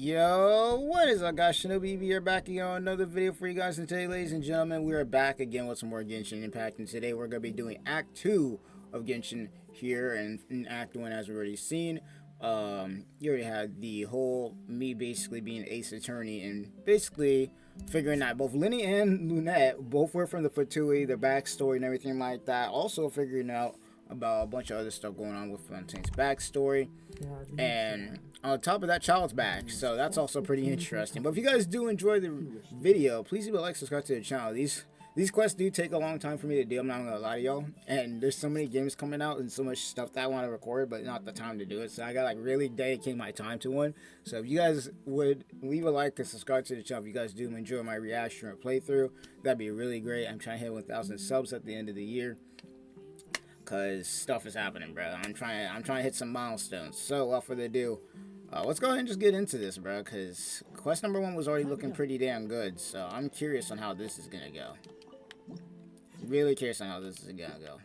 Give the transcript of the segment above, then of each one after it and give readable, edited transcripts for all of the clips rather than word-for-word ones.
Yo, what is up, guys? ShinobiEevee here, back again on another video for you guys. And today, ladies and gentlemen, we are back again with some more Genshin Impact. And today we're going to be doing Act 2 of Genshin here. And in Act 1, as we've already seen, you already had the whole me basically being Ace Attorney and basically figuring out both Lenny and Lunette both were from the Fatui, their backstory and everything like that. Also figuring out about a bunch of other stuff going on with Fontaine's backstory. And on top of that, Child's back, so that's also pretty interesting. But if you guys do enjoy the video, please leave a like, subscribe to the channel. These quests do take a long time for me to do, I'm not gonna lie to y'all. And there's so many games coming out and so much stuff that I want to record, but not the time to do it. So I gotta like really dedicate my time to one. So if you guys would leave a like and subscribe to the channel, if you guys do enjoy my reaction or playthrough, that'd be really great. I'm trying to hit 1,000 subs at the end of the year, cause stuff is happening, bro. I'm trying to hit some milestones. So without further ado, let's go ahead and just get into this, bro. Cause quest number 1 was already looking pretty damn good. So I'm curious on how this is gonna go. Really curious on how this is gonna go.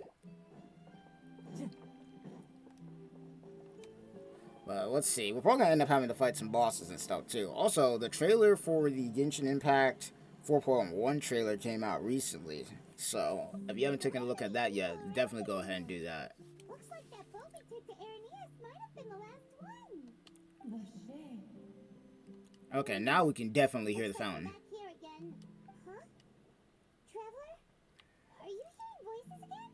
But let's see. We're probably gonna end up having to fight some bosses and stuff too. Also, the trailer for the Genshin Impact 4.1 trailer came out recently. So, if you haven't taken a look at that yet, definitely go ahead and do that. Looks like that boat we took to Aranias might have been the last one. Okay, now we can definitely hear the fountain. Back here again. Huh? Traveler? Are you hearing voices again?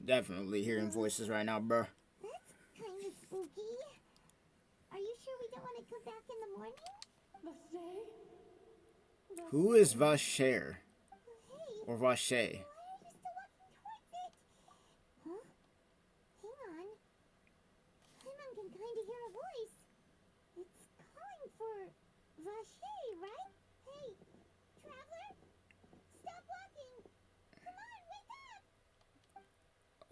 Definitely hearing voices right now, bro. That's kind of spooky. Are you sure we don't want to come back in the morning? Who is Vasher? Hey, Or Vache? why are you still walking towards it? Huh? Hang on. Paimon can kind of hear a voice. It's calling for Vache, right? Hey, traveler? Stop walking! Come on, wake up!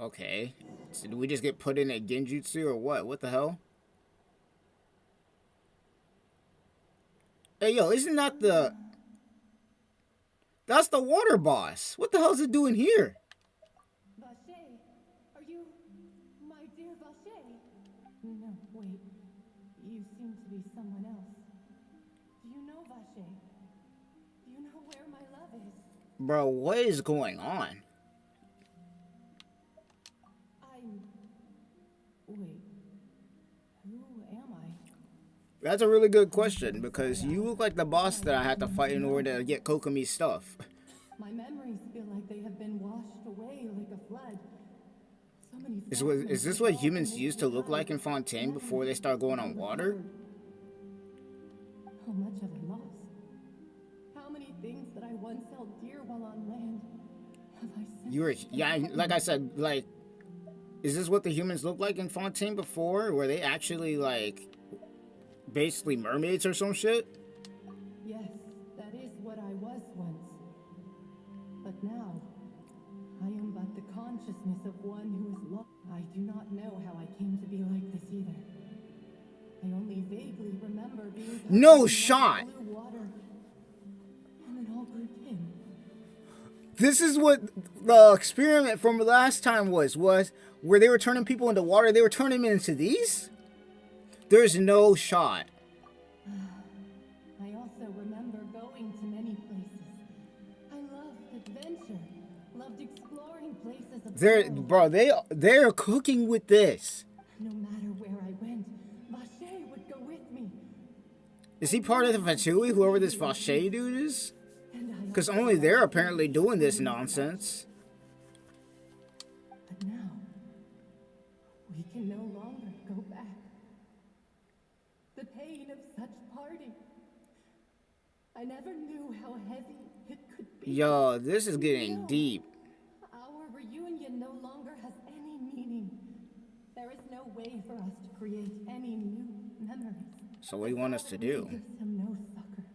Okay. So do we just get put in a genjutsu or what? What the hell? Hey, yo, isn't that the... That's the water boss. What the hell is it doing here? Vache, are you my dear Vache? No, wait. You seem to be someone else. Do you know Vache? Do you know where my love is? Bro, what is going on? Wait. Who am I? That's a really good question, because you look like the boss that I had to fight in order to get Kokomi's stuff. My memories feel like they have been washed away like a flood. So many Is this what humans used to look like in Fontaine before they start going on water? How much have I lost? How many things that I once held dear while on land have I sent? Yeah, like I said, like, is this what the humans looked like in Fontaine before? Were they actually, like, basically mermaids or some shit? Yes, that is what I was once. But now, I am but the consciousness of one who is lost. I do not know how I came to be like this either. I only vaguely remember being No shot! blue water, and it all grew dim. This is what the experiment from last time was where they were turning people into water, they were turning them into these? There's no shot. I also remember going to many places. I loved adventure, loved exploring places of They're cooking with this. No matter where I went, Vache would go with me. Is he part of the Fatui, whoever this Vache dude is? And I Because only they're apparently doing this nonsense. But now, we can no longer go back. The pain of such parting. I never knew how heavy it could be. Yo, this is getting deep. Our reunion no longer has any meaning. There is no way for us to create any new memories. So what do you want us to do? Gives him no succor.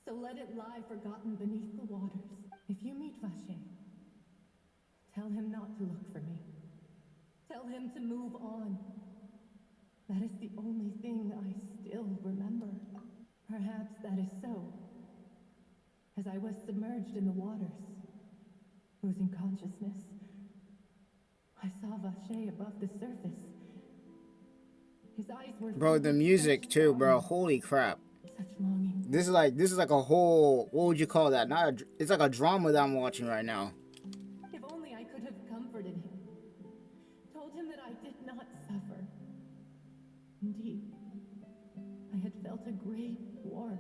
So let it lie forgotten beneath the waters. If you meet Vache, tell him not to look for me. Tell him to move on. That is the only thing I still remember. Perhaps that is so. As I was submerged in the waters, losing consciousness, I saw Vache above the surface. His eyes were Bro, the music too, bro. Holy crap. such longing. This is like a whole, what would you call that? It's like a drama that I'm watching right now. If only I could have comforted him, told him that I did not suffer. Indeed, I had felt a great warmth.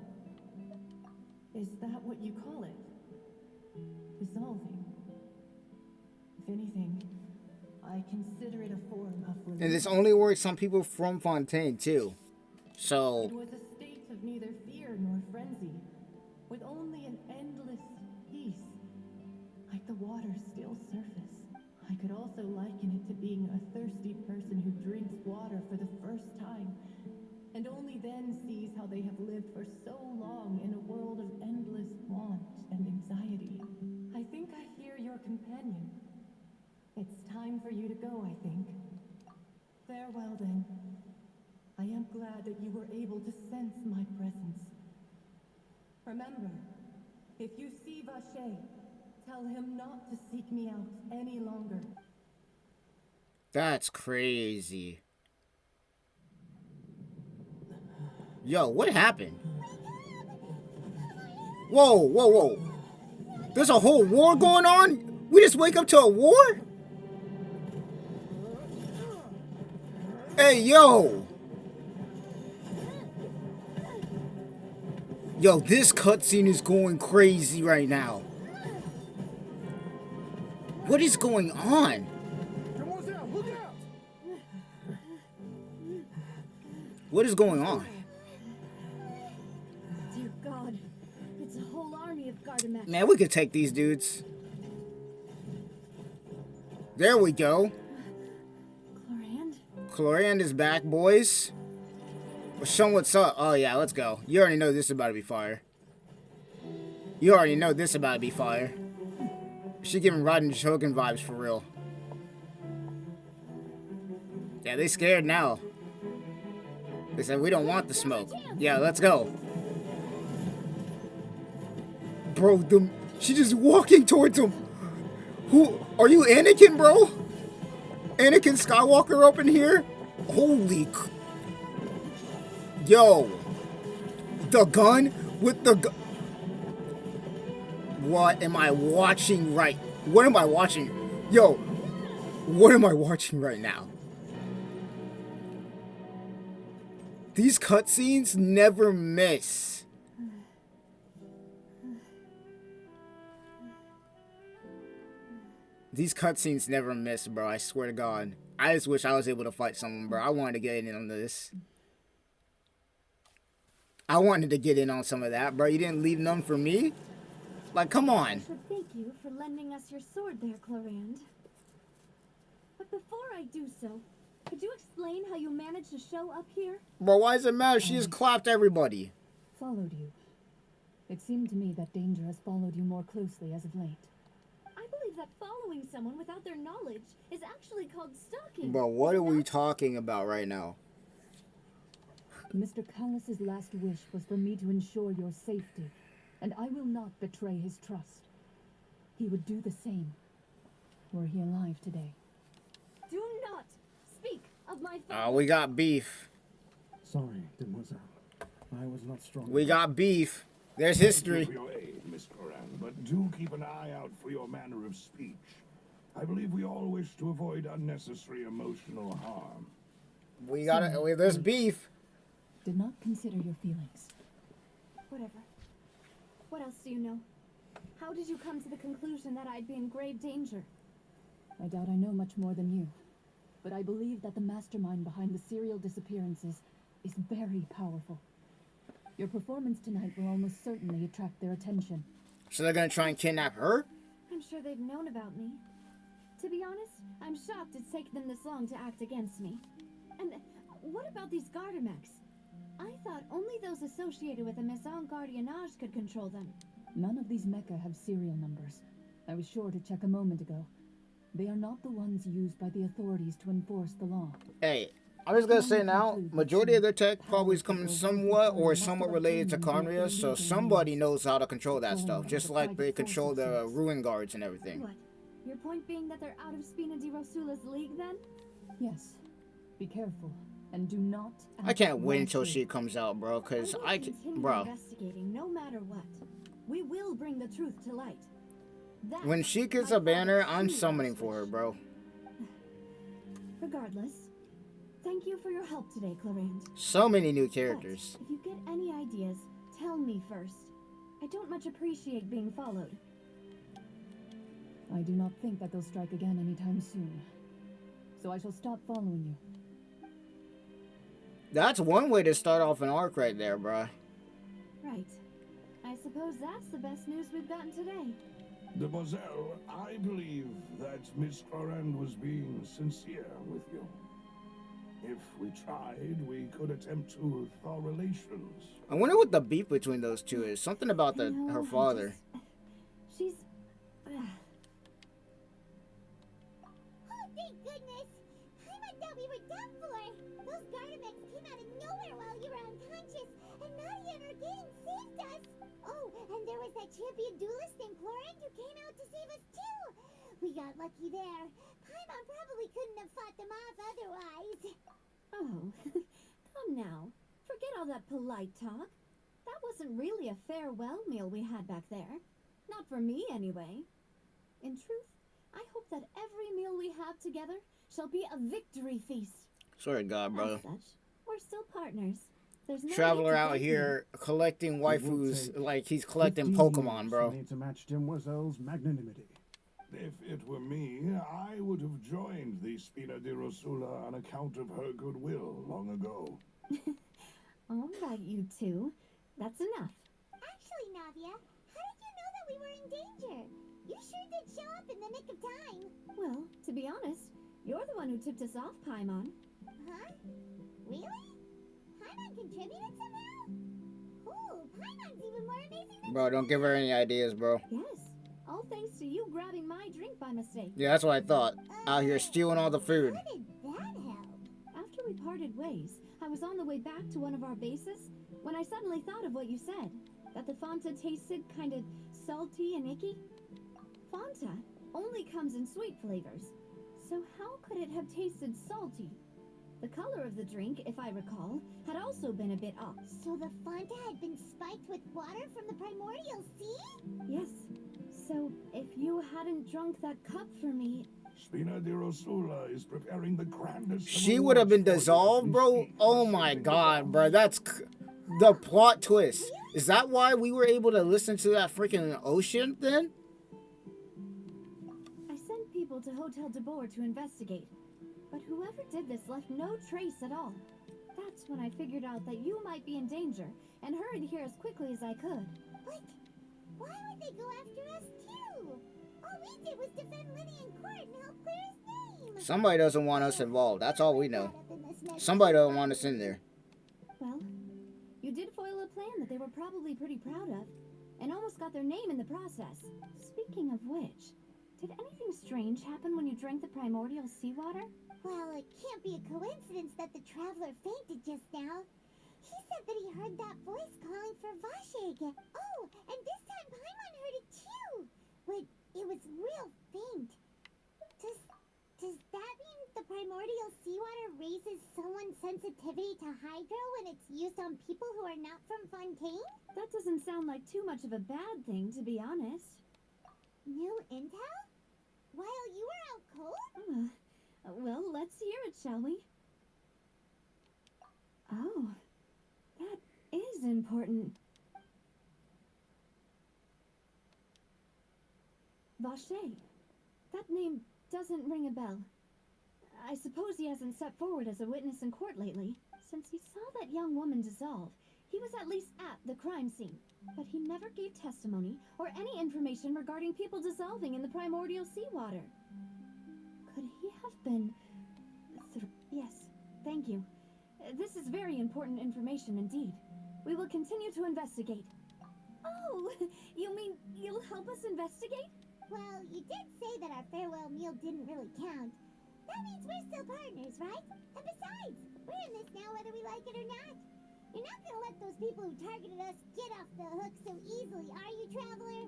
Is that what you call it? Dissolving. If anything, I consider it a form of relief. And this only works on people from Fontaine too. So It was a state of neither fear nor frenzy, with only an endless peace, like the water's still surface. I could also liken it to being a thirsty person who drinks water for the first time, and only then sees how they have lived for so long in a world of endless want and anxiety. I think I hear your companion. It's time for you to go, I think. Farewell, then. I am glad that you were able to sense my presence. Remember, if you see Vache, tell him not to seek me out any longer. that's crazy. Yo, what happened? Whoa, whoa, whoa. There's a whole war going on? We just wake up to a war? Hey, yo. Yo, this cutscene is going crazy right now. What is going on? What is going on? Dear God, it's a whole army of Gardamex. Man, we could take these dudes. There we go. Chlorand? Chlorand is back, boys. Well, show 'em what's up. Oh, yeah, let's go. You already know this is about to be fire. You already know this is about to be fire. She giving Rodden Shogun vibes for real. Yeah, they scared now. They said, we don't want the smoke. Yeah, let's go. Bro, she just walking towards him. Who, are you Anakin, bro? Anakin Skywalker up in here? Holy yo. The gun with the gun. What am I watching right? What am I watching? Yo, what am I watching right now? These cutscenes never miss. These cutscenes never miss, bro. I swear to God. I just wish I was able to fight someone, bro. I wanted to get in on this. I wanted to get in on some of that, bro. You didn't leave none for me? Like, come on. I should thank you for lending us your sword there, Chlorand. But before I do so, could you explain how you managed to show up here? Bro, why does it matter? She just clapped everybody. Followed you. It seemed to me that danger has followed you more closely as of late. I believe that following someone without their knowledge is actually called stalking. Bro, what are we talking about right now? Mr. Callus's last wish was for me to ensure your safety, and I will not betray his trust. He would do the same, were he alive today. Do not speak of my father. We got beef. Sorry, Demoiselle. I was not strong. We got beef. There's history. Thank you for your aid, Miss Coran, but do keep an eye out for your manner of speech. I believe we all wish to avoid unnecessary emotional harm. We got it. There's beef. Did not consider your feelings. Whatever. What else do you know? How did you come to the conclusion that I'd be in grave danger? I doubt I know much more than you, but I believe that the mastermind behind the serial disappearances is very powerful. Your performance tonight will almost certainly attract their attention. So they're gonna try and kidnap her? I'm sure they've known about me. To be honest, I'm shocked it's taken them this long to act against me. And what about these Gardamex? I thought only those associated with the Maison Gardiennage could control them. None of these mecha have serial numbers. I was sure to check a moment ago. They are not the ones used by the authorities to enforce the law. Hey, I'm just gonna say now, majority of their tech probably is coming somewhat related to Conria, so somebody knows how to control that stuff, just like they control the ruin guards and everything. What? Your point being that they're out of Spina di Rosula's league then? Yes. Be careful, And do not. I can't act wait until rashly. she comes out, bro. Cause will I can, continue bro. investigating no matter what. We will bring the truth to light. That, When she gets my a banner, father I'm truly summoning for her, wished. bro. Regardless, thank you for your help today, Clarande. So many new But characters. if you get any ideas, tell me first. I don't much appreciate being followed. I do not think that they'll strike again anytime soon. So I shall stop following you. That's one way to start off an arc right there, bro. Right. I suppose that's the best news we've gotten today. Demoiselle, I believe that Miss Clarande was being sincere with you. If we tried, we could attempt to thaw relations. I wonder what the beef between those two is. Something about I know, her I father. She's... Oh, thank goodness! I thought we were done for. Those Gardamex came out of nowhere while you were unconscious, and Nadia and her gang saved us. Oh, and there was that champion duelist named Clarande who came out to save us too. We got lucky there. Paimon probably couldn't have fought them off otherwise. Oh, come now. Forget all that polite talk. That wasn't really a farewell meal we had back there. Not for me, anyway. In truth, I hope that every meal we have together shall be a victory feast. Swear to God, bro. As such, we're still partners. There's no need Traveler to out thank me. here collecting will waifus take like he's collecting 50 Pokemon, years bro. for me to match Demoiselle's magnanimity. If it were me, I would have joined the Spina di Rosula on account of her goodwill long ago. All right, you two. That's enough. Actually, Nadia, how did you know that we were in danger? You sure did show up in the nick of time. Well, to be honest, you're the one who tipped us off, Paimon. Huh? Really? Paimon contributed somehow? Ooh, Paimon's even more amazing than Bro, don't give her any ideas, bro. Yes, all thanks to you grabbing my drink by mistake. Yeah, that's what I thought. Out here stealing all the food. How did that help? After we parted ways, I was on the way back to one of our bases when I suddenly thought of what you said. That the Fanta tasted kind of salty and icky. Fanta only comes in sweet flavors. So how could it have tasted salty? The color of the drink, if I recall, had also been a bit off. So the Fanta had been spiked with water from the primordial sea? Yes. So if you hadn't drunk that cup for me, Spina di Rosula is preparing the grandest. She would have been dissolved, bro. Oh my God, bro. That's the plot twist. Is that why we were able to listen to that freaking ocean then? I sent people to Hotel de Boer to investigate. But whoever did this left no trace at all. That's when I figured out that you might be in danger and hurried here as quickly as I could. But why would they go after us too? All we did was defend Linny in court and help clear his name. Somebody doesn't want us involved. That's all we know. Caught up in this mess. Somebody doesn't want us in there. Well, you did foil a plan that they were probably pretty proud of, and almost got their name in the process. Speaking of which, did anything strange happen when you drank the primordial seawater? Well, it can't be a coincidence that the traveler fainted just now. He said that he heard that voice calling for Vache again. Oh, and this time Paimon heard it too. But it was real faint. Does that mean the primordial seawater raises someone's sensitivity to hydro when it's used on people who are not from Fontaine? That doesn't sound like too much of a bad thing, to be honest. New intel? While you were out cold? Well, let's hear it, shall we? Oh, that is important. Vache. That name doesn't ring a bell. I suppose he hasn't stepped forward as a witness in court lately. Since he saw that young woman dissolve, he was at least at the crime scene. But he never gave testimony or any information regarding people dissolving in the primordial seawater. Could he have been... Yes, thank you. This is very important information indeed. We will continue to investigate. Oh, you mean you'll help us investigate? Well, you did say that our farewell meal didn't really count. That means we're still partners, right? And besides, we're in this now whether we like it or not. You're not gonna let those people who targeted us get off the hook so easily, are you, Traveler?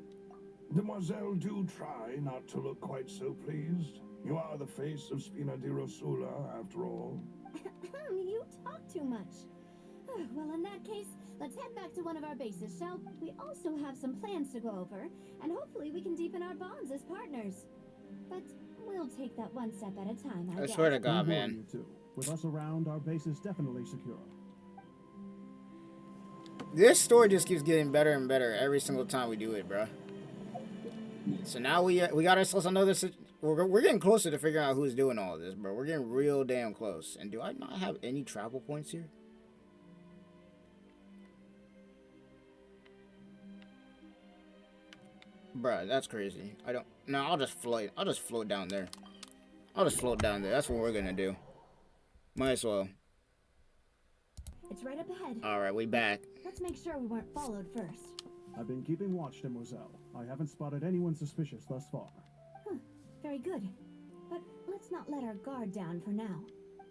Demoiselle, do try not to look quite so pleased. You are the face of Spina di Rosula, after all. You talk too much. Well, in that case, let's head back to one of our bases, shall we? Also have some plans to go over, and hopefully we can deepen our bonds as partners. But we'll take that one step at a time, I I guess. swear to Don't God, worry, man. you two. With us around, our base is definitely secure. This story just keeps getting better and better every single time we do it, bro. So now we got ourselves another. We're getting closer to figuring out who's doing all this, bro. We're getting real damn close. And do I not have any travel points here? Bruh, that's crazy. I don't. No, I'll just float. I'll just float down there. I'll just float down there. That's what we're gonna do. Might as well. It's right up ahead. All right, we back. Let's make sure we weren't followed first. I've been keeping watch, Demoiselle. I haven't spotted anyone suspicious thus far. Very good. But let's not let our guard down for now.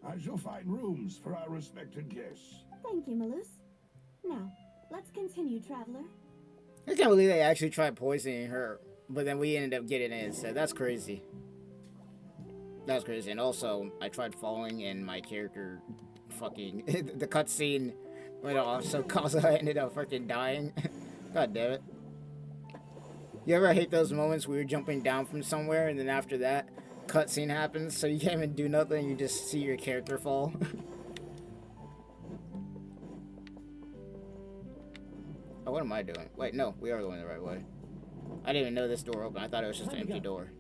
I shall find rooms for our respected guests. Thank you, Malus. Now, let's continue, traveler. I can't believe they actually tried poisoning her, but then we ended up getting it instead. That's crazy. That's crazy. And also, I tried following, and my character fucking the cutscene went off, so Kaza ended up freaking dying. God damn it. You ever hate those moments where you're jumping down from somewhere, and then after that, cutscene happens, so you can't even do nothing, you just see your character fall? Oh, what am I doing? Wait, no, we are going the right way. I didn't even know this door opened. I thought it was just an empty door.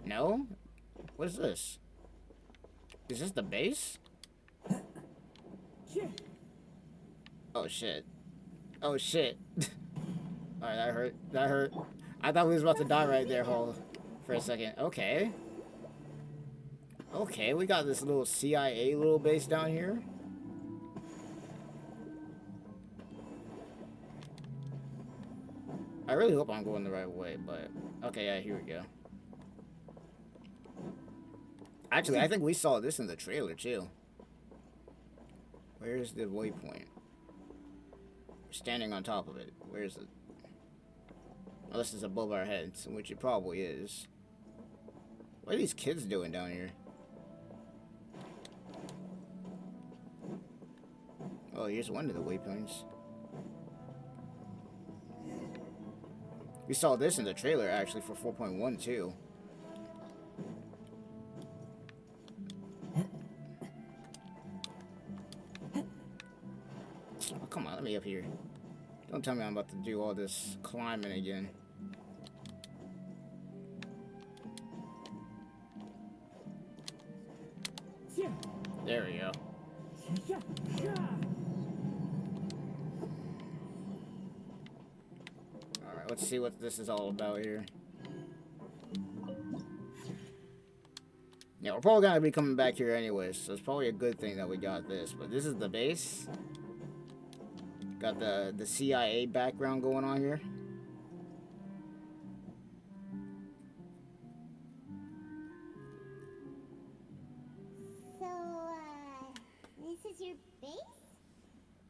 No? What is this? Is this the base? Oh, shit. Oh, shit. Alright, that hurt. That hurt. I thought we was about to die right there, for a second. Okay. Okay, we got this little CIA little base down here. I really hope I'm going the right way, but... Okay, yeah, here we go. Actually, I think we saw this in the trailer, too. Where's the waypoint? We're standing on top of it. Where is it? Unless it's above our heads, which it probably is. What are these kids doing down here? Oh, here's one of the waypoints. We saw this in the trailer, actually, for 4.1, too. Oh, come on, let me up here. Don't tell me I'm about to do all this climbing again. There we go. Alright, let's see what this is all about here. Yeah, we're probably gonna be coming back here anyways, so it's probably a good thing that we got this. But this is the base. Got the CIA background going on here. So, this is your base?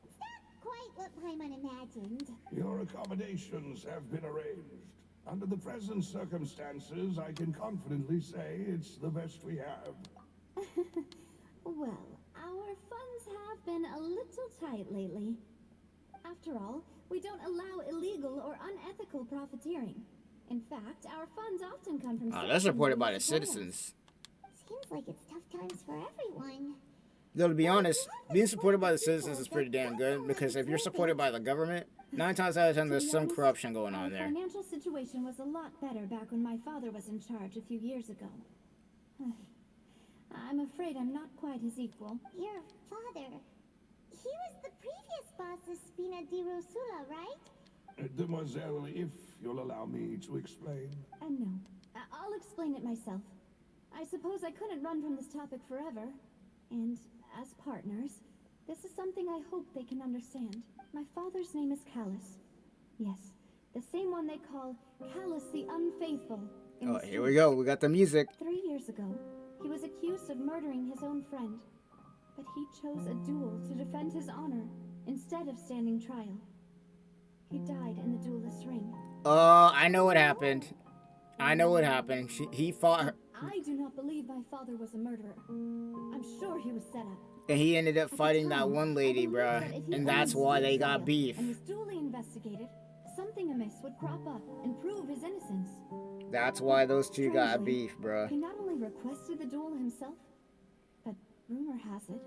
It's not quite what Paimon imagined. Your accommodations have been arranged. Under the present circumstances, I can confidently say it's the best we have. Well, our funds have been a little tight lately. After all, we don't allow illegal or unethical profiteering. In fact, our funds often come from... That's reported by the citizens. Seems like it's tough times for everyone. Though, to be honest, being supported by the citizens is pretty damn good, because if you're supported by the government, 9 times out of 10 there's some corruption going on there. Our financial situation was a lot better back when my father was in charge a few years ago. I'm afraid I'm not quite his equal. Your father? He was the previous boss of Spina di Rosula, right? Demoiselle, if you'll allow me to explain. No. I'll explain it myself. I suppose I couldn't run from this topic forever. And as partners, this is something I hope they can understand. My father's name is Callus. Yes, the same one they call Callus the Unfaithful. Oh, here we go. We got the music. 3 years ago, he was accused of murdering his own friend. But he chose a duel to defend his honor instead of standing trial. He died in the duelist's ring. I know what happened. I know what happened. He fought her. I do not believe my father was a murderer. I'm sure he was set up. And he ended up At the fighting that time, one I lady, believed bruh. that if he And that's only why stood they got trial beef. and was duly investigated, something amiss would crop up and prove his innocence. That's why those two got Strangely, beef, bruh. he not only requested the duel himself, but rumor has it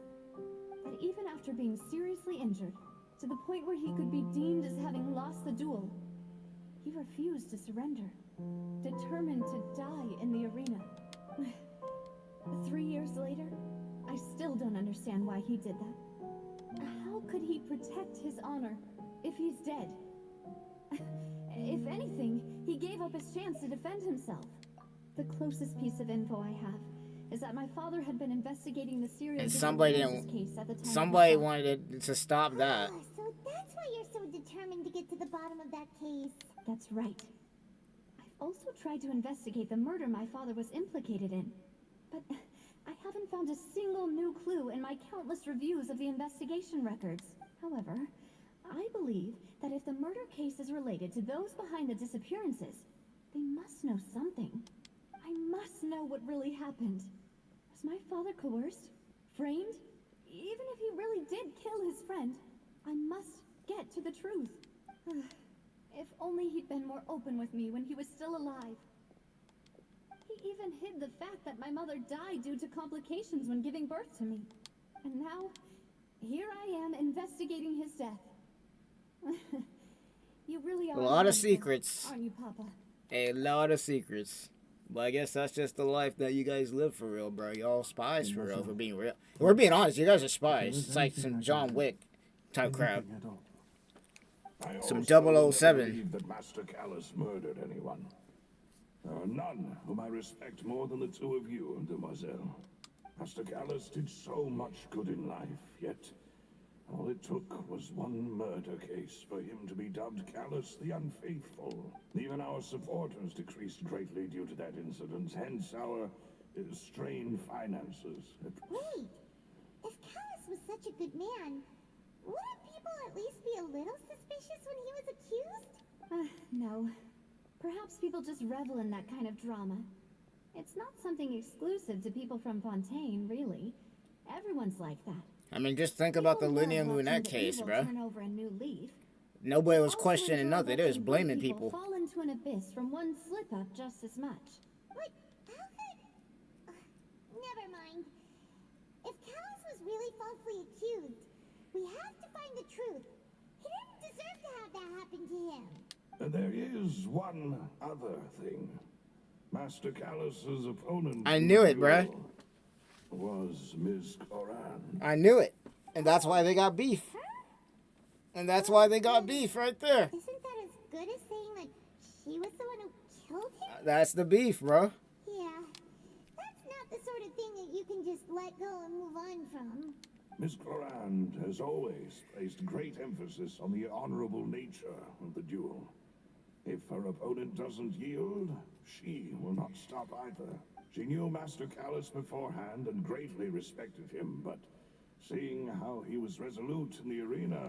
that even after being seriously injured, to the point where he could be deemed as having lost the duel, he refused to surrender, determined to die in the arena. 3 years later, I still don't understand why he did that. How could he protect his honor if he's dead? If anything, he gave up his chance to defend himself. The closest piece of info I have is that my father had been investigating the serial And somebody disappearances didn't. case at the time. Somebody wanted to stop that. Ah, so that's why you're so determined to get to the bottom of that case. That's right. I've also tried to investigate the murder my father was implicated in, but I haven't found a single new clue in my countless reviews of the investigation records. However, I believe that if the murder case is related to those behind the disappearances, they must know something. I must know what really happened. Was my father coerced? Framed? Even if he really did kill his friend, I must get to the truth. If only he'd been more open with me when he was still alive. He even hid the fact that my mother died due to complications when giving birth to me. And now, here I am investigating his death. You really are A lot of wonderful, secrets. aren't you, Papa? A lot of secrets. But I guess that's just the life that you guys live for real, bro. Y'all spies for real, if we're being real. If we're being honest, you guys are spies. It's like some John Wick type crap. Anything at all. I Some also never 007. believed that Master Callus murdered anyone. There are none whom I respect more than the two of you, Demoiselle. Master Callus did so much good in life, yet all it took was one murder case for him to be dubbed Callus the Unfaithful. Even our supporters decreased greatly due to that incident, hence our strained finances. Wait, if Callus was such a good man, wouldn't people at least be a little suspicious when he was accused? No. Perhaps people just revel in that kind of drama. It's not something exclusive to people from Fontaine, really. Everyone's like that. I mean, just think about the People love Linear Moon watching the case, evil bro. turn over a new leaf. Nobody was Also questioning enjoy nothing. They was watching good blaming people. fall into an abyss from one slip-up just as much. But how could... never mind. If Callus was really falsely accused, we have to find the truth. He didn't deserve to have that happen to him. There is one other thing. Master Callus's opponent... I knew it, bruh. ...was Ms. Coran. I knew it. And that's why they got beef. And that's why they got beef right there. Isn't that as good as saying that she was the one who killed him? That's the beef, bro. Yeah. That's not the sort of thing that you can just let go and move on from. Miss Coran has always placed great emphasis on the honorable nature of the duel. If her opponent doesn't yield, she will not stop either. She knew Master Callus beforehand and greatly respected him, but seeing how he was resolute in the arena,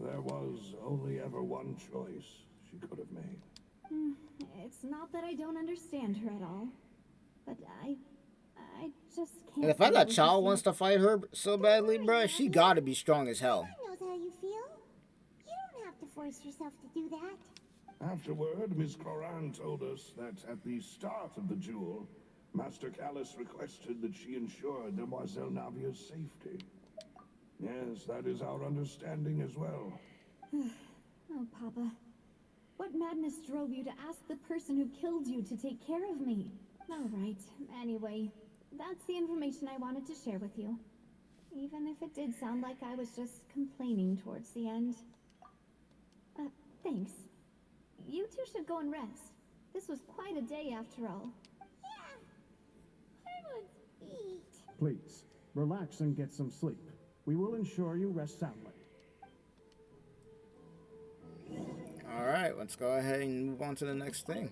there was only ever one choice she could have made. It's not that I don't understand her at all, but I just can't. And the fact that bear Child to wants see- to fight her so badly, bro, she gotta be strong as hell. Everyone knows how you feel. You don't have to force yourself to do that. Afterward, Miss Coran told us that at the start of the duel, Master Callus requested that she ensure Demoiselle Navia's safety. Yes, that is our understanding as well. Oh, Papa. What madness drove you to ask the person who killed you to take care of me? All right. Anyway, that's the information I wanted to share with you. Even if it did sound like I was just complaining towards the end. Thanks. You two should go and rest. This was quite a day after all. Yeah. Everyone's beat. Please, relax and get some sleep. We will ensure you rest soundly. Alright, let's go ahead and move on to the next thing.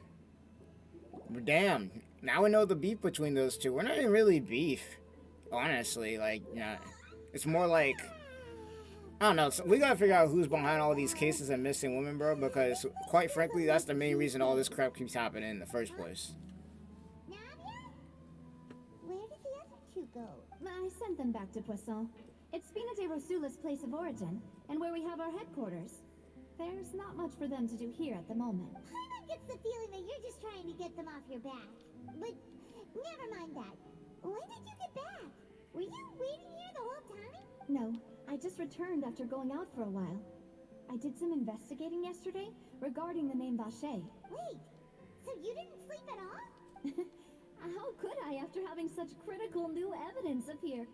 Damn, now we know the beef between those two. We're not even really beef, honestly. Like, yeah, it's more like, I don't know. So we gotta figure out who's behind all these cases of missing women, bro. Because, quite frankly, that's the main reason all this crap keeps happening in the first place. Navia? go? I sent them back to Poisson. It's Spina de Rosula's place of origin, and where we have our headquarters. There's not much for them to do here at the moment. Paimon gets the feeling that you're just trying to get them off your back. But never mind that. When did you get back? Were you waiting here the whole time? No, I just returned after going out for a while. I did some investigating yesterday regarding the name Vache. Wait, so you didn't sleep at all? How could I after having such critical new evidence appear?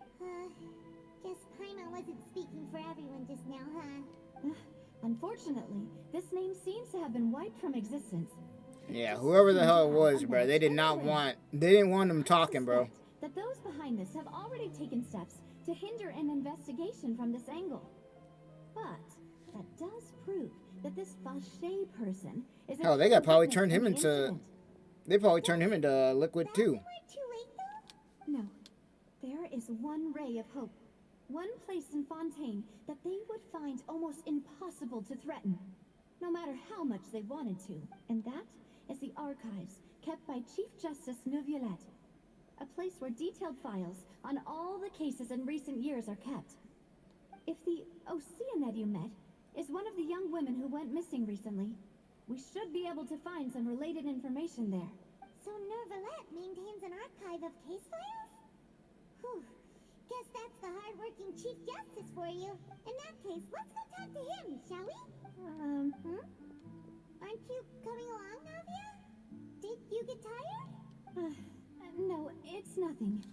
Guess Paimon wasn't speaking for everyone just now, huh? Unfortunately, this name seems to have been wiped from existence. Yeah, whoever the hell it was, bro, they didn't want them talking, bro. That those behind this have already taken steps to hinder an investigation from this angle. But that does prove that this Vache person is Hell, they got probably turned him into. They probably turned him into liquid too. We weren't too late though? No. There is one ray of hope. One place in Fontaine that they would find almost impossible to threaten, no matter how much they wanted to. And that is the archives kept by Chief Justice Neuvillette. A place where detailed files on all the cases in recent years are kept. If the Oceanid you met is one of the young women who went missing recently, we should be able to find some related information there. So Neuvillette maintains an archive of case files? Whew. Guess that's the hard-working Chief Justice for you. In that case, let's go talk to him, shall we? Aren't you coming along, Navia? Did you get tired? No, it's nothing.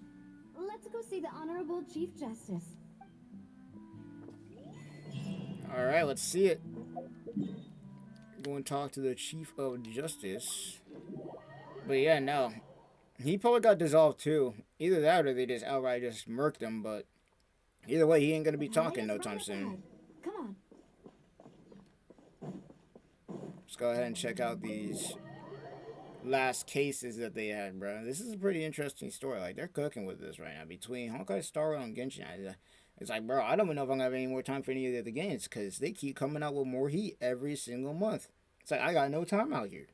Let's go see the Honorable Chief Justice. Alright, let's see it. Go and talk to the Chief of Justice. But yeah, no. He probably got dissolved too. Either that or they just outright just murked him, but either way, he ain't gonna be talking no time soon. Come on. Let's go ahead and check out these last cases that they had, bro. This is a pretty interesting story. Like, they're cooking with this right now. Between Honkai Star Rail and Genshin, it's like, bro, I don't even know if I'm gonna have any more time for any of the other games, because they keep coming out with more heat every single month. It's like, I got no time out here.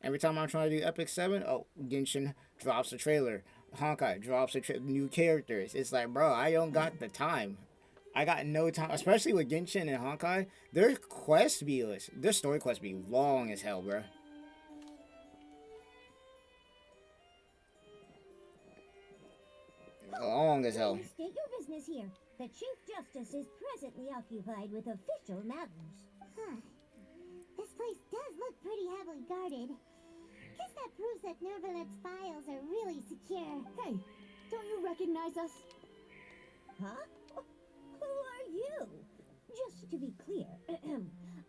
Every time I'm trying to do Epic 7, oh, Genshin drops a trailer. Honkai drops new characters. It's like, bro, I don't got the time. I got no time, especially with Genshin and Honkai. Their quests be, their story quests be long as hell, bro. Long as hell. State your business here. The Chief Justice is presently occupied with official matters. Huh. This place does look pretty heavily guarded. Guess that proves that Neuvillette's files are really secure. Hey, don't you recognize us? Huh? Who are you? Just to be clear,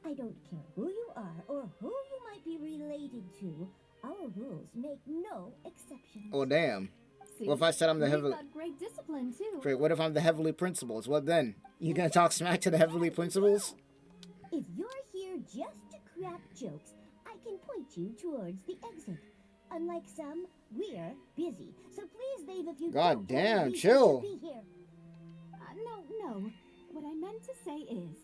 I don't care who you are or who you might be related to. Our rules make no exceptions. Oh, damn. See, What if I said I'm the heavily... got great discipline too. Wait, what if I'm the heavily principals? What then? You gonna talk smack to the heavily principals? If you're here just to crack jokes, I can point you towards the exit. Unlike some, we're busy, so please leave if you God don't damn, have a reason chill. to be here. No. What I meant to say is,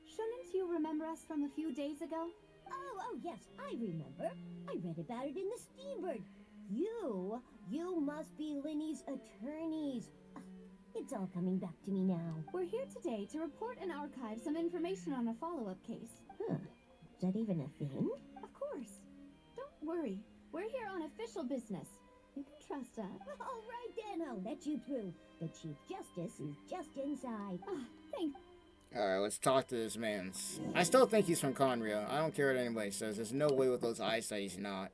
shouldn't you remember us from a few days ago? Oh, yes, I remember. I read about it in the Steambird. You must be Linny's attorneys. It's all coming back to me now. We're here today to report and archive some information on a follow-up case. Huh. Is that even a thing? Of course. Don't worry. We're here on official business. You can trust us. All right then, I'll let you through. The Chief Justice is just inside. Thanks. Alright, let's talk to this man. I still think he's from Conrio. I don't care what anybody says. There's no way with those eyes that he's not.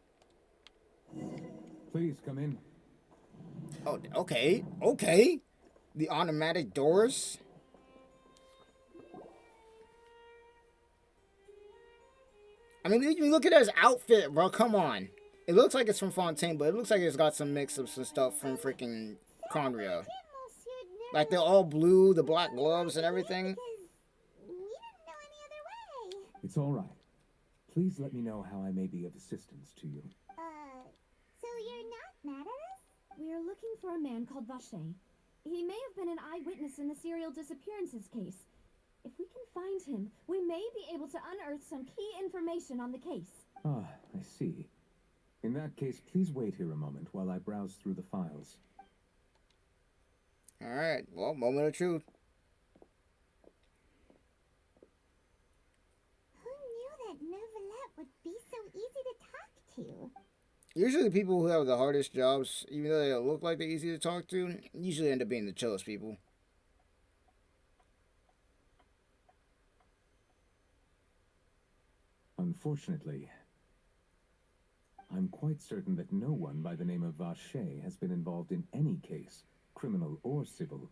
Please come in. Oh, okay. The automatic doors. I mean, you look at his outfit, bro. Come on. It looks like it's from Fontaine, but it looks like it's got some mix-ups and stuff from freaking Conrio. Like, they're all blue, the black gloves and everything. We didn't know any other way. It's all right. Please let me know how I may be of assistance to you. So you're not mad at us? We are looking for a man called Vache. He may have been an eyewitness in the serial disappearances case. If we can find him, we may be able to unearth some key information on the case. Ah, I see. In that case, please wait here a moment while I browse through the files. Alright, well, moment of truth. Who knew that Neuvillette would be so easy to talk to? Usually the people who have the hardest jobs, even though they look like they're easy to talk to, usually end up being the chillest people. Unfortunately, I'm quite certain that no one by the name of Vache has been involved in any case, criminal or civil.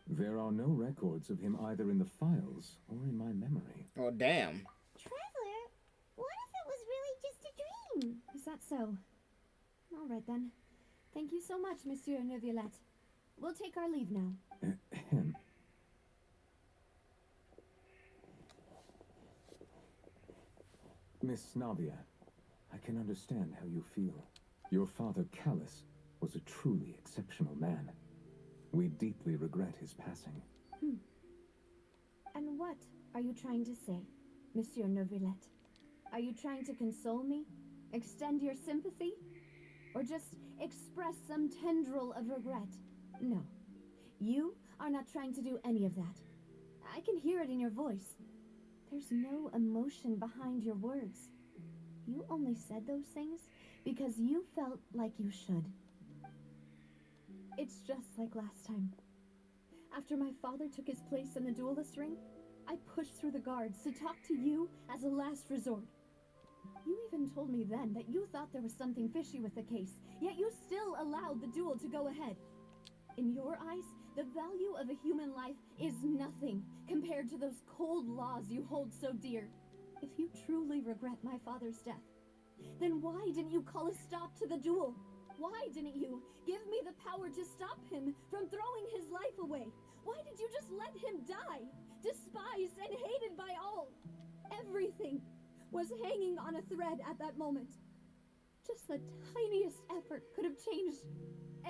There are no records of him either in the files or in my memory. Oh, damn. Traveler, what if it was really just a dream? Is that so? All right then. Thank you so much, Monsieur Neuvillette. We'll take our leave now. Ahem. Miss Navia, I can understand how you feel. Your father, Callus, was a truly exceptional man. We deeply regret his passing. And what are you trying to say, Monsieur Neuvillette? Are you trying to console me? Extend your sympathy? Or just express some tendril of regret? No. You are not trying to do any of that. I can hear it in your voice. There's no emotion behind your words. You only said those things because you felt like you should. It's just like last time. After my father took his place in the duelist ring, I pushed through the guards to talk to you as a last resort. You even told me then that you thought there was something fishy with the case, yet you still allowed the duel to go ahead. In your eyes, the value of a human life is nothing compared to those cold laws you hold so dear. If you truly regret my father's death, then why didn't you call a stop to the duel? Why didn't you give me the power to stop him from throwing his life away? Why did you just let him die, despised and hated by all? Everything was hanging on a thread at that moment. Just the tiniest effort could have changed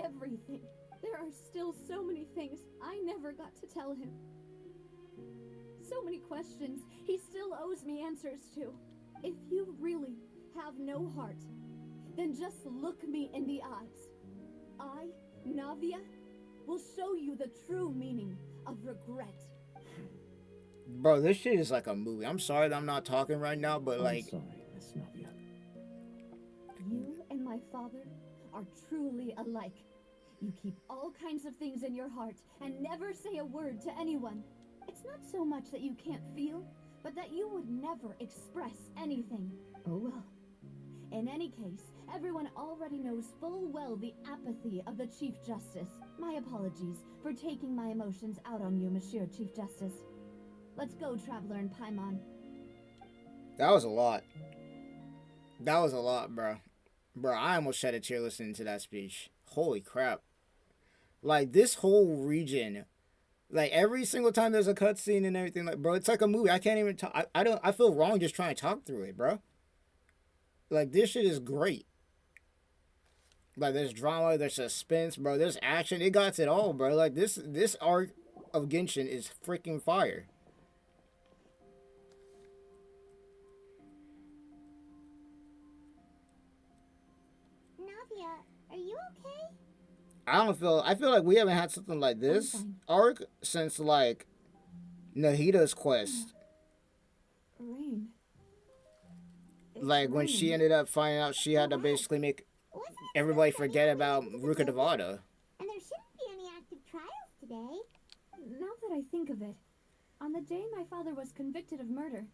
everything. There are still so many things I never got to tell him. So many questions he still owes me answers to. If you really have no heart, then just look me in the eyes. I, Navia, will show you the true meaning of regret. Bro, this shit is like a movie. I'm sorry that I'm not talking right now, but like... I'm sorry, Miss Navia. You and my father are truly alike. You keep all kinds of things in your heart and never say a word to anyone. It's not so much that you can't feel, but that you would never express anything. Oh well. In any case, everyone already knows full well the apathy of the Chief Justice. My apologies for taking my emotions out on you, Monsieur Chief Justice. Let's go, Traveler and Paimon. That was a lot. That was a lot, bro. Bro, I almost shed a tear listening to that speech. Holy crap. Like, this whole region, like, every single time there's a cutscene and everything, like, bro, it's like a movie. I can't even talk. I feel wrong just trying to talk through it, bro. Like, this shit is great. Like, there's drama, there's suspense, bro. There's action. It got it all, bro. Like, this arc of Genshin is freaking fire. Navia, are you okay? I feel like we haven't had something like this arc since, like, Nahida's quest. Rain. It's Like, when she raining. ended up finding out she had to basically make Wasn't it everybody supposed to forget rain about because of Ruka the Devada. And there shouldn't be any active trials today. Now that I think of it, on the day my father was convicted of murder,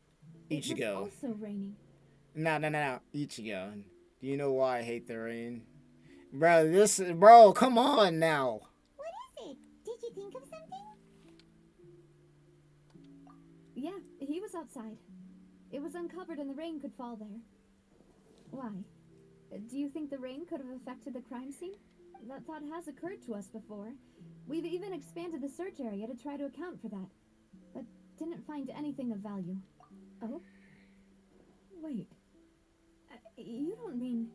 it Ichigo. was also raining. No. Ichigo. Do you know why I hate the rain? Bro, come on now. What is it? Did you think of something? Yeah, he was outside. It was uncovered and the rain could fall there. Why? Do you think the rain could have affected the crime scene? That thought has occurred to us before. We've even expanded the search area to try to account for that, but didn't find anything of value. Oh? Wait. You don't mean...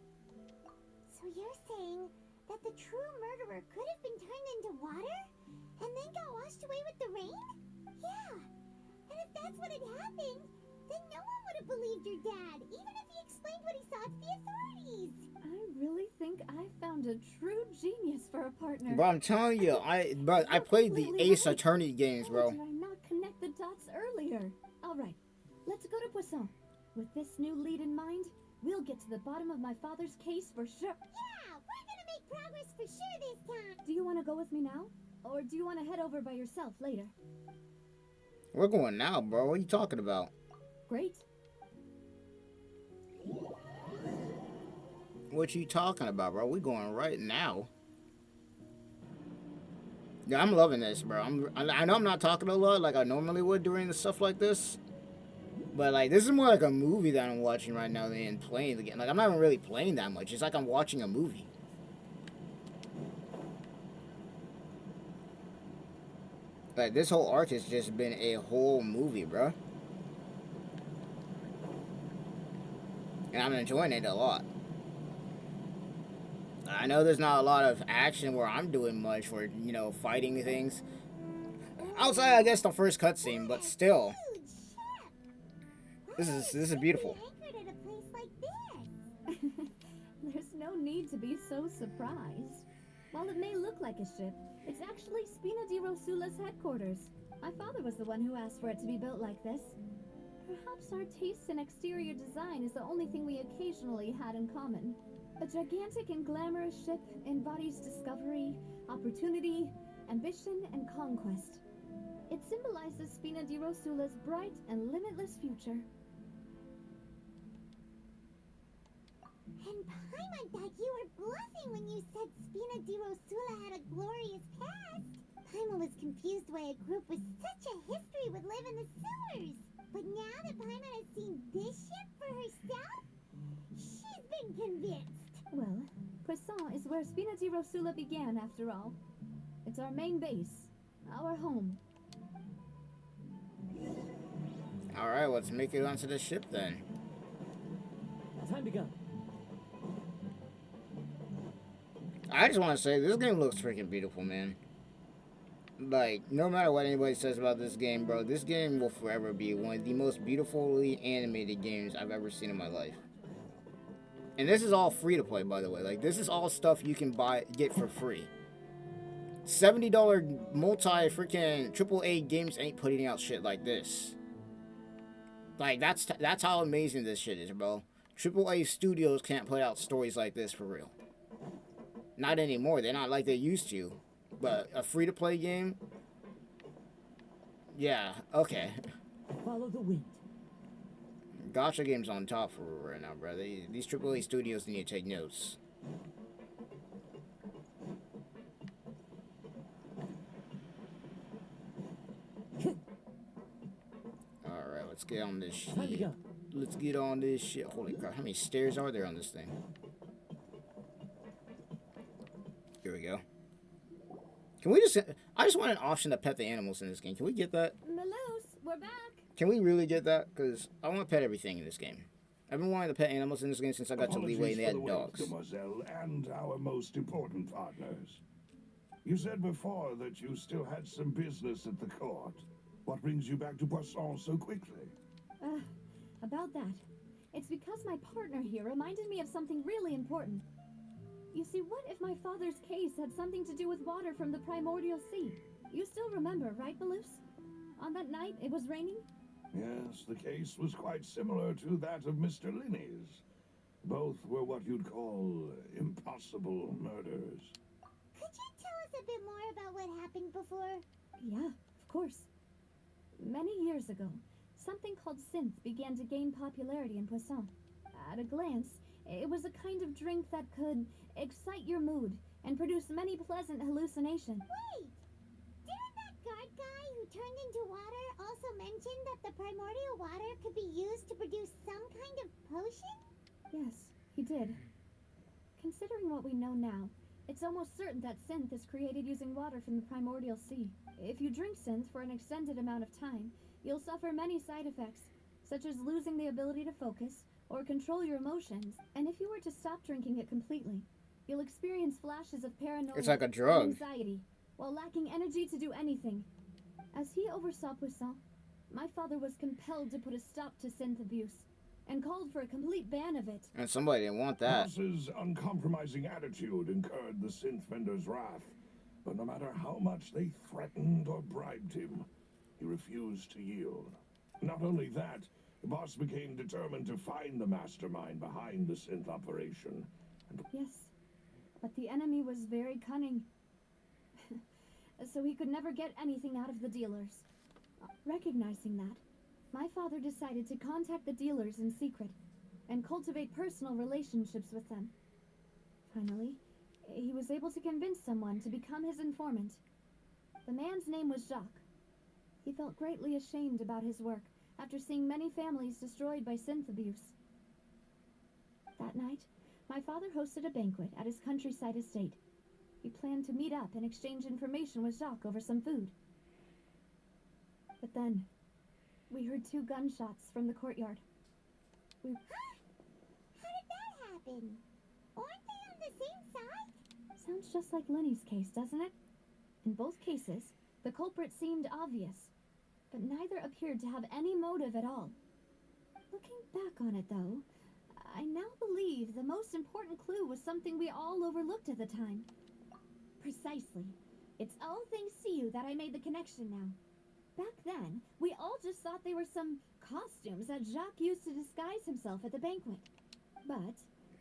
So you're saying that the true murderer could have been turned into water and then got washed away with the rain? Yeah. And if that's what had happened, then no one would have believed your dad, even if he explained what he saw to the authorities. I really think I found a true genius for a partner. Bro, I'm telling you, I played the Completely Ace right. Attorney games, How bro. did I not connect the dots earlier? All right, let's go to Poisson. With this new lead in mind, we'll get to the bottom of my father's case for sure. Yeah, we're gonna make progress for sure this time. Do you want to go with me now? Or do you want to head over by yourself later? We're going now, bro. What are you talking about? Great. What you talking about, bro? We're going right now. Yeah, I'm loving this, bro. I know I'm not talking a lot like I normally would during the stuff like this. But, like, this is more like a movie that I'm watching right now than playing the game. Like, I'm not even really playing that much. It's like I'm watching a movie. Like, this whole arc has just been a whole movie, bro. And I'm enjoying it a lot. I know there's not a lot of action where I'm doing much or, you know, fighting things. Outside, I guess, the first cutscene, but still. Huge ship. This is beautiful. Anchored at a place like this. There's no need to be so surprised. While it may look like a ship, it's actually Spina di Rosula's headquarters. My father was the one who asked for it to be built like this. Perhaps our tastes in exterior design is the only thing we occasionally had in common. A gigantic and glamorous ship embodies discovery, opportunity, ambition, and conquest. It symbolizes Spina di Rosula's bright and limitless future. And Paimon thought you were bluffing when you said Spina di Rosula had a glorious past. Paimon was confused why a group with such a history would live in the sewers. But now that Paimon has seen this ship for herself, she's been convinced. Well, Poisson is where Spina di Rosula began, after all. It's our main base, our home. Alright, let's make it onto the ship then. Time to go. I just want to say, this game looks freaking beautiful, man. Like, no matter what anybody says about this game, bro, this game will forever be one of the most beautifully animated games I've ever seen in my life. And this is all free to play, by the way. Like, this is all stuff you can get for free. $70 multi-freaking AAA games ain't putting out shit like this. Like, that's how amazing this shit is, bro. AAA studios can't put out stories like this for real. Not anymore. They're not like they used to. But a free-to-play game? Yeah, okay. Follow the wind. Gacha games on top for right now, bro. These AAA studios need to take notes. Alright, let's get on this shit. Time to go. Let's get on this shit. Holy crap, how many stairs are there on this thing? Here we go. Can we just... I just want an option to pet the animals in this game. Can we get that? Maloose, we're back. Can we really get that? Because I want to pet everything in this game. I've been wanting to pet animals in this game since I got to Leeway and they had dogs. Mademoiselle, and our most important partners. You said before that you still had some business at the court. What brings you back to Poisson so quickly? About that. It's because my partner here reminded me of something really important. You see, what if my father's case had something to do with water from the primordial sea? You still remember, right, Maloose? On that night, it was raining? Yes, the case was quite similar to that of Mr. Linney's. Both were what you'd call impossible murders. Could you tell us a bit more about what happened before? Yeah, of course. Many years ago, something called synth began to gain popularity in Poisson. At a glance, it was a kind of drink that could excite your mood and produce many pleasant hallucinations. Wait! Didn't that guard guy who turned into water also mention that the primordial water could be used to produce some kind of potion? Yes, he did. Considering what we know now, it's almost certain that synth is created using water from the primordial sea. If you drink synth for an extended amount of time, you'll suffer many side effects, such as losing the ability to focus or control your emotions. And if you were to stop drinking it completely, you'll experience flashes of paranoia It's like a drug. and anxiety, while lacking energy to do anything. As he oversaw Poisson, my father was compelled to put a stop to synth abuse, and called for a complete ban of it. And somebody didn't want that. Boss's uncompromising attitude incurred the synth vendor's wrath, but no matter how much they threatened or bribed him, he refused to yield. Not only that, the boss became determined to find the mastermind behind the synth operation. Yes, but the enemy was very cunning. So he could never get anything out of the dealers. Recognizing that, my father decided to contact the dealers in secret and cultivate personal relationships with them. Finally, he was able to convince someone to become his informant. The man's name was Jacques. He felt greatly ashamed about his work after seeing many families destroyed by synth abuse. That night, my father hosted a banquet at his countryside estate. We planned to meet up and exchange information with Jacques over some food. But then, we heard 2 gunshots from the courtyard. How did that happen? Aren't they on the same side? Sounds just like Lenny's case, doesn't it? In both cases, the culprit seemed obvious, but neither appeared to have any motive at all. Looking back on it, though, I now believe the most important clue was something we all overlooked at the time. Precisely. It's all thanks to you that I made the connection now. Back then, we all just thought they were some costumes that Jacques used to disguise himself at the banquet. But,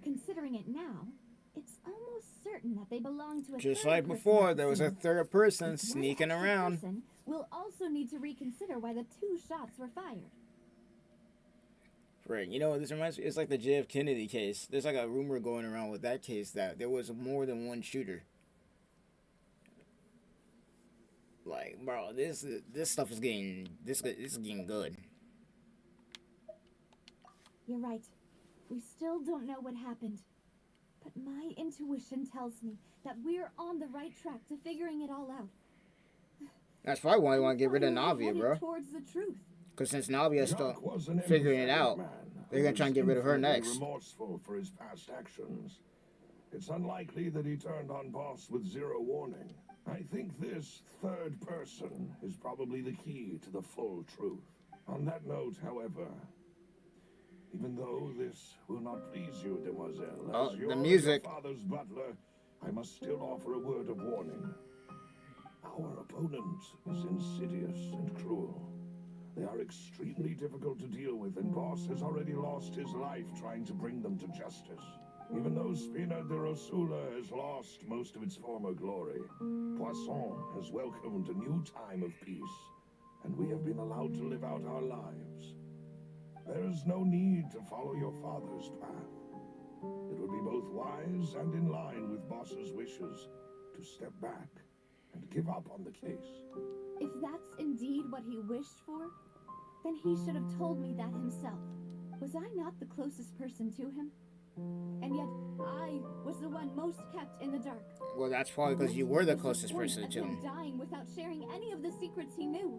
considering it now, it's almost certain that they belong to a Just third like person before, at there was a scene. third person If one sneaking extra around. person, we'll also need to reconsider why the 2 shots were fired. Right, you know what this reminds me? It's like the JF Kennedy case. There's like a rumor going around with that case that there was more than one shooter. Like, bro, this stuff is getting this is getting good. You're right. We still don't know what happened. But my intuition tells me that we're on the right track to figuring it all out. That's probably why you want to get rid of Finally Navia, headed bro. towards the truth. Because since Navia's still Jacques was an figuring it empathetic out, man they're gonna who try and was get rid of her infinitely next. Remorseful for his past actions. It's unlikely that he turned on Boss with 0 warning. I think this third person is probably the key to the full truth. On that note, however, even though this will not please you, demoiselle, Oh, as the you're music. your father's butler, I must still offer a word of warning. Our opponent is insidious and cruel. They are extremely difficult to deal with, and Boss has already lost his life trying to bring them to justice. Even though Spina de Rosula has lost most of its former glory, Poisson has welcomed a new time of peace, and we have been allowed to live out our lives. There is no need to follow your father's path. It would be both wise and in line with Boss's wishes to step back and give up on the case. If that's indeed what he wished for, then he should have told me that himself. Was I not the closest person to him? And yet, I was the one most kept in the dark. Well, that's probably because you were the Was closest point person of to him him. dying without sharing any of the secrets he knew.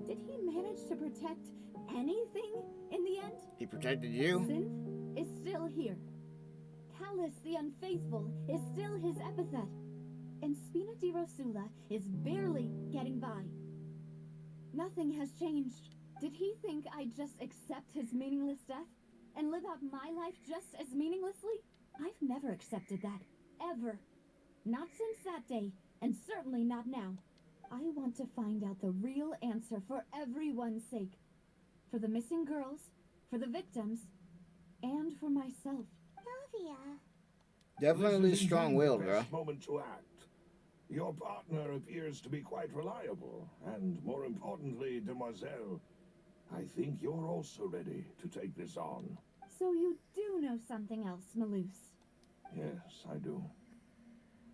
Did he manage to protect anything in the end? He protected you. Synth is still here. Callus the Unfaithful is still his epithet. And Spina di Rosula is barely getting by. Nothing has changed. Did he think I'd just accept his meaningless death and live out my life just as meaninglessly? I've never accepted that. Ever. Not since that day, and certainly not now. I want to find out the real answer for everyone's sake. For the missing girls, for the victims, and for myself. Navia. Definitely This is strong-willed, indeed the bro. best moment to act. Your partner appears to be quite reliable, and more importantly, demoiselle, I think you're also ready to take this on. So you do know something else, Maloose. Yes, I do.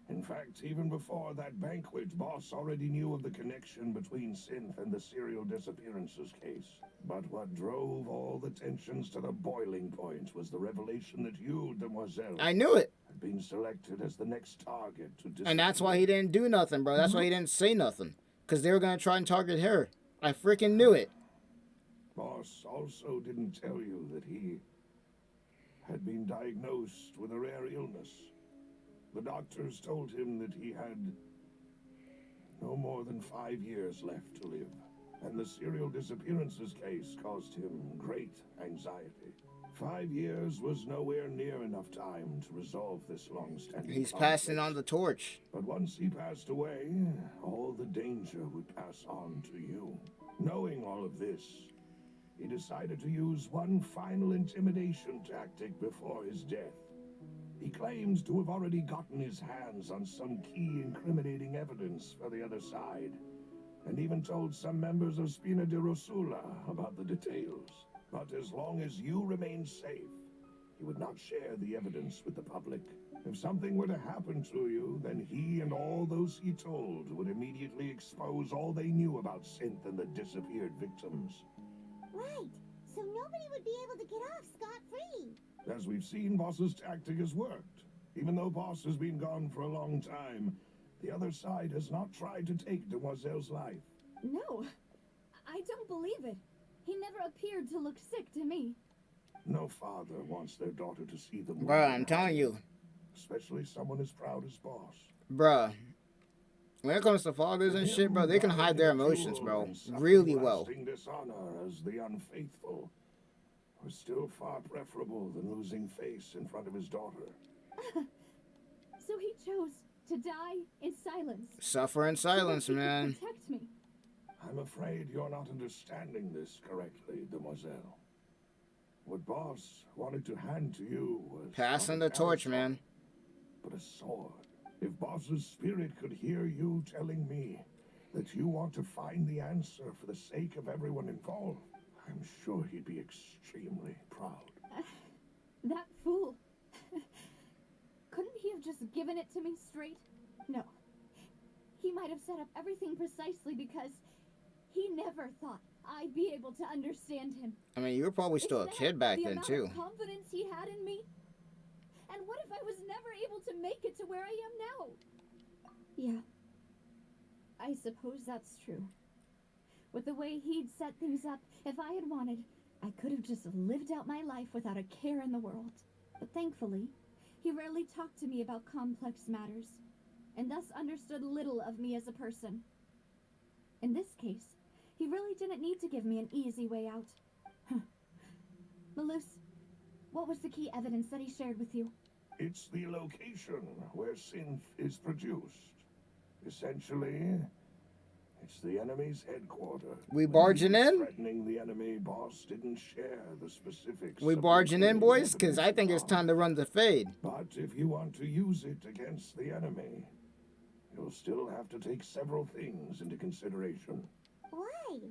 In fact, even before that banquet, Boss already knew of the connection between Synth and the serial disappearances case. But what drove all the tensions to the boiling point was the revelation that you, demoiselle, I knew it. had been selected as the next target to disappear. And that's why he didn't do nothing, bro. That's why he didn't say nothing. Because they were going to try and target her. I freaking knew it. Boss also didn't tell you that he had been diagnosed with a rare illness. The doctors told him that he had no more than 5 years left to live. and the serial disappearances case caused him great anxiety. 5 years was nowhere near enough time to resolve this long-standing He's conflict. passing on the torch. But once he passed away, all the danger would pass on to you. Knowing all of this, he decided to use one final intimidation tactic before his death. He claimed to have already gotten his hands on some key incriminating evidence for the other side, and even told some members of Spina di Rosula about the details. But as long as you remained safe, he would not share the evidence with the public. If something were to happen to you, then he and all those he told would immediately expose all they knew about Synth and the disappeared victims. Right. So nobody would be able to get off scot-free. As we've seen, Boss's tactic has worked. Even though Boss has been gone for a long time, the other side has not tried to take Demoiselle's life. No, I don't believe it. He never appeared to look sick to me. No father wants their daughter to see them. Bruh, I'm telling you. Especially someone as proud as Boss. Bruh. When it comes to fathers and shit, bro, they can hide their emotions, bro, really well. Dishonor as the unfaithful was still far preferable than losing face in front of his daughter. So he chose to die in silence. Suffer in silence, so that he could man. protect me. I'm afraid you're not understanding this correctly, Demoiselle. What Boss wanted to hand to you was Passing not the a torch, parasol, man. but a sword. If Boss's spirit could hear you telling me that you want to find the answer for the sake of everyone involved, I'm sure he'd be extremely proud. That fool. Couldn't he have just given it to me straight? No. He might have set up everything precisely because he never thought I'd be able to understand him. I mean, you were probably still a kid back the then, amount too. of confidence he had in me? And what if I was never able to make it to where I am now? Yeah. I suppose that's true. With the way he'd set things up, if I had wanted, I could have just lived out my life without a care in the world. But thankfully, he rarely talked to me about complex matters, and thus understood little of me as a person. In this case, he really didn't need to give me an easy way out. Malus, what was the key evidence that he shared with you? It's the location where Synth is produced. Essentially, it's the enemy's headquarters. We barging in? Threatening the enemy, Boss didn't share the specifics. We of barging the in, boys? evidence Because I think it's time to run the fade. But if you want to use it against the enemy, you'll still have to take several things into consideration. Why? If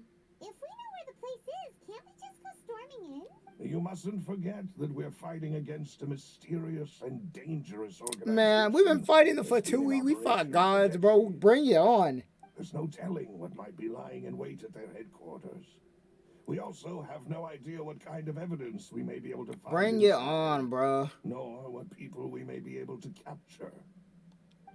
we know where the place is, can't we just go storming in? You mustn't forget that we're fighting against a mysterious and dangerous organization. Man, we've been fighting the Fatui. We fought gods, bro. Bring it on. There's no telling what might be lying in wait at their headquarters. We also have no idea what kind of evidence we may be able to find. Bring it on, bro. Nor what people we may be able to capture.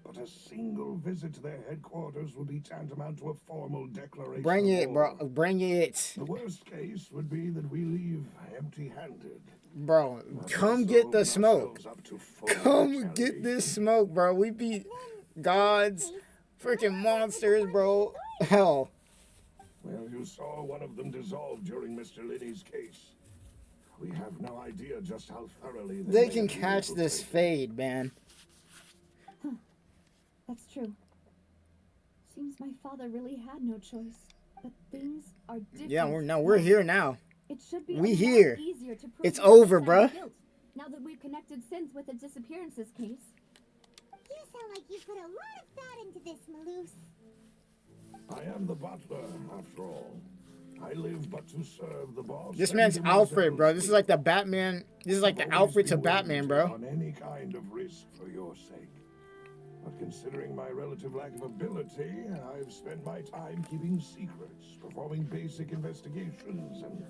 But a single visit to their headquarters would be tantamount to a formal declaration. Bring of it, war. bro. Bring it. The worst case would be that we leave empty-handed. Bro, come get the smoke. Come get this smoke, bro. We beat gods, freaking monsters, bro. Hell. Well, you saw one of them dissolve during Mr. Liddy's case. We have no idea just how thoroughly They may can have catch this infiltrated. fade, man. That's true. Seems my father really had no choice. But things are different. Yeah, we're here now. It should be We a lot here. easier to prove It's the other over, side's bruh. guilt, now that we've connected Synth with the disappearances case. You sound like you put a lot of thought into this, Malus. I am the butler, after all. I live but to serve the boss. This and man's the Alfred, bro. This is Moselle like the Batman. This is like the I've always Alfred to been willing Batman, take bro. On any kind of risk for your sake. But considering my relative lack of ability, I've spent my time keeping secrets, performing basic investigations, and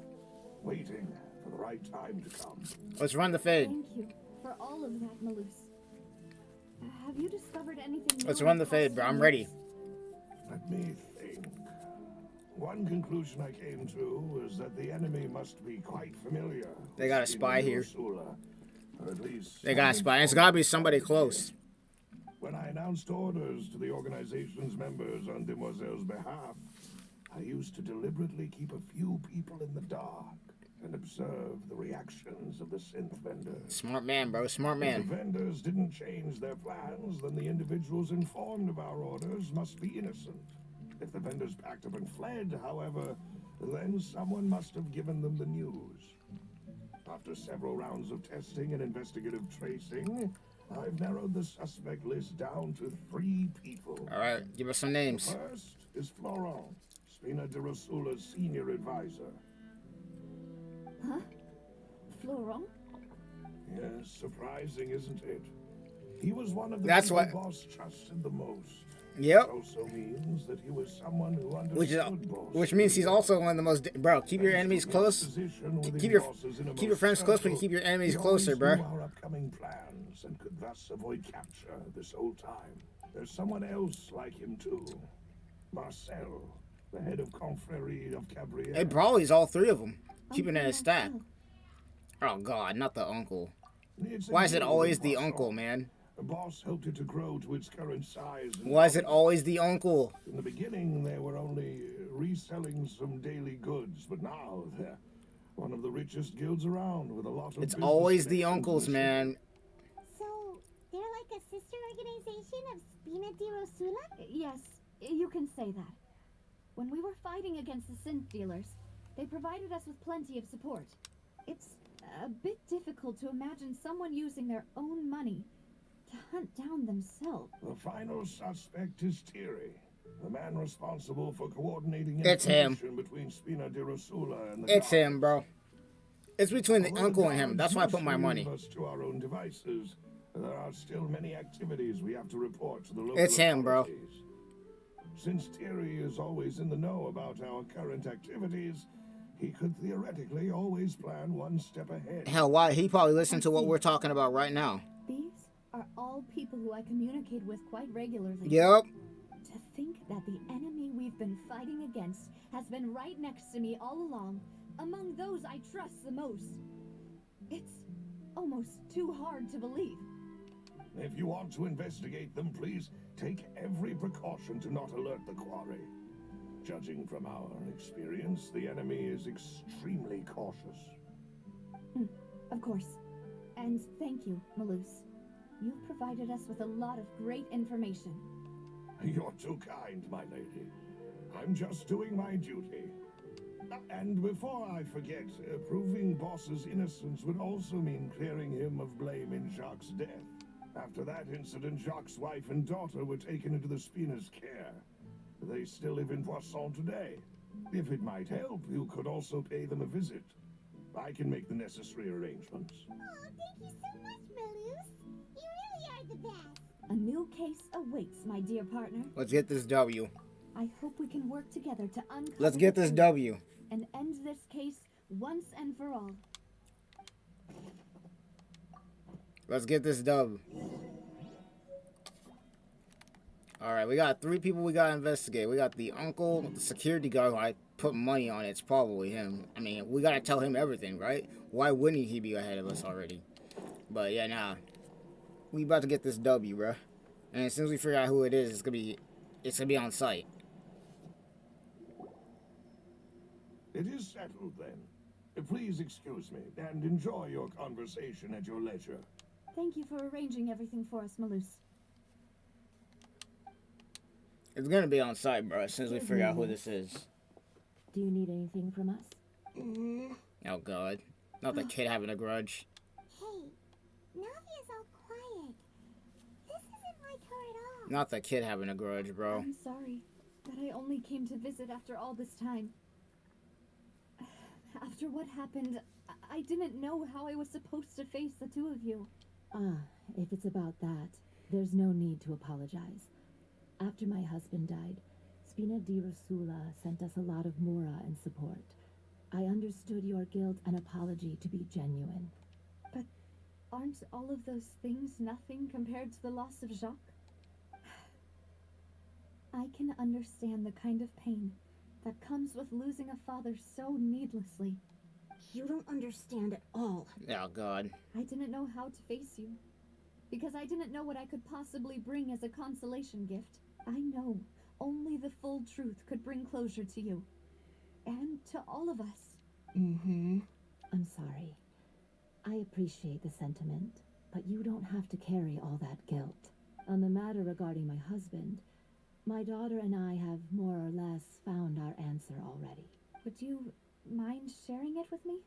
waiting for the right time to come. Let's run the fade. Thank you for all of that, Malus. Have you discovered anything new Let's in run the past fade, bro. I'm few ready. years? Let me think. One conclusion I came to was that the enemy must be quite familiar. They got a with spy here. Ursula, or at least They got a spy. It's gotta be somebody close. When I announced orders to the organization's members on Demoiselle's behalf, I used to deliberately keep a few people in the dark and observe the reactions of the synth vendors. Smart man, bro. Smart If the man. vendors didn't change their plans, then the individuals informed of our orders must be innocent. If the vendors packed up and fled, however, then someone must have given them the news. After several rounds of testing and investigative tracing, I've narrowed the suspect list down to 3 people. All right, give us some The names. first is Florent, Spina de Rosula's senior advisor. Huh? Florent? Yes, surprising, isn't it? He was one of the That's people what- Boss trusted the most. Yep. It also means that he was someone who understood Boss. Which means he's also one of the most. Bro, keep your enemies close. Keep your friends close, but keep your enemies closer, bro. Our upcoming plans and could thus avoid capture this whole time. There's someone else like him too, Marcel, the head of Confrérie of Cabriere. It probably is all 3 of them. Keeping it Uncle in his stack. Marcel. Oh God, not the uncle. It's a Why is it deal always with the Boss. uncle, man? The Boss helped it to grow to its current size. and Why is it dominance. always the uncle? In the beginning, they were only reselling some daily goods, but now they're one of the richest guilds around with a lot of It's business always the connections uncles, in the man. So, they're like a sister organization of Spina di Rosula? Yes, you can say that. When we were fighting against the synth dealers, they provided us with plenty of support. It's a bit difficult to imagine someone using their own money to hunt down themselves. The final suspect is Thierry, the man responsible for coordinating It's him. information between Spina di Rosula and the It's guards. him, bro. It's between the Although uncle and him. guards That's why I put my mostly money. leave us to our own devices, there are still many activities we have to report to the local It's him, bro. authorities. Since Thierry is always in the know about our current activities, he could theoretically always plan one step ahead. Hell, why? He probably listened to what we're talking about right now. These are all people who I communicate with quite regularly. Yep. To think that the enemy we've been fighting against has been right next to me all along, among those I trust the most. It's almost too hard to believe. If you want to investigate them, please take every precaution to not alert the quarry. Judging from our experience, the enemy is extremely cautious. Of course. And thank you, Malus. You've provided us with a lot of great information. You're too kind, my lady. I'm just doing my duty. And before I forget, proving Boss's innocence would also mean clearing him of blame in Jacques' death. After that incident, Jacques' wife and daughter were taken into the Spina's care. They still live in Poisson today. If it might help, you could also pay them a visit. I can make the necessary arrangements. Oh, thank you so much, Malus. You really are the best. A new case awaits, my dear partner. Let's get this W. I hope we can work together to uncover Let's get the this truth W. and end this case once and for all. Let's get this W. Alright, we got 3 people we gotta investigate. We got the uncle, the security guard who I put money on. It's probably him. I mean, we gotta tell him everything, right? Why wouldn't he be ahead of us already? But yeah, nah. We about to get this W, bro. And as soon as we figure out who it is, it's gonna be on site. It is settled then. Please excuse me and enjoy your conversation at your leisure. Thank you for arranging everything for us, Malus. It's gonna be on site, bro, as soon as we figure out who this is. Do you need anything from us? Oh god. Not the kid having a grudge. Hey, Navia's all quiet. This isn't like her at all. Not the kid having a grudge, bro. I'm sorry that I only came to visit after all this time. After what happened, I didn't know how I was supposed to face the 2 of you. Ah, if it's about that, there's no need to apologize. After my husband died, Spina di Rosula sent us a lot of mora and support. I understood your guilt and apology to be genuine. But aren't all of those things nothing compared to the loss of Jacques? I can understand the kind of pain that comes with losing a father so needlessly. You don't understand at all. Oh god. I didn't know how to face you, because I didn't know what I could possibly bring as a consolation gift. I know only the full truth could bring closure to you. And to all of us. Mm-hmm. I'm sorry. I appreciate the sentiment, but you don't have to carry all that guilt. On the matter regarding my husband, my daughter and I have more or less found our answer already. Would you mind sharing it with me?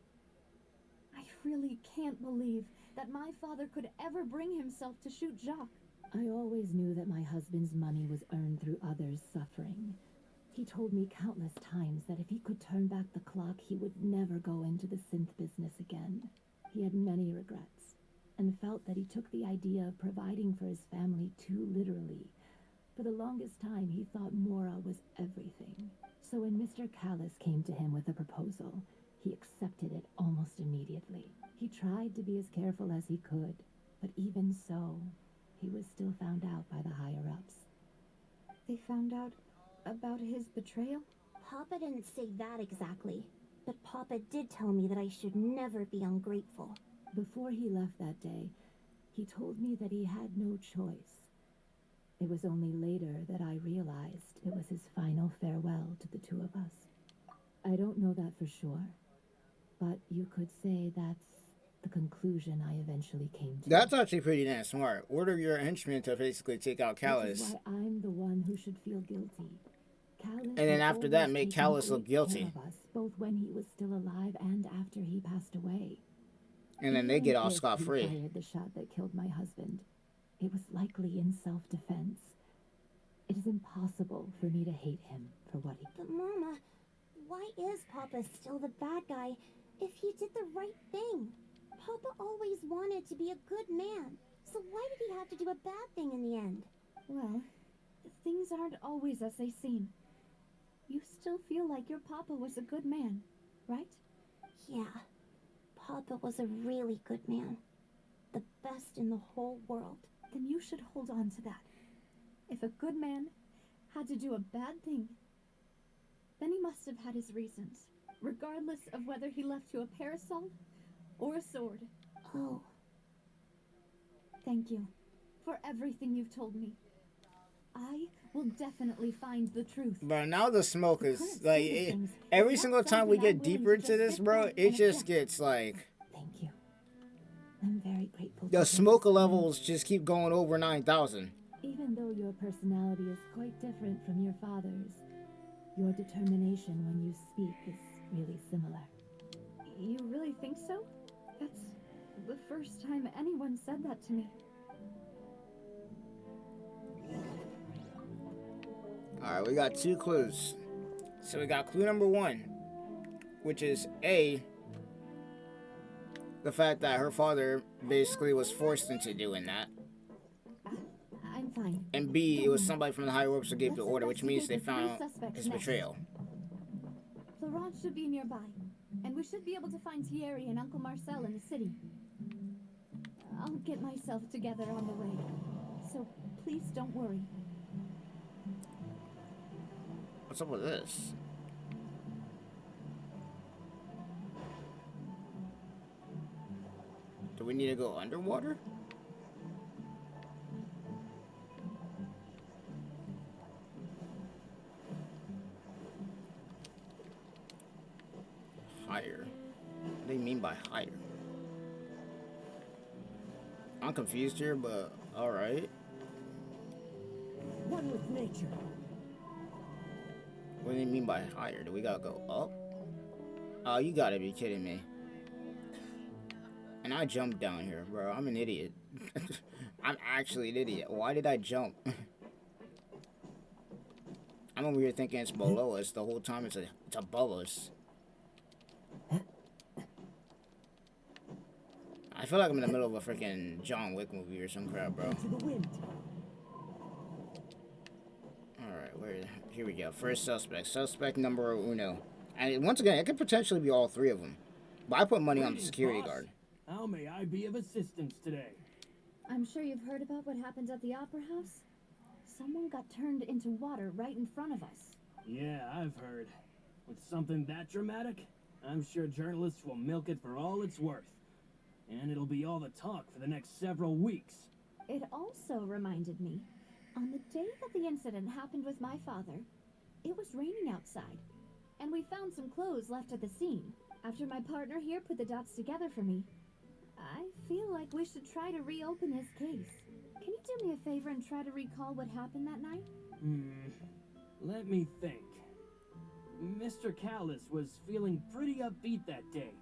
I really can't believe that my father could ever bring himself to shoot Jacques. I always knew that my husband's money was earned through others' suffering. He told me countless times that if he could turn back the clock, he would never go into the synth business again. He had many regrets, and felt that he took the idea of providing for his family too literally. For the longest time, he thought Mora was everything. So when Mr. Callis came to him with a proposal, he accepted it almost immediately. He tried to be as careful as he could, but even so, he was still found out by the higher-ups. They found out about his betrayal? Papa didn't say that exactly, but Papa did tell me that I should never be ungrateful. Before he left that day, he told me that he had no choice. It was only later that I realized it was his final farewell to the two of us. I don't know that for sure, but you could say that's the conclusion I eventually came to. That's actually pretty damn smart. Order your henchmen to basically take out Callus. Which is why I'm the one who should feel guilty. Callus And then after that, make Callus look guilty. Of us, both when he was still alive and after he passed away. And then they get off Even if scot-free. he fired the shot that killed my husband, it was likely in self-defense. It is impossible for me to hate him for what he did. But Mama, why is Papa still the bad guy if he did the right thing? Papa always wanted to be a good man, so why did he have to do a bad thing in the end? Well, things aren't always as they seem. You still feel like your Papa was a good man, right? Yeah, Papa was a really good man. The best in the whole world. Then you should hold on to that. If a good man had to do a bad thing, then he must have had his reasons, regardless of whether he left you a parasol or a sword. Oh. Thank you for everything you've told me. I will definitely find the truth. But now the smoke is like every single time we get deeper into this, bro, it just gets like. Thank you. I'm very grateful. The smoke levels just keep going over 9,000. Even though your personality is quite different from your father's, your determination when you speak is really similar. You really think so? That's the first time anyone said that to me. Alright, we got 2 clues. So we got clue number 1, which is A, the fact that her father basically was forced into doing that. I'm fine. And B, it was somebody from the higher ups who gave the order, which means they found his betrayal. Florent should be nearby, and we should be able to find Thierry and Uncle Marcel in the city. I'll get myself together on the way, so please don't worry. What's up with this? Do we need to go underwater? Higher? What do you mean by higher? I'm confused here, but alright. One with nature. What do you mean by higher? Do we gotta go up? Oh, you gotta be kidding me. And I jumped down here, bro. I'm an idiot. I'm actually an idiot. Why did I jump? I'm over here thinking it's below us the whole time. It's above us. I feel like I'm in the middle of a freaking John Wick movie or some crap, bro. To the wind. Alright, here we go. First suspect. Suspect number uno. And once again, it could potentially be all 3 of them. But I put money on the security guard. How may I be of assistance today? I'm sure you've heard about what happened at the Opera House. Someone got turned into water right in front of us. Yeah, I've heard. With something that dramatic, I'm sure journalists will milk it for all it's worth. And it'll be all the talk for the next several weeks. It also reminded me, On the day that the incident happened with my father, it was raining outside, and we found some clothes left at the scene. After my partner here put the dots together for me, I feel like we should try to reopen his case. Can you do me a favor and try to recall what happened that night? Let me think. Mr. Callus was feeling pretty upbeat that day.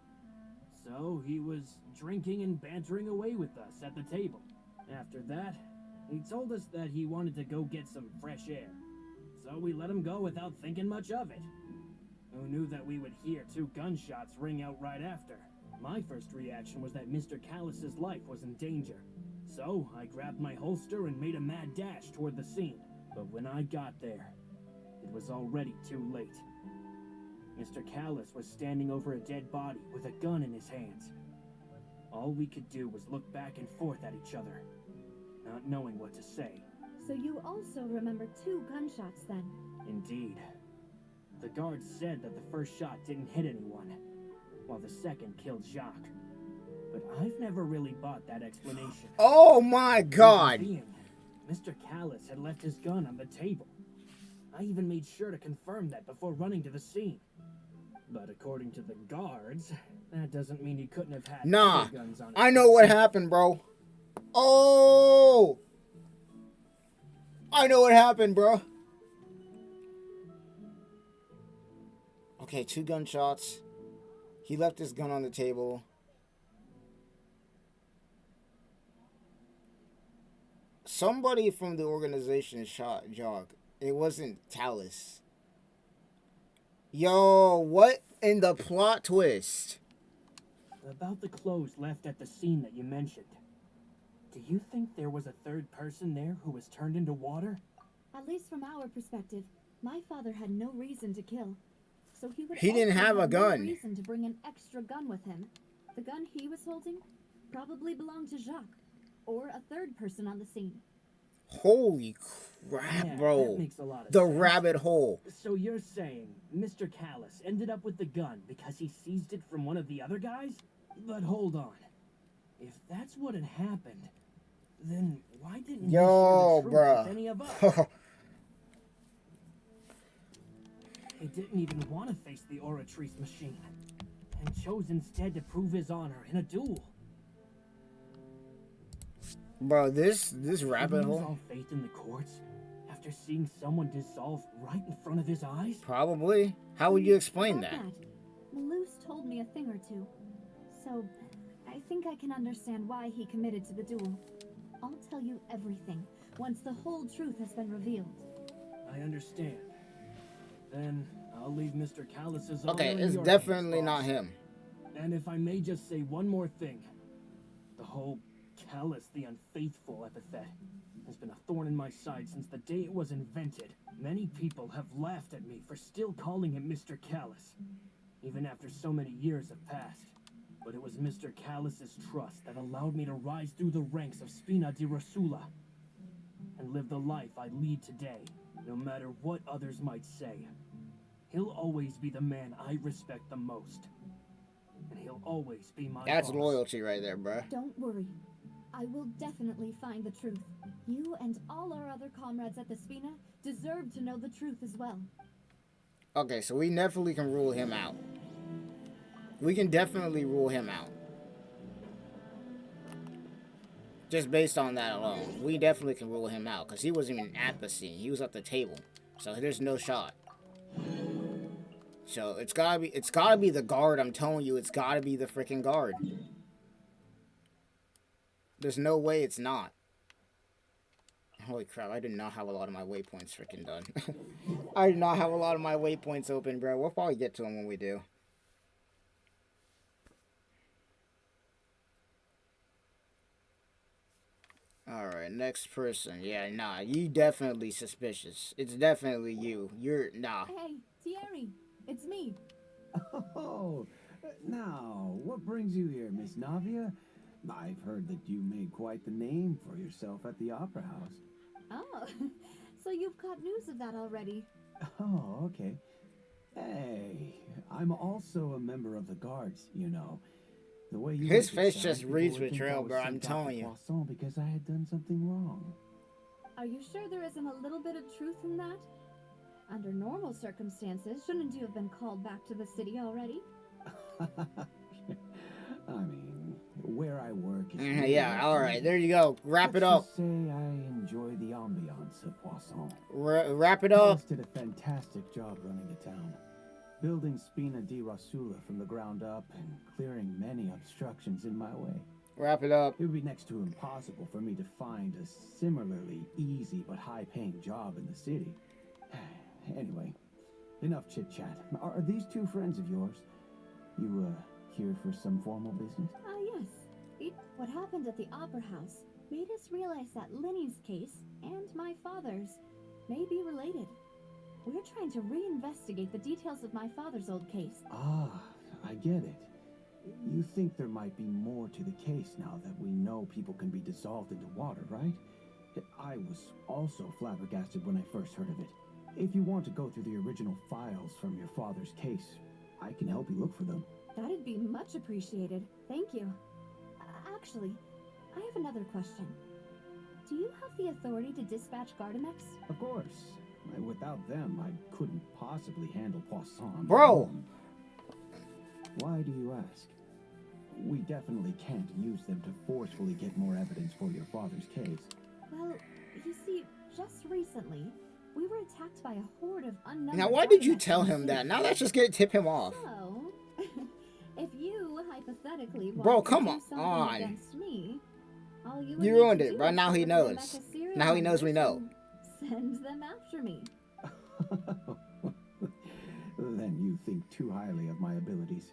So he was drinking and bantering away with us at the table. After that, he told us that he wanted to go get some fresh air. So we let him go without thinking much of it. Who knew that we would hear 2 gunshots ring out right after? My first reaction was that Mr. Callus's life was in danger. So I grabbed my holster and made a mad dash toward the scene. But when I got there, it was already too late. Mr. Callus was standing over a dead body with a gun in his hands. All we could do was look back and forth at each other, not knowing what to say. So you also remember 2 gunshots then? Indeed. The guards said that the first shot didn't hit anyone, while the second killed Jacques. But I've never really bought that explanation. Oh my god! Reason being, Mr. Callus had left his gun on the table. I even made sure to confirm that before running to the scene. But according to the guards, that doesn't mean he couldn't have had Nah, other guns on his I know what happened, bro. Oh! I know what happened, bro. Okay, 2 gunshots. He left his gun on the table. Somebody from the organization shot Jog. It wasn't Talus. Yo, what in the plot twist? About the clothes left at the scene that you mentioned. Do you think there was a third person there who was turned into water? At least from our perspective, my father had no reason to kill. So He didn't also have a gun. No reason to bring an extra gun with him. The gun he was holding probably belonged to Jacques, or a third person on the scene. Holy crap, Yeah, bro. that makes a lot of The sense. rabbit hole. So you're saying Mr. Callus ended up with the gun because he seized it from one of the other guys? But hold on. If that's what had happened, then why didn't he share Yo, the truth bruh. with any of us? He didn't even want to face the Oratrice machine, and chose instead to prove his honor in a duel. Bro, this Did rabbit he lose hole? all faith in the courts after seeing someone dissolve right in front of his eyes? Probably. How would you explain About that? Malus told me a thing or two. So, I think I can understand why he committed to the duel. I'll tell you everything once the whole truth has been revealed. I understand. Then I'll leave Mr. Callus's Okay, honor in it's your definitely hands, not boss. him. And if I may just say one more thing. The whole Callus the Unfaithful epithet has been a thorn in my side since the day it was invented. Many people have laughed at me for still calling him Mr. Callus, even after so many years have passed. But it was Mr. Callus's trust that allowed me to rise through the ranks of Spina di Rosula and live the life I lead today, no matter what others might say. He'll always be the man I respect the most. And he'll always be my That's boss. loyalty right there, bruh. Don't worry. I will definitely find the truth. You and all our other comrades at the Spina deserve to know the truth as well. Okay, so we definitely can rule him out. We can definitely rule him out. Just based on that alone. We definitely can rule him out. Because he wasn't even at the scene. He was at the table. So there's no shot. So it's gotta be the guard. I'm telling you, it's gotta be the freaking guard. There's no way it's not. Holy crap, I did not have a lot of my waypoints freaking done. I did not have a lot of my waypoints open, bro. We'll probably get to them when we do. Alright, next person. Yeah, nah, you definitely suspicious. It's definitely you. You're, nah. Hey, Thierry, it's me. Oh, now, what brings you here, Miss Navia? I've heard that you made quite the name for yourself at the Opera House. Oh, so you've caught news of that already. Oh, okay. Hey, I'm also a member of the guards, you know. The way you His look face inside, just people reads would think I betrayal, was bro, I'm sent off telling to you. Poisson because I had done something wrong. Are you sure there isn't a little bit of truth in that? Under normal circumstances, shouldn't you have been called back to the city already? I mean, where I work is... Yeah, alright, there you go. Wrap it up. Let's just say I enjoy the ambiance of Poisson. Wrap it up. Alice did a fantastic job running the town. Building Spina di Rasula from the ground up and clearing many obstructions in my way. Wrap it up. It would be next to impossible for me to find a similarly easy but high-paying job in the city. Anyway, enough chit-chat. Are these two friends of yours? You, here for some formal business? Yes. What happened at the Opera House made us realize that Lenny's case and my father's may be related. We're trying to reinvestigate the details of my father's old case. Ah, I get it. You think there might be more to the case now that we know people can be dissolved into water, right? I was also flabbergasted when I first heard of it. If you want to go through the original files from your father's case, I can help you look for them. That'd be much appreciated. Thank you. Actually, I have another question. Do you have the authority to dispatch Gardamex? Of course. Without them, I couldn't possibly handle Poisson. Bro! Why do you ask? We definitely can't use them to forcefully get more evidence for your father's case. Well, you see, just recently, we were attacked by a horde of unknown... Now, why did you tell him that? Now let's just tip him off. So, if you hypothetically Bro, want come to do something on. against me, all you would You need ruined to it, do bro. is Now he look at the knows. Mecha serial Now he knows we know. numbers and send them after me. Then you think too highly of my abilities.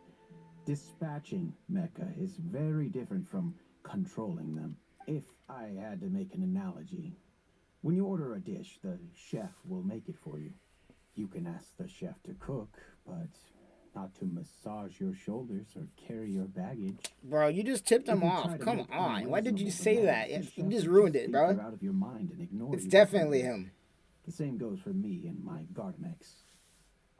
Dispatching mecha is very different from controlling them. If I had to make an analogy, when you order a dish, the chef will make it for you. You can ask the chef to cook, but not to massage your shoulders or carry your baggage. Bro, you just tipped him If you off. try to Come make on. Why did you unreasonable say that? demands, the You chef just will ruined it, think bro. you're out of your mind and ignore It's you definitely completely. him. The same goes for me and my Gardamex.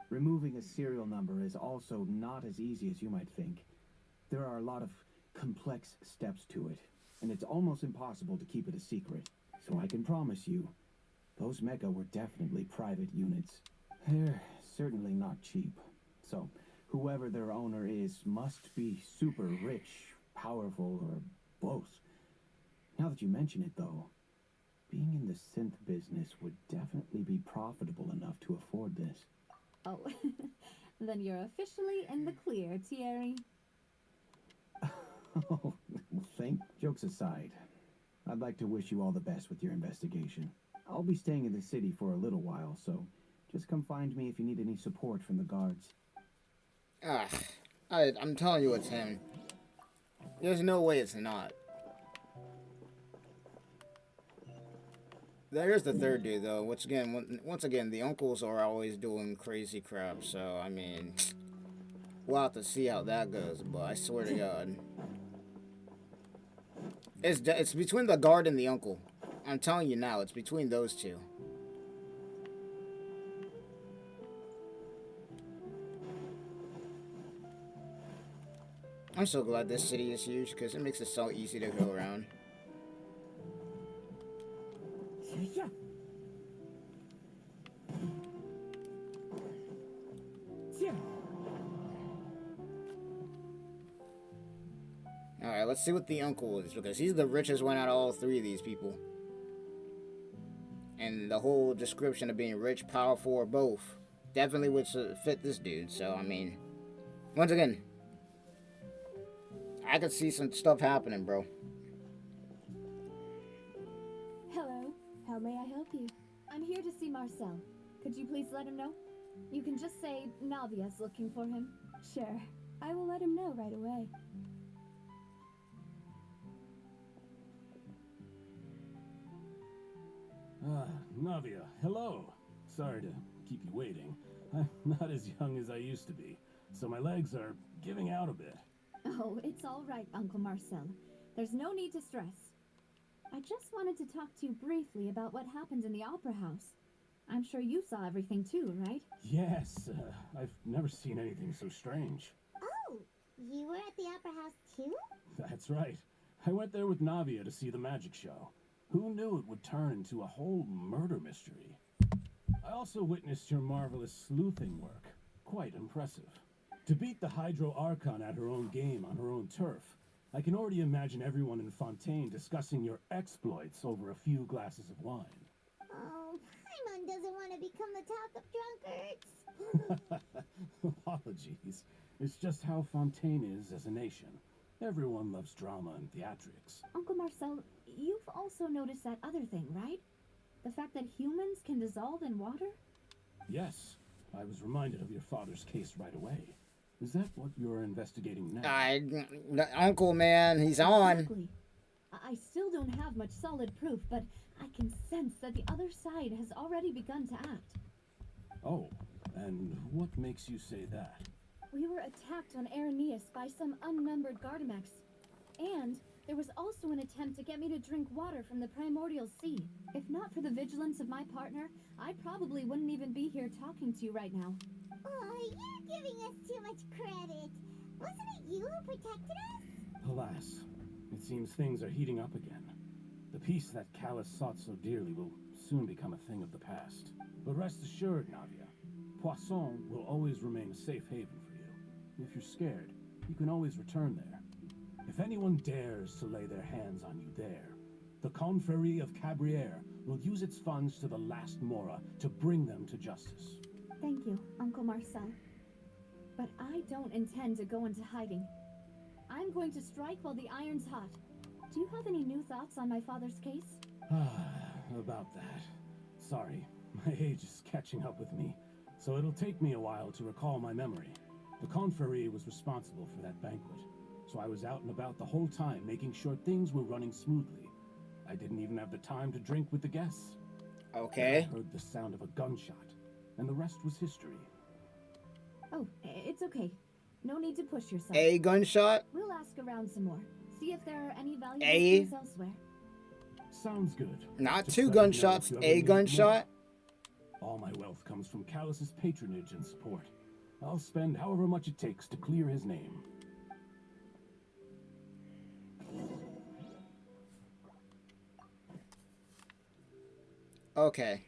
Removing a serial number is also not as easy as you might think. There are a lot of complex steps to it, and it's almost impossible to keep it a secret. So I can promise you, those mecha were definitely private units. They're certainly not cheap. So, whoever their owner is must be super rich, powerful, or both. Now that you mention it, though, being in the synth business would definitely be profitable enough to afford this. Oh, then you're officially in the clear, Thierry. Oh, well, jokes aside, I'd like to wish you all the best with your investigation. I'll be staying in the city for a little while, so just come find me if you need any support from the guards. I'm telling you it's him. There's no way it's not. There's the third dude, though. Once again, the uncles are always doing crazy crap, so, I mean, we'll have to see how that goes, but I swear to God. It's between the guard and the uncle. I'm telling you now, it's between those two. I'm so glad this city is huge, because it makes it so easy to go around. Alright, let's see what the uncle is, because he's the richest one out of all three of these people. And the whole description of being rich, powerful, or both definitely would fit this dude. So, I mean, once again, I could see some stuff happening, bro. Hello, how may I help you? I'm here to see Marcel. Could you please let him know? You can just say Navia's looking for him. Sure, I will let him know right away. Navia, hello. Sorry to keep you waiting. I'm not as young as I used to be, so my legs are giving out a bit. Oh, it's all right, Uncle Marcel. There's no need to stress. I just wanted to talk to you briefly about what happened in the Opera House. I'm sure you saw everything too, right? Yes, I've never seen anything so strange. Oh, you were at the Opera House too? That's right. I went there with Navia to see the magic show. Who knew it would turn into a whole murder mystery? I also witnessed your marvelous sleuthing work. Quite impressive. To beat the Hydro Archon at her own game on her own turf, I can already imagine everyone in Fontaine discussing your exploits over a few glasses of wine. Oh, Paimon doesn't want to become the talk of drunkards. Apologies. It's just how Fontaine is as a nation. Everyone loves drama and theatrics. Uncle Marcel, you've also noticed that other thing, right? The fact that humans can dissolve in water? Yes, I was reminded of your father's case right away. Is that what you're investigating now? Uncle, man, he's on. Exactly. I still don't have much solid proof, but I can sense that the other side has already begun to act. Oh, and what makes you say that? We were attacked on Arrhenius by some unnumbered Gardamex. And there was also an attempt to get me to drink water from the primordial sea. If not for the vigilance of my partner, I probably wouldn't even be here talking to you right now. Oh, you're giving us too much credit. Wasn't it you who protected us? Alas, it seems things are heating up again. The peace that Callus sought so dearly will soon become a thing of the past. But rest assured, Navia, Poisson will always remain a safe haven for you. If you're scared, you can always return there. If anyone dares to lay their hands on you there, the Confrérie of Cabrières will use its funds to the last Mora to bring them to justice. Thank you, Uncle Marcel. But I don't intend to go into hiding. I'm going to strike while the iron's hot. Do you have any new thoughts on my father's case? About that. Sorry, my age is catching up with me, so it'll take me a while to recall my memory. The Confrérie was responsible for that banquet, so I was out and about the whole time making sure things were running smoothly. I didn't even have the time to drink with the guests. Okay. I heard the sound of a gunshot, and the rest was history. Oh, it's okay. No need to push yourself. A gunshot? We'll ask around some more. See if there are any valuable A? things elsewhere. Sounds good. Not Just two let me know gunshots, if you ever a need gunshot? more. All my wealth comes from Callus's patronage and support. I'll spend however much it takes to clear his name. Okay.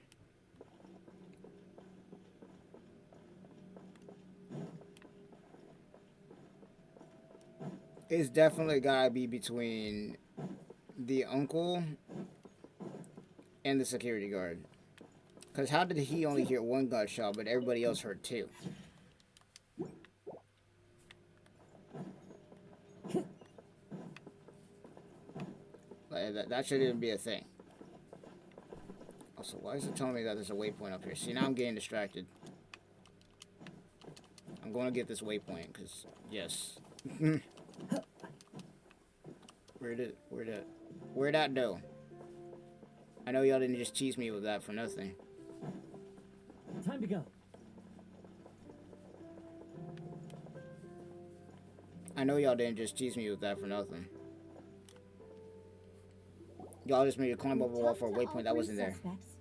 It's definitely gotta be between the uncle and the security guard. Because how did he only hear one gunshot, but everybody else heard two? Like, that shouldn't even be a thing. Also, why is it telling me that there's a waypoint up here? See, now I'm getting distracted. I'm going to get this waypoint, because, yes. Where'd that go? I know y'all didn't just tease me with that for nothing. Time to go. I know y'all didn't just tease me with that for nothing. Y'all just made a climb up a wall for a waypoint that wasn't there. Suspects,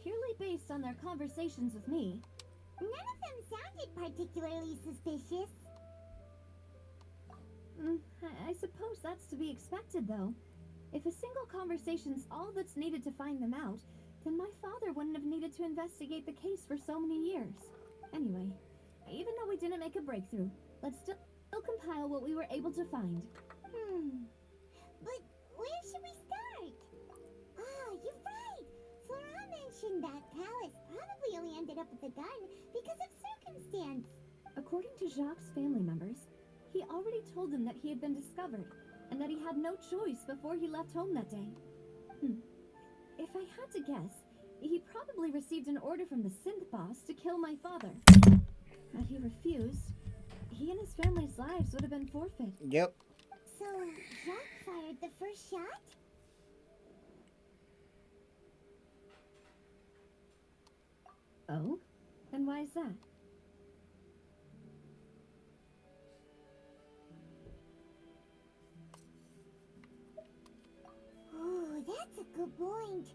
purely based on their conversations with me. None of them sounded particularly suspicious. I suppose that's to be expected, though. If a single conversation's all that's needed to find them out, then my father wouldn't have needed to investigate the case for so many years. Anyway, even though we didn't make a breakthrough, let's still compile what we were able to find. But where should we start? Ah, you're right. Flora mentioned that Callus probably only ended up with the gun because of circumstance. According to Jacques' family members, he already told them that he had been discovered, and that he had no choice before he left home that day. If I had to guess, he probably received an order from the synth boss to kill my father. Had he refused, he and his family's lives would have been forfeit. Yep. So, Jacques fired the first shot? Oh? And why is that? Oh, that's a good point.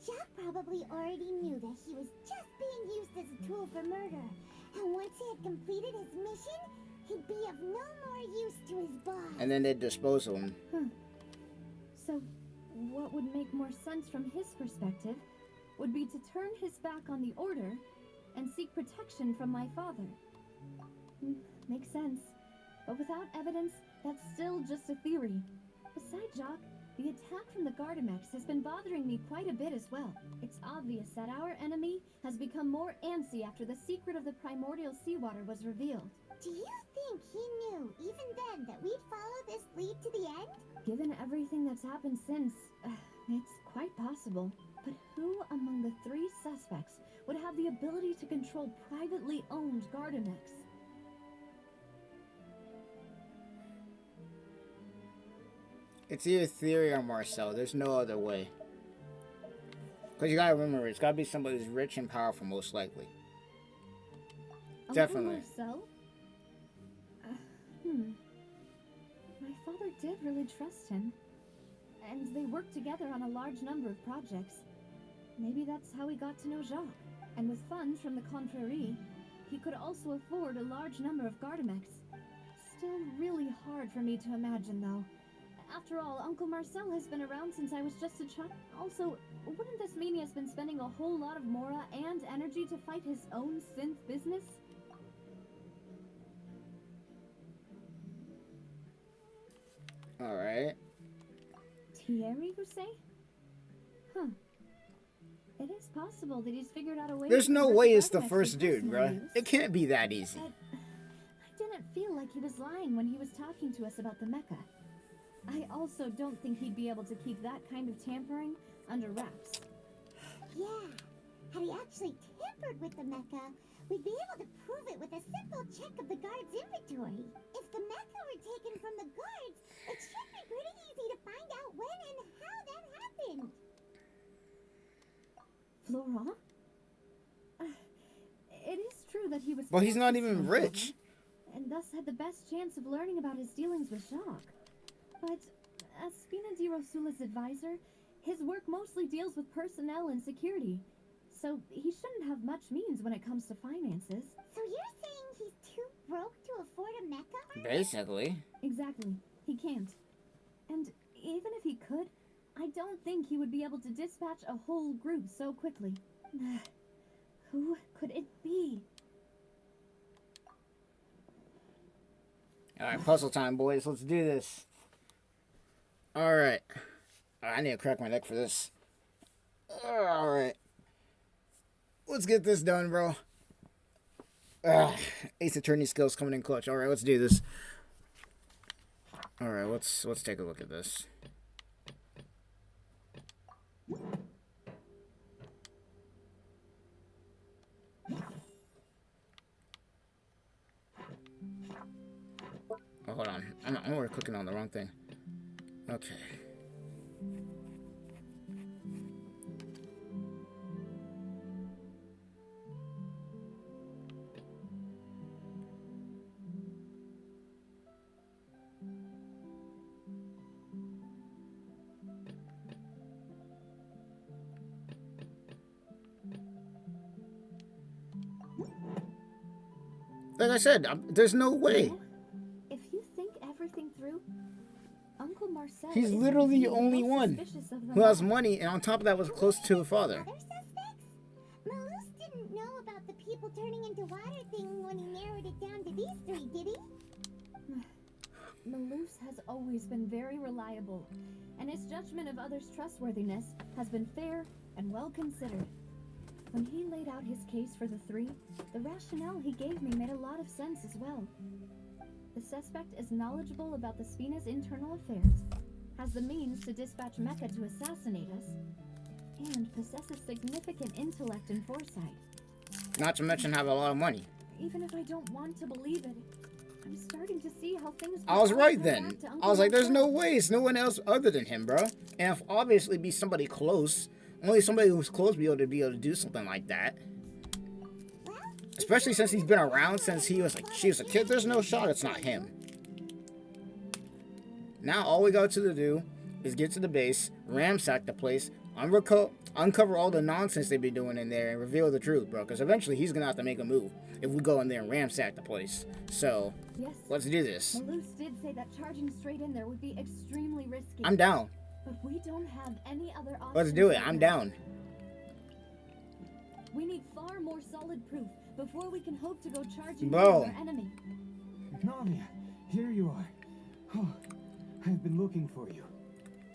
Jacques probably already knew that he was just being used as a tool for murder. And once he had completed his mission, he'd be of no more use to his boss. And then they dispose of him. So, what would make more sense from his perspective would be to turn his back on the Order and seek protection from my father. Makes sense. But without evidence, that's still just a theory. Besides, Jacques, the attack from the Gardamex has been bothering me quite a bit as well. It's obvious that our enemy has become more antsy after the secret of the primordial seawater was revealed. Do you think he knew, even then, that we'd follow this lead to the end? Given everything that's happened since, it's quite possible. But who among the three suspects would have the ability to control privately owned Gardamex? It's either Theory or Marcel. There's no other way. Because you gotta remember, it's gotta be somebody who's rich and powerful, most likely. Definitely. Uncle Marcel? My father did really trust him. And they worked together on a large number of projects. Maybe that's how he got to know Jacques. And with funds from the Confrérie, he could also afford a large number of Gardamex. Still really hard for me to imagine, though. After all, Uncle Marcel has been around since I was just a child. Also, wouldn't this mean he has been spending a whole lot of Mora and energy to fight his own synth business? Alright. Thierry, you say? Huh. It is possible that he's figured out a way There's to no convert way it's the Gardamex first to dude, personal bruh. use. It can't be that easy. I didn't feel like he was lying when he was talking to us about the mecha. I also don't think he'd be able to keep that kind of tampering under wraps. Yeah. Had he actually tampered with the mecha, we'd be able to prove it with a simple check of the guard's inventory. If the mecha were taken from the guards, it should be pretty easy to find out when and how that happened. Florent? It is true that he was... Well, he's not close to even my rich. father, and thus had the best chance of learning about his dealings with Jacques. But as Spina di Rosula's advisor, his work mostly deals with personnel and security, so he shouldn't have much means when it comes to finances. So you're saying he's too broke to afford a mecha? Basically. Exactly. He can't. And even if he could, I don't think he would be able to dispatch a whole group so quickly. Who could it be? Alright, puzzle time, boys. Let's do this. Alright. I need to crack my neck for this. Alright. Let's get this done, bro. Ace Attorney skills coming in clutch. Alright, let's do this. Alright, let's take a look at this. Oh, hold on. I'm already clicking on the wrong thing. Okay. Like I said, there's no way. If you think everything through, Uncle Marcel He's is literally the most only one suspicious of them who has all. money, and on top of that was close to the father. Other suspects? Malus didn't know about the people turning into water thing when he narrowed it down to these three, did he? Malus has always been very reliable, and his judgment of others' trustworthiness has been fair and well considered. When he laid out his case for the three, the rationale he gave me made a lot of sense as well. The suspect is knowledgeable about the Spina's internal affairs, has the means to dispatch Mecha to assassinate us, and possesses significant intellect and foresight. Not to mention have a lot of money. Even if I don't want to believe it, I'm starting to see how things I was could right all then. back to I Uncle was like, there's no Marcel. way. It's no one else other than him, bro. And if obviously be somebody close, only somebody who's close be able to do something like that. Especially since he's been around since she was a kid. There's no shot it's not him. Now all we got to do is get to the base, ransack the place, uncover all the nonsense they be doing in there, and reveal the truth, bro. Because eventually he's gonna have to make a move if we go in there and ransack the place. So Yes, let's do this. Malus did say that charging straight in there would be extremely risky. I'm down. But we don't have any other options. Let's do it. right I'm now. down. We need far more solid proof before we can hope to go charging Bro. down our enemy. Navia, here you are. Oh, I've been looking for you.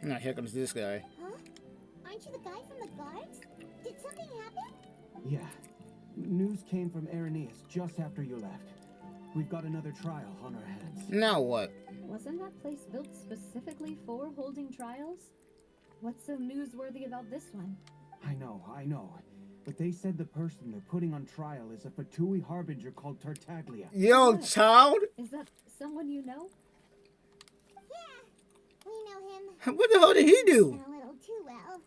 Now here comes this guy. Huh? Aren't you the guy from the guards? Did something happen? Yeah. News came from Irenaeus just after you left. We've got another trial on our hands. Now what? Wasn't that place built specifically for holding trials? What's so newsworthy about this one? I know. But they said the person they're putting on trial is a Fatui harbinger called Tartaglia. Yo, What? child. Is that someone you know? Yeah, we know him. What the hell did he do? A little too well.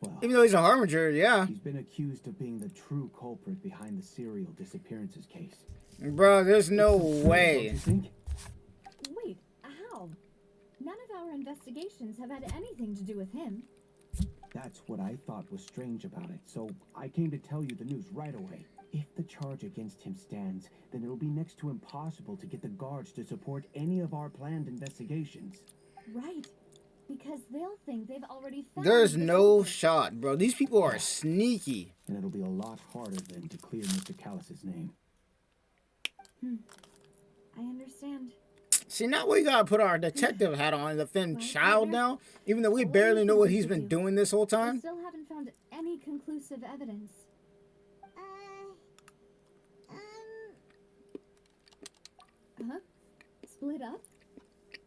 Well, Even though he's a harbinger, yeah. he's been accused of being the true culprit behind the serial disappearances case. Bro, there's no It's absurd, don't way. you think? Wait, how? None of our investigations have had anything to do with him. That's what I thought was strange about it, so I came to tell you the news right away. If the charge against him stands, then it'll be next to impossible to get the guards to support any of our planned investigations. Right. Because they'll think they've already found There's the no culprit. shot, bro. These people are sneaky. And it'll be a lot harder then to clear Mr. Callus's name. I understand. See, now we gotta put our detective hat on and defend Child now, even though we barely know what he's been doing this whole We time. still haven't found any conclusive evidence. Huh? Split up?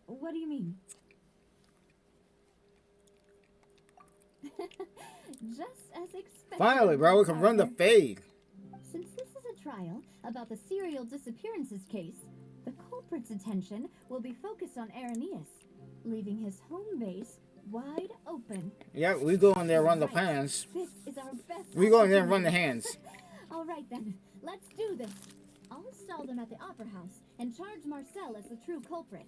What do you mean? Just as expected. Finally, bro, we can run the partner. fade. Since this is a trial about the serial disappearances case, the culprit's attention will be focused on Irenaeus, leaving his home base wide open. Yeah, we go in there, run the Right. plans. This is our best We go in there and run the opportunity. hands. All right then, let's do this. I'll install them at the Opera House and charge Marcel as the true culprit.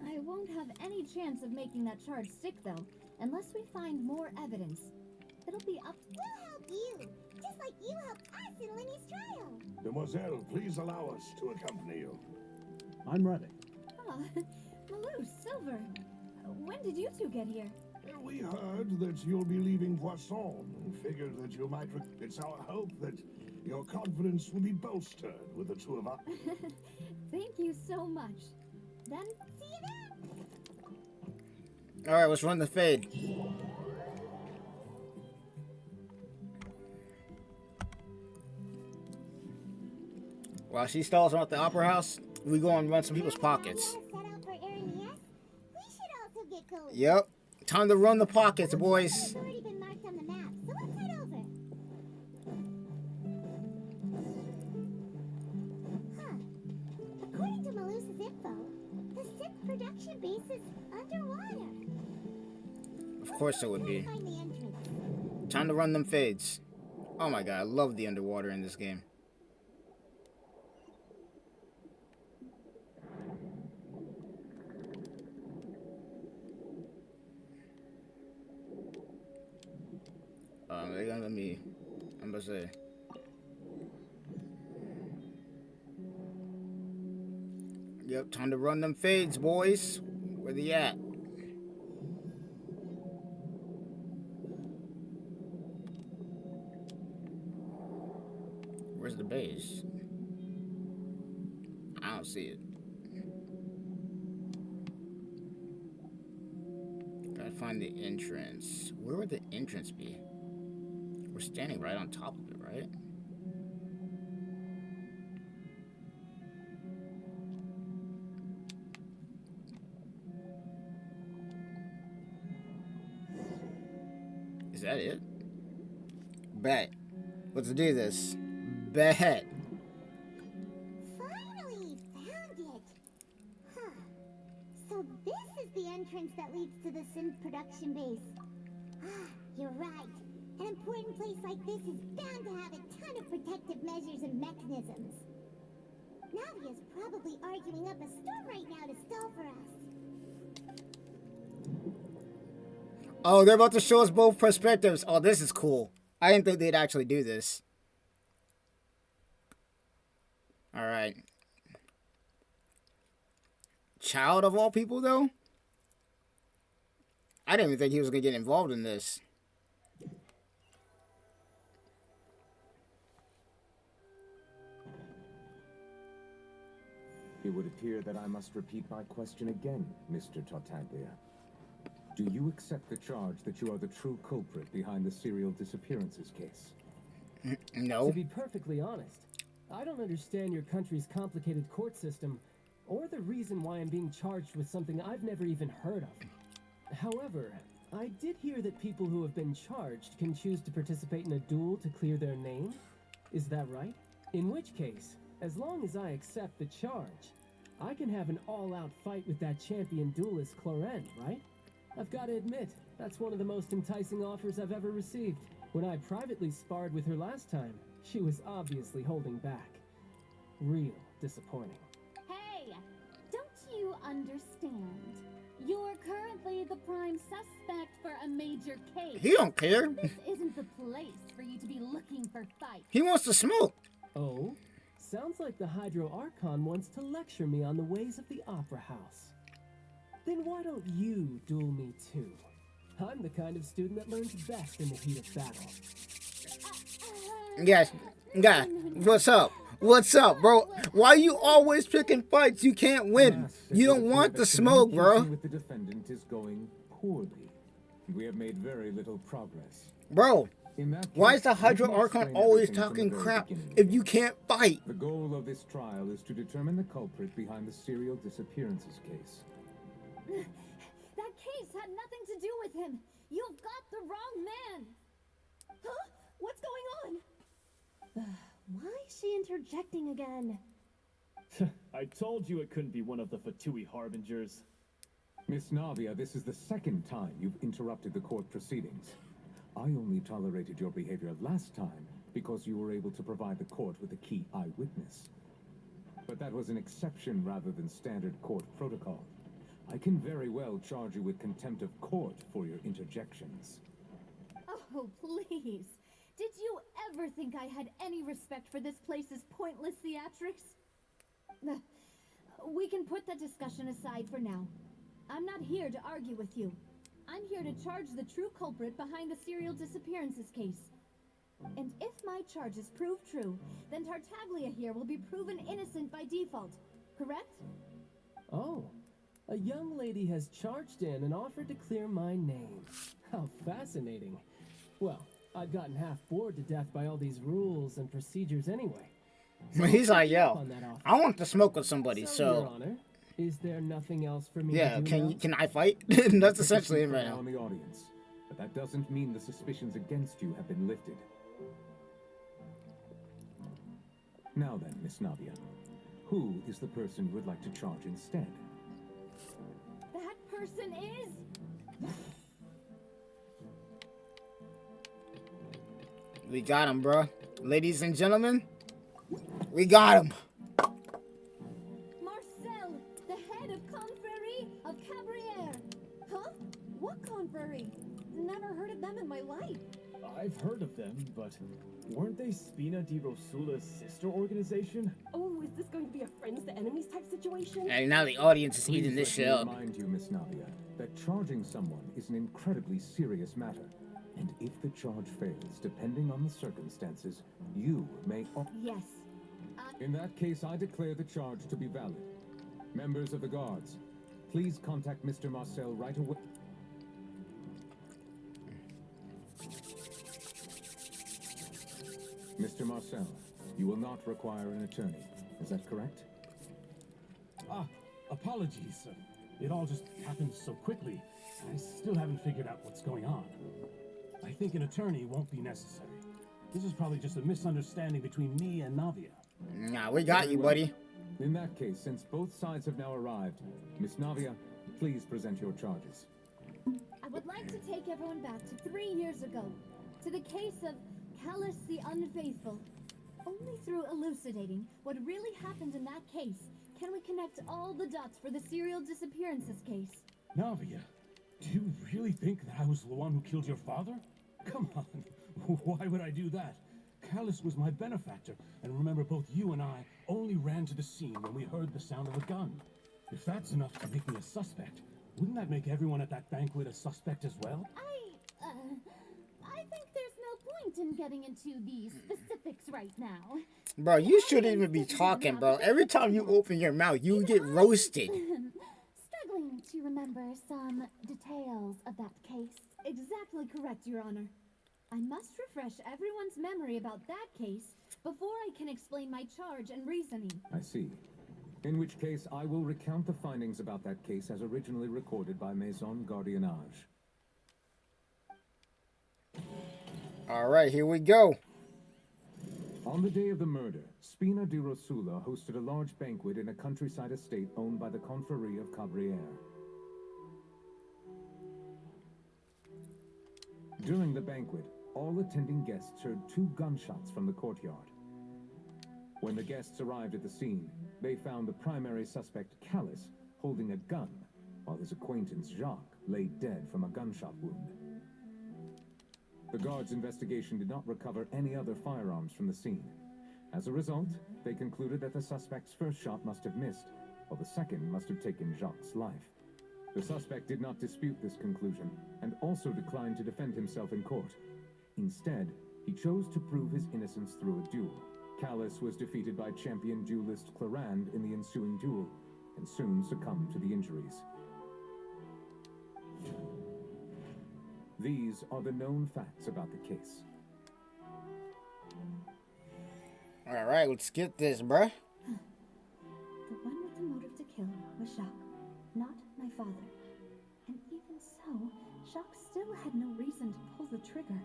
I won't have any chance of making that charge stick though, unless we find more evidence. It'll be up. We'll help you, just like you helped us in Lenny's trial. Demoiselle, please allow us to accompany you. I'm ready. Ah, Malou, Silver. When did you two get here? We heard that you'll be leaving Poisson and figured that you might. It's our hope that your confidence will be bolstered with the two of us. Thank you so much. Then, See you then. All right, let's run the fade. While she stalls on at the Opera House, we go and run some people's pockets. Set out for Irenaeus? We should also get going. Yep, time to run the pockets, boys. It's already been marked on the map, so let's head over. Huh. According to Malusa's info, the Sith production base is underwater. Of course it would be. Find the entrance. Time to run them fades. Oh my god, I love the underwater in this game. They're gonna let me. I'm gonna say. Yep, time to run them fades, boys. Where they at? Where's the base? I don't see it. Gotta find the entrance. Where would the entrance be? We're standing right on top of it, right? Is that it? Bet. Let's do this. Bet. Finally found it. Huh. So this is the entrance that leads to the synth production base. Ah, you're right. An important place like this is bound to have a ton of protective measures and mechanisms. Navia's probably arguing up a storm right now to stall for us. Oh, they're about to show us both perspectives. Oh, this is cool. I didn't think they'd actually do this. Alright. Child of all people, though? I didn't even think he was gonna get involved in this. It would appear that I must repeat my question again, Mr. Tartaglia. Do you accept the charge that you are the true culprit behind the serial disappearances case? No. To be perfectly honest, I don't understand your country's complicated court system or the reason why I'm being charged with something I've never even heard of. However, I did hear that people who have been charged can choose to participate in a duel to clear their name. Is that right? In which case, as long as I accept the charge, I can have an all-out fight with that champion duelist Cloren, right? I've got to admit, that's one of the most enticing offers I've ever received. When I privately sparred with her last time, she was obviously holding back. Real disappointing. Hey, don't you understand? You're currently the prime suspect for a major case. He don't care. This isn't the place for you to be looking for fights. He wants to smoke. Oh? Sounds like the Hydro Archon wants to lecture me on the ways of the Opera House. Then why don't you duel me too? I'm the kind of student that learns best in the heat of battle. Yes. Yeah. What's up? What's up, bro? Why you always picking fights you can't win? Alas, You it would don't appear want that the smoke, bro. communication with the defendant is going poorly. We have made very little progress. Bro, In that why case, is the let Hydro me Archon explain always everything from talking the very crap beginning. if you can't fight? The goal of this trial is to determine the culprit behind the serial disappearances case. That case had nothing to do with him. You've got the wrong man. Huh? What's going on? Why is she interjecting again? I told you it couldn't be one of the Fatui harbingers. Miss Navia, this is the second time you've interrupted the court proceedings. I only tolerated your behavior last time because you were able to provide the court with a key eyewitness. But that was an exception rather than standard court protocol. I can very well charge you with contempt of court for your interjections. Oh, please. Did you ever think I had any respect for this place's pointless theatrics? We can put that discussion aside for now. I'm not here to argue with you. I'm here to charge the true culprit behind the serial disappearances case. And if my charges prove true, then Tartaglia here will be proven innocent by default. Correct? Oh, a young lady has charged in and offered to clear my name. How fascinating. Well, I've gotten half bored to death by all these rules and procedures anyway. So He's like, I'll yo, on that offer. I want to smoke with somebody, Your so Honor, is there nothing else for me yeah, to do now? can I fight? That's essentially it For right now now. in the audience, but that doesn't mean the suspicions against you have been lifted. Now then, Miss Navia, who is the person you would like to charge instead? That person is... We got him, bro. Ladies and gentlemen, we got him. Marcel, the head of Confrérie of Cabriere. Huh? What Confrérie? Never heard of them in my life. I've heard of them, but weren't they Spina di Rosula's sister organization? Oh, is this going to be a friends to enemies type situation? And now the audience is Please eating this let me shit up. remind you, Miss Navia, that charging someone is an incredibly serious matter. And if the charge fails, depending on the circumstances, you may... Yes. In that case, I declare the charge to be valid. Members of the guards, please contact Mr. Marcel right away. Mr. Marcel, you will not require an attorney. Is that correct? Apologies. It all just happened so quickly. I still haven't figured out what's going on. I think an attorney won't be necessary. This is probably just a misunderstanding between me and Navia. Nah, we got you, buddy. In that case, since both sides have now arrived, Miss Navia, please present your charges. I would like to take everyone back to 3 years ago, to the case of Callus the Unfaithful. Only through elucidating what really happened in that case can we connect all the dots for the serial disappearances case. Navia, do you really think that I was the one who killed your father? Come on, why would I do that? Callus was my benefactor, and remember both you and I only ran to the scene when we heard the sound of a gun. If that's enough to make me a suspect, Wouldn't that make everyone at that banquet a suspect as well? I think there's no point in getting into the specifics right now. Bro, you shouldn't even be talking, bro. Every time you open your mouth, you get roasted. Struggling to remember some details of that case. Exactly correct, Your Honor. I must refresh everyone's memory about that case before I can explain my charge and reasoning. I see. In which case, I will recount the findings about that case as originally recorded by Maison Gardiennage. Alright, here we go. On the day of the murder, Spina di Rosula hosted a large banquet in a countryside estate owned by the Confrérie of Cabrières. During the banquet, all attending guests heard 2 gunshots from the courtyard. When the guests arrived at the scene, they found the primary suspect, Callus, holding a gun, while his acquaintance, Jacques, lay dead from a gunshot wound. The guards' investigation did not recover any other firearms from the scene. As a result, they concluded that the suspect's first shot must have missed, while the second must have taken Jacques' life. The suspect did not dispute this conclusion, and also declined to defend himself in court. Instead, he chose to prove his innocence through a duel. Callus was defeated by champion duelist Clarand in the ensuing duel, and soon succumbed to the injuries. These are the known facts about the case. Alright, let's get this, bruh. The one with the motive to kill was Jacques, not my father. And even so, Jacques still had no reason to pull the trigger.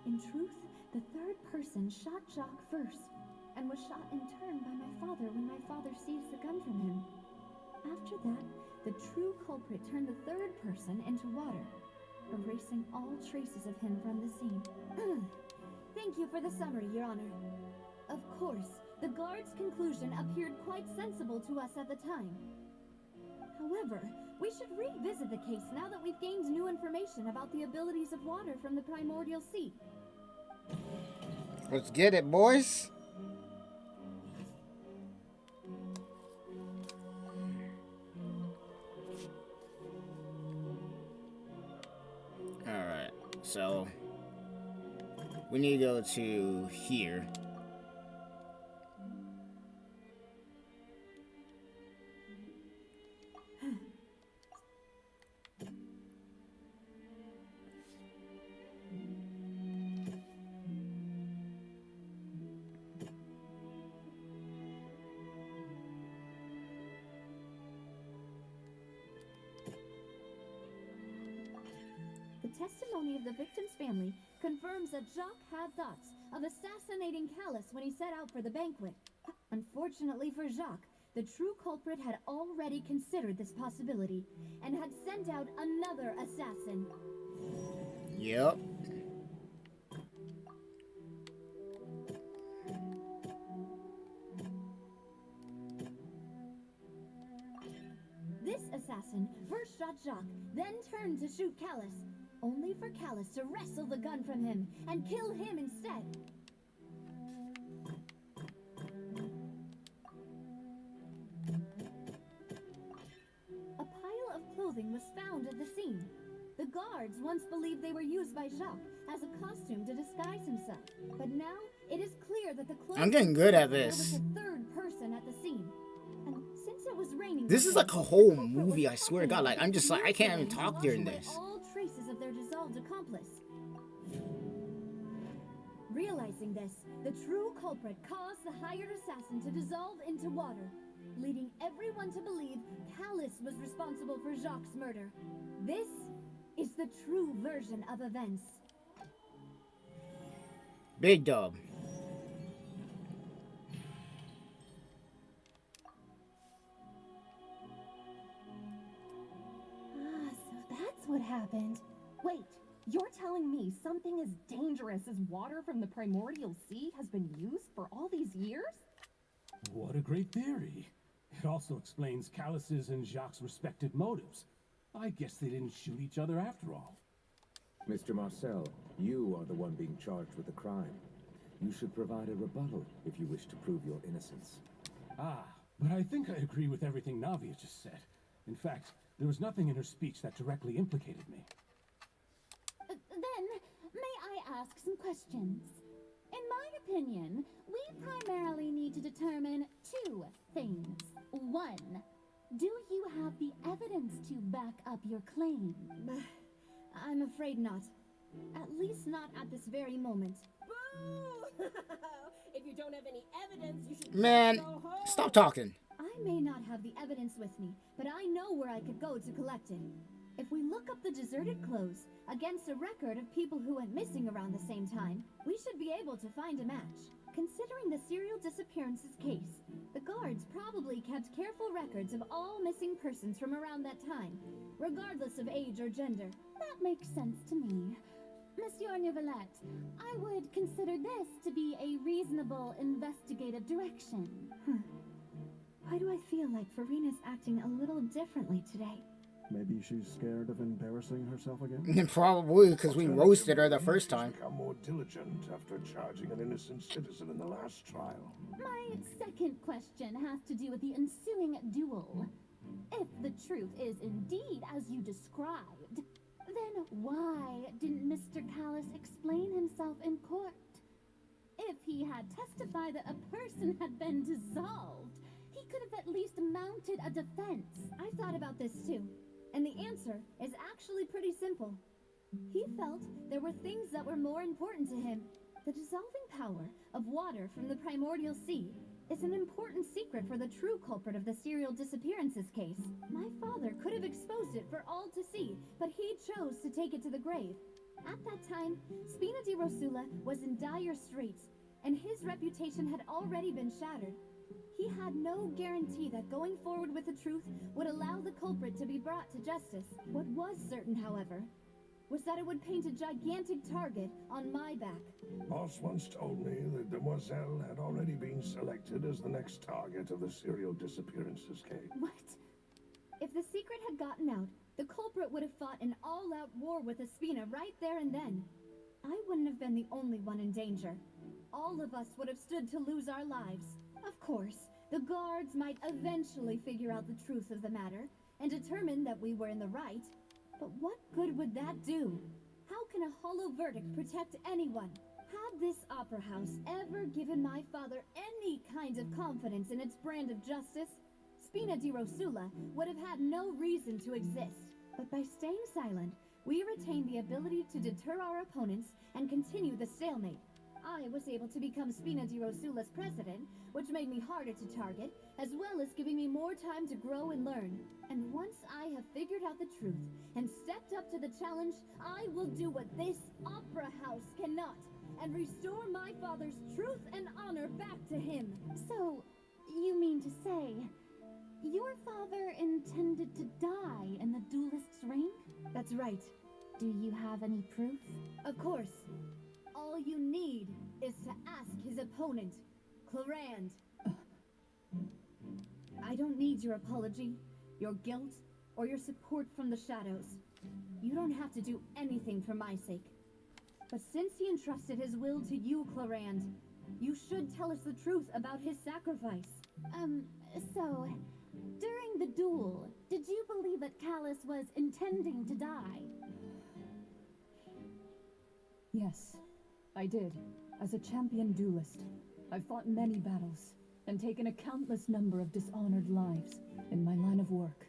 In truth, the third person shot Jacques first, and was shot in turn by my father when my father seized the gun from him. After that, the true culprit turned the third person into water, erasing all traces of him from the scene. Thank you for the summary, Your Honor. Of course, the guard's conclusion appeared quite sensible to us at the time. However, we should revisit the case now that we've gained new information about the abilities of water from the primordial sea. Let's get it, boys. Alright, so we need to go to here. The testimony of the victim's family confirms that Jacques had thoughts of assassinating Callus when he set out for the banquet. Unfortunately for Jacques, the true culprit had already considered this possibility and had sent out another assassin. Yep. This assassin first shot Jacques, then turned to shoot Callus, only for Callus to wrestle the gun from him and kill him instead. A pile of clothing was found at the scene. The guards once believed they were used by Jacques as a costume to disguise himself, but now it is clear that the clothing I'm getting good at there this. was a third person at the scene. And since it was raining, This is like a whole movie, I swear to God. Like, I'm just like, I can't even talk during this. all traces of their dissolved accomplice. Realizing this, the true culprit caused the hired assassin to dissolve into water, leading everyone to believe Callus was responsible for Jacques' murder. This is the true version of events. Big dub. So that's what happened. Wait, you're telling me something as dangerous as water from the primordial sea has been used for all these years? What a great theory. It also explains Callus's and Jacques' respective motives. I guess they didn't shoot each other after all. Mr. Marcel, you are the one being charged with the crime. You should provide a rebuttal if you wish to prove your innocence. Ah, but I think I agree with everything Navia just said. In fact, there was nothing in her speech that directly implicated me. Then, may I ask some questions? In my opinion, we primarily need to determine two things. One, do you have the evidence to back up your claim? I'm afraid not. At least not at this very moment. Boo! If you don't have any evidence, you should Man, go home. stop talking. I may not have the evidence with me, but I know where I could go to collect it. If we look up the deserted clothes against a record of people who went missing around the same time, we should be able to find a match. Considering the serial disappearances case, the guards probably kept careful records of all missing persons from around that time, regardless of age or gender. That makes sense to me. Monsieur Neuvillette, I would consider this to be a reasonable investigative direction. Why do I feel like Farina's acting a little differently today? Maybe she's scared of embarrassing herself again? Probably because we roasted her the first time. Become more diligent after charging an innocent citizen in the last trial. My second question has to do with the ensuing duel. If the truth is indeed as you described, then why didn't Mr. Callis explain himself in court? If he had testified that a person had been dissolved, he could have at least mounted a defense. I thought about this too, and the answer is actually pretty simple. He felt there were things that were more important to him. The dissolving power of water from the primordial sea is an important secret for the true culprit of the serial disappearances case. My father could have exposed it for all to see, but he chose to take it to the grave. At that time, Spina di Rosula was in dire straits, and his reputation had already been shattered. He had no guarantee that going forward with the truth would allow the culprit to be brought to justice. What was certain, however, was that it would paint a gigantic target on my back. Boss once told me that Demoiselle had already been selected as the next target of the serial disappearances case. What? If the secret had gotten out, the culprit would have fought an all-out war with Espina right there and then. I wouldn't have been the only one in danger. All of us would have stood to lose our lives. Of course, the guards might eventually figure out the truth of the matter and determine that we were in the right. But what good would that do? How can a hollow verdict protect anyone? Had this opera house ever given my father any kind of confidence in its brand of justice, Spina di Rosula would have had no reason to exist. But by staying silent, we retained the ability to deter our opponents and continue the stalemate. I was able to become Spina di Rosula's president, which made me harder to target, as well as giving me more time to grow and learn. And once I have figured out the truth and stepped up to the challenge, I will do what this opera house cannot, and restore my father's truth and honor back to him. So, you mean to say, your father intended to die in the duelist's ring? That's right. Do you have any proof? Of course. All you need is to ask his opponent, Clarand. I don't need your apology, your guilt, or your support from the shadows. You don't have to do anything for my sake. But since he entrusted his will to you, Clarand, you should tell us the truth about his sacrifice. So, during the duel, did you believe that Callis was intending to die? Yes, I did. As a champion duelist, I've fought many battles and taken a countless number of dishonored lives in my line of work.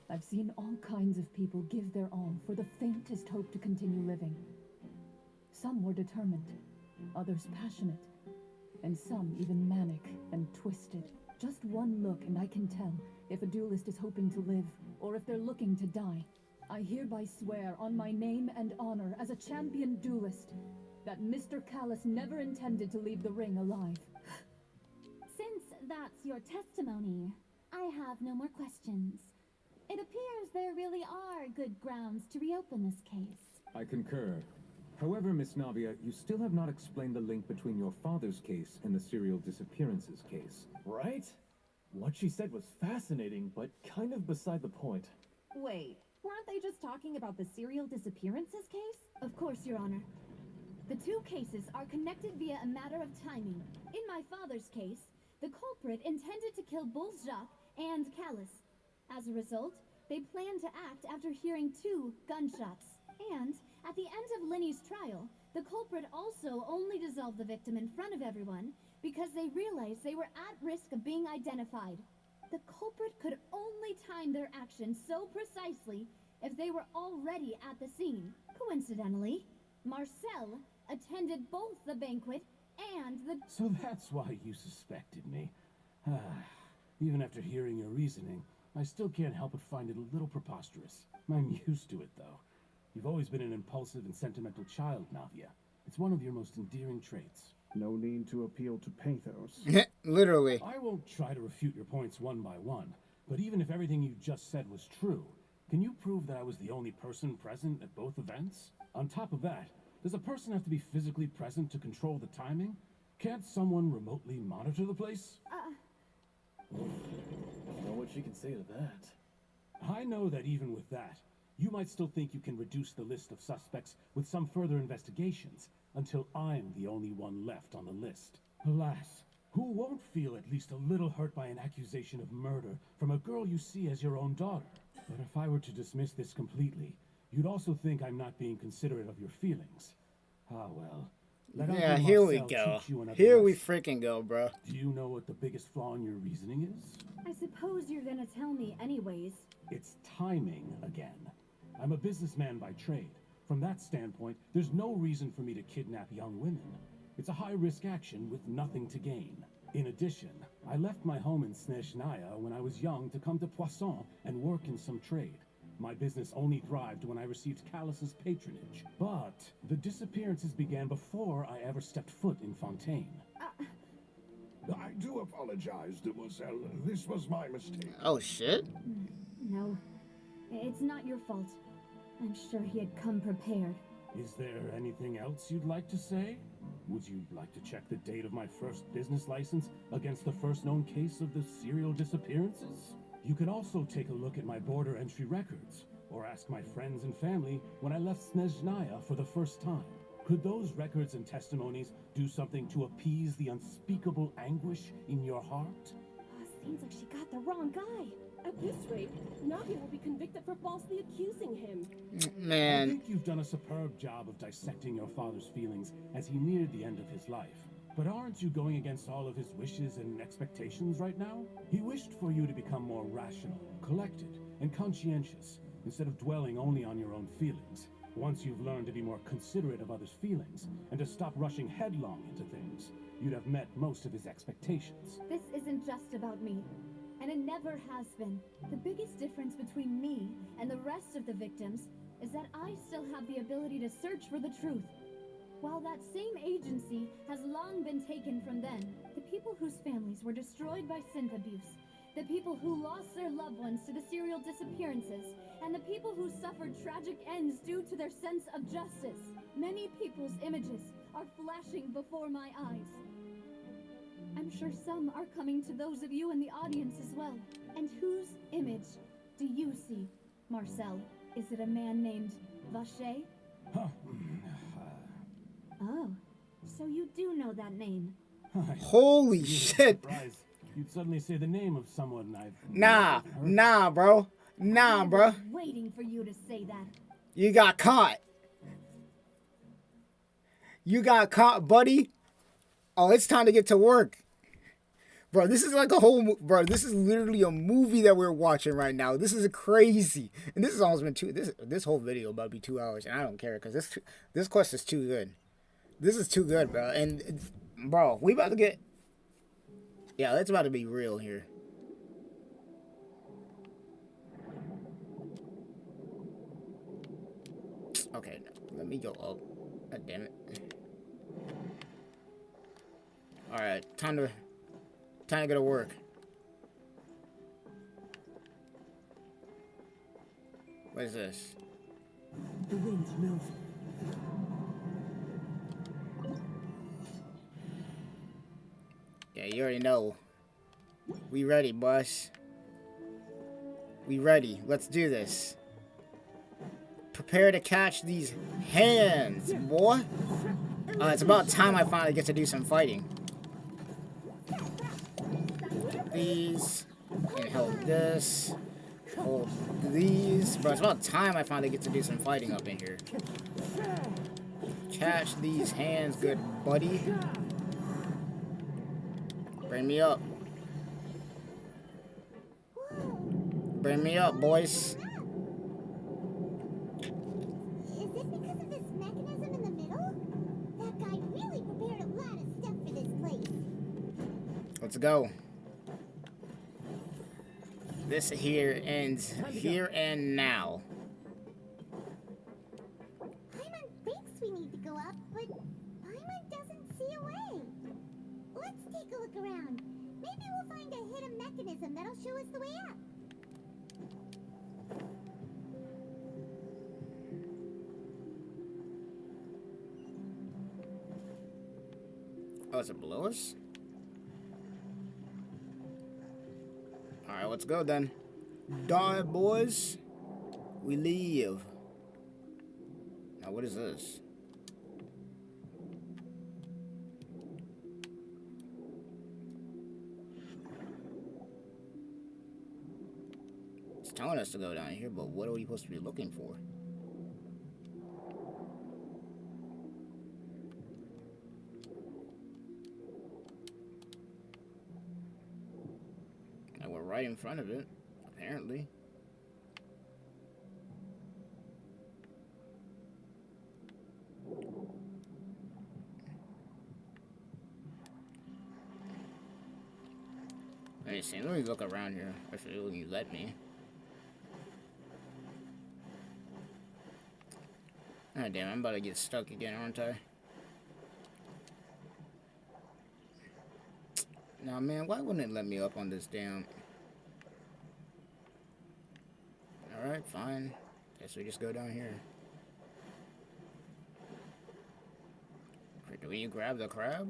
I've seen all kinds of people give their all for the faintest hope to continue living. Some were determined, others passionate, and some even manic and twisted. Just one look and I can tell if a duelist is hoping to live or if they're looking to die. I hereby swear on my name and honor as a champion duelist that Mr. Callis never intended to leave the ring alive. Since that's your testimony, I have no more questions. It appears there really are good grounds to reopen this case. I concur. However, Miss Navia, you still have not explained the link between your father's case and the serial disappearances case. Right? What she said was fascinating, but kind of beside the point. Wait, weren't they just talking about the serial disappearances case? Of course, Your Honor. The two cases are connected via a matter of timing. In my father's case, the culprit intended to kill both Jacques and Callis. As a result, they plan to act after hearing 2 gunshots. And at the end of Linny's trial, the culprit also only dissolved the victim in front of everyone because they realized they were at risk of being identified. The culprit could only time their actions so precisely if they were already at the scene. Coincidentally, Marcel attended both the banquet and the... So that's why you suspected me. Even after hearing your reasoning, I still can't help but find it a little preposterous. I'm used to it, though. You've always been an impulsive and sentimental child, Navia. It's one of your most endearing traits. No need to appeal to pathos. Literally. I won't try to refute your points one by one, but even if everything you just said was true, can you prove that I was the only person present at both events? On top of that, does a person have to be physically present to control the timing? Can't someone remotely monitor the place? I don't know what she can say to that. I know that even with that, you might still think you can reduce the list of suspects with some further investigations, until I'm the only one left on the list. Alas, who won't feel at least a little hurt by an accusation of murder from a girl you see as your own daughter? But if I were to dismiss this completely, you'd also think I'm not being considerate of your feelings. Ah, well. Yeah, here we go. Here we freaking go, bro. Do you know what the biggest flaw in your reasoning is? I suppose you're gonna tell me anyways. It's timing again. I'm a businessman by trade. From that standpoint, there's no reason for me to kidnap young women. It's a high-risk action with nothing to gain. In addition, I left my home in Snezhnaya when I was young to come to Poisson and work in some trade. My business only thrived when I received Callus's patronage. But the disappearances began before I ever stepped foot in Fontaine. I do apologize, Demoiselle. This was my mistake. Oh, shit. No, it's not your fault. I'm sure he had come prepared. Is there anything else you'd like to say? Would you like to check the date of my first business license against the first known case of the serial disappearances? You could also take a look at my border entry records, or ask my friends and family when I left Snezhnaya for the first time. Could those records and testimonies do something to appease the unspeakable anguish in your heart? Seems like she got the wrong guy. At this rate, Navi will be convicted for falsely accusing him. Man. I think you've done a superb job of dissecting your father's feelings as he neared the end of his life. But aren't you going against all of his wishes and expectations right now? He wished for you to become more rational, collected, and conscientious, instead of dwelling only on your own feelings. Once you've learned to be more considerate of others' feelings, and to stop rushing headlong into things, you'd have met most of his expectations. This isn't just about me, and it never has been. The biggest difference between me and the rest of the victims is that I still have the ability to search for the truth. While that same agency has long been taken from them, the people whose families were destroyed by synth abuse, the people who lost their loved ones to the serial disappearances, and the people who suffered tragic ends due to their sense of justice. Many people's images are flashing before my eyes. I'm sure some are coming to those of you in the audience as well. And whose image do you see, Marcel? Is it a man named Vacher? Oh, so you do know that name. Holy shit. Surprised you'd suddenly say the name of someone I've Nah, bro. Nah, bro. I was waiting for you to say that. You got caught. You got caught, buddy. Oh, it's time to get to work. Bro, this is like a whole... Bro, this is literally a movie that we're watching right now. This is crazy. And this has almost been this whole video about to be 2 hours. And I don't care because this quest is too good. This is too good, bro. And, bro, we about to get... Yeah, it's about to be real here. Okay, let me go up. God damn it. Alright, time to go to work. What is this? The wind smells. Yeah, you already know. We ready, boss. We ready. Let's do this. Prepare to catch these hands, boy. It's about time I finally get to do some fighting. These. And help this. Hold these. Bro, it's about time I finally get to do some fighting up in here. Catch these hands, good buddy. Bring me up. Bring me up, boys. Is it because of this mechanism in the middle? That guy really prepared a lot of stuff for this place. Let's go. This here ends here and now. Paimon thinks we need to go up, but Paimon doesn't see a way. Let's take a look around. Maybe we'll find a hidden mechanism that'll show us the way up. Oh, is it below us? Alright, let's go then. Die, boys. We leave. Now, what is this? It's telling us to go down here, but what are we supposed to be looking for? We're right in front of it, apparently. Let me see. Let me look around here if it will let me. Oh damn! I'm about to get stuck again, aren't I? Nah, man, why wouldn't it let me up on this damn... Alright, fine. Guess we just go down here. Do we grab the crab?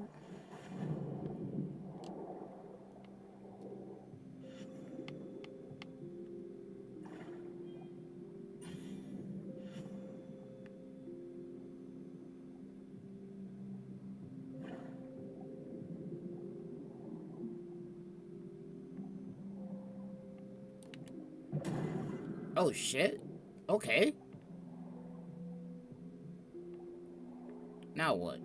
Oh shit. Okay. Now what?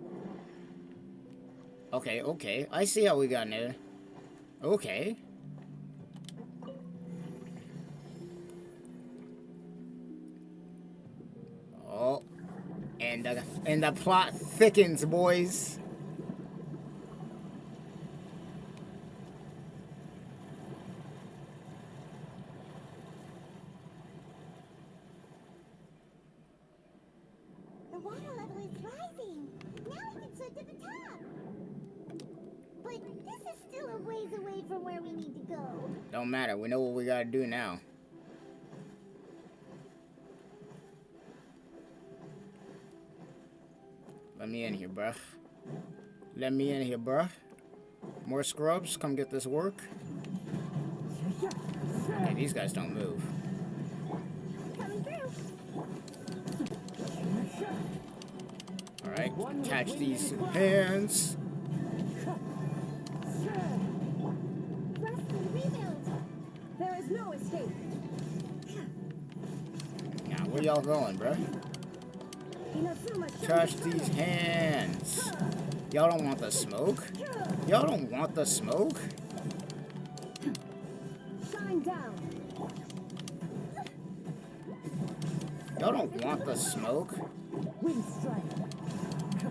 Okay, okay. I see how we got in there. Okay. Oh. And the plot thickens, boys. The water level is rising. Now we can swim to the top. But this is still a ways away from where we need to go. Don't matter. We know what we gotta do now. Let me in here, bruh. Let me in here, bruh. More scrubs, come get this work. Okay, these guys don't move. Coming through. Alright, catch these hands. Rest and rebuild. There is no escape. Now, where y'all going, bruh? Catch these hands. Y'all don't want the smoke? Y'all don't want the smoke? Shine down. Y'all don't want the smoke? Wind strike.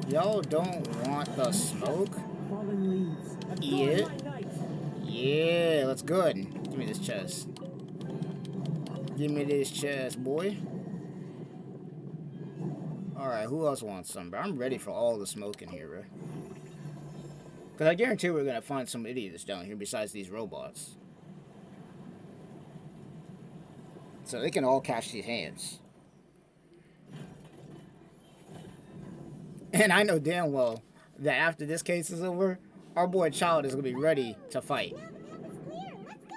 Y'all don't want the smoke? Fallen leaves. Yeah. Yeah, that's good. Give me this chest. Give me this chest, boy. Alright, who else wants some, bro? I'm ready for all the smoke in here, bro. Because I guarantee we're going to find some idiots down here besides these robots. So they can all catch these hands. And I know damn well that after this case is over, our boy Child is going to be ready to fight. Now the path is clear. Let's go.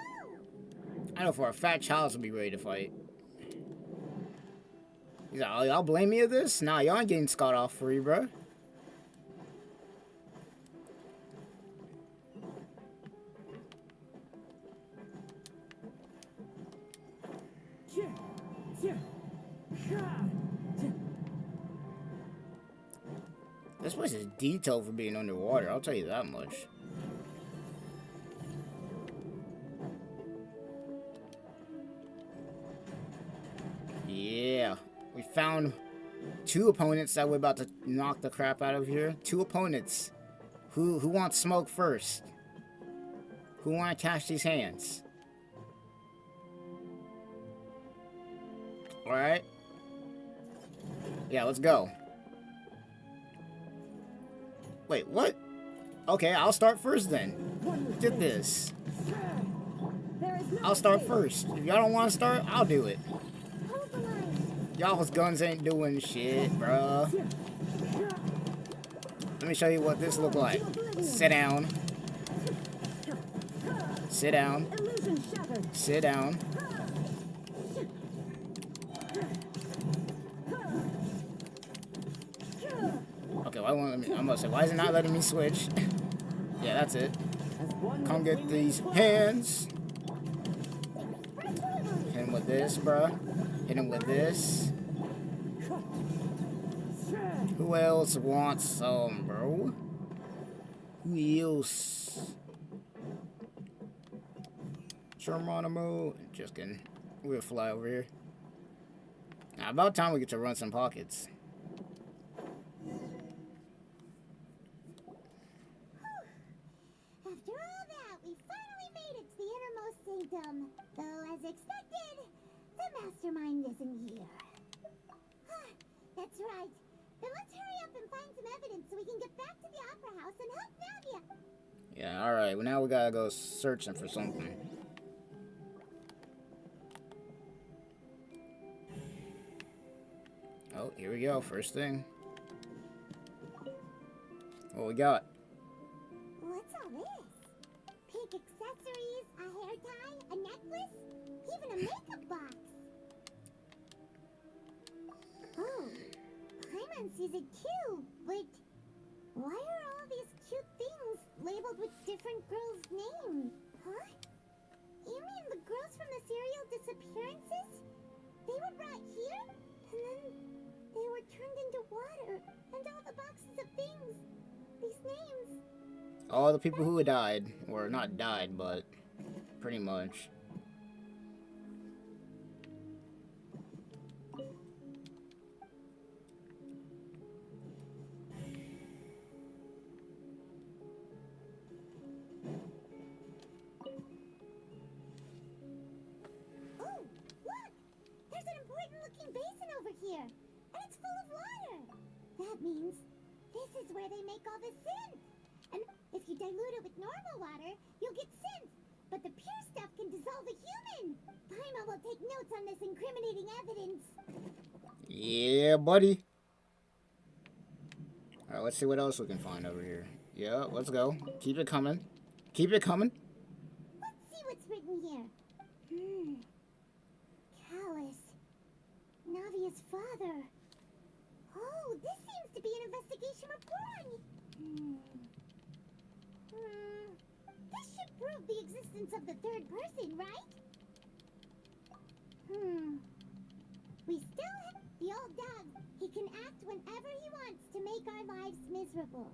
I know for a fact Child's going to be ready to fight. He's like, oh, y'all blame me of this? Nah, y'all ain't getting scot off free, bro. This place is detailed for being underwater, I'll tell you that much. Yeah, we found 2 opponents that we're about to knock the crap out of here. 2 opponents. Who wants smoke first? Who want to catch these hands? Alright. Yeah, let's go. Wait, what? Okay, I'll start first then. Get this. I'll start first. If y'all don't want to start, I'll do it. Y'all's guns ain't doing shit, bruh. Let me show you what this look like. Sit down. Sit down. Sit down. Okay, why won't let me? I'm gonna say, why is it not letting me switch? Yeah, that's it. Come get these hands. Hit him with this, bruh. Hit him with this. Who else wants some, bro? Who else? Geronimo. Just kidding. We'll fly over here. Now, about time we get to run some pockets. After all that, we finally made it to the innermost sanctum. Though, as expected, the mastermind isn't here. That's right. Then let's hurry up and find some evidence so we can get back to the opera house and help Navia. Yeah, alright. Well, now we gotta go searching for something. Oh, here we go. First thing. What we got? What's all this? Pink accessories, a hair tie, a necklace, even a makeup box. Oh, Paimon sees it too, but why are all these cute things labeled with different girls' names? Huh? You mean the girls from the serial disappearances? They were brought here, and then they were turned into water, and all the boxes of things, these names. All the people who died, or not died, but pretty much. Oh, look! There's an important-looking basin over here, and it's full of water. That means this is where they make all the synth. And if you dilute it with normal water, you'll get synth. But the pure stuff can dissolve a human. Paimon will take notes on this incriminating evidence. Yeah, buddy. Alright, let's see what else we can find over here. Yeah, let's go. Keep it coming. Keep it coming. Let's see what's written here. Callus. Navia's father. Oh, this seems to be an investigation report on This should prove the existence of the third person, right? We still have the old dog. He can act whenever he wants to make our lives miserable.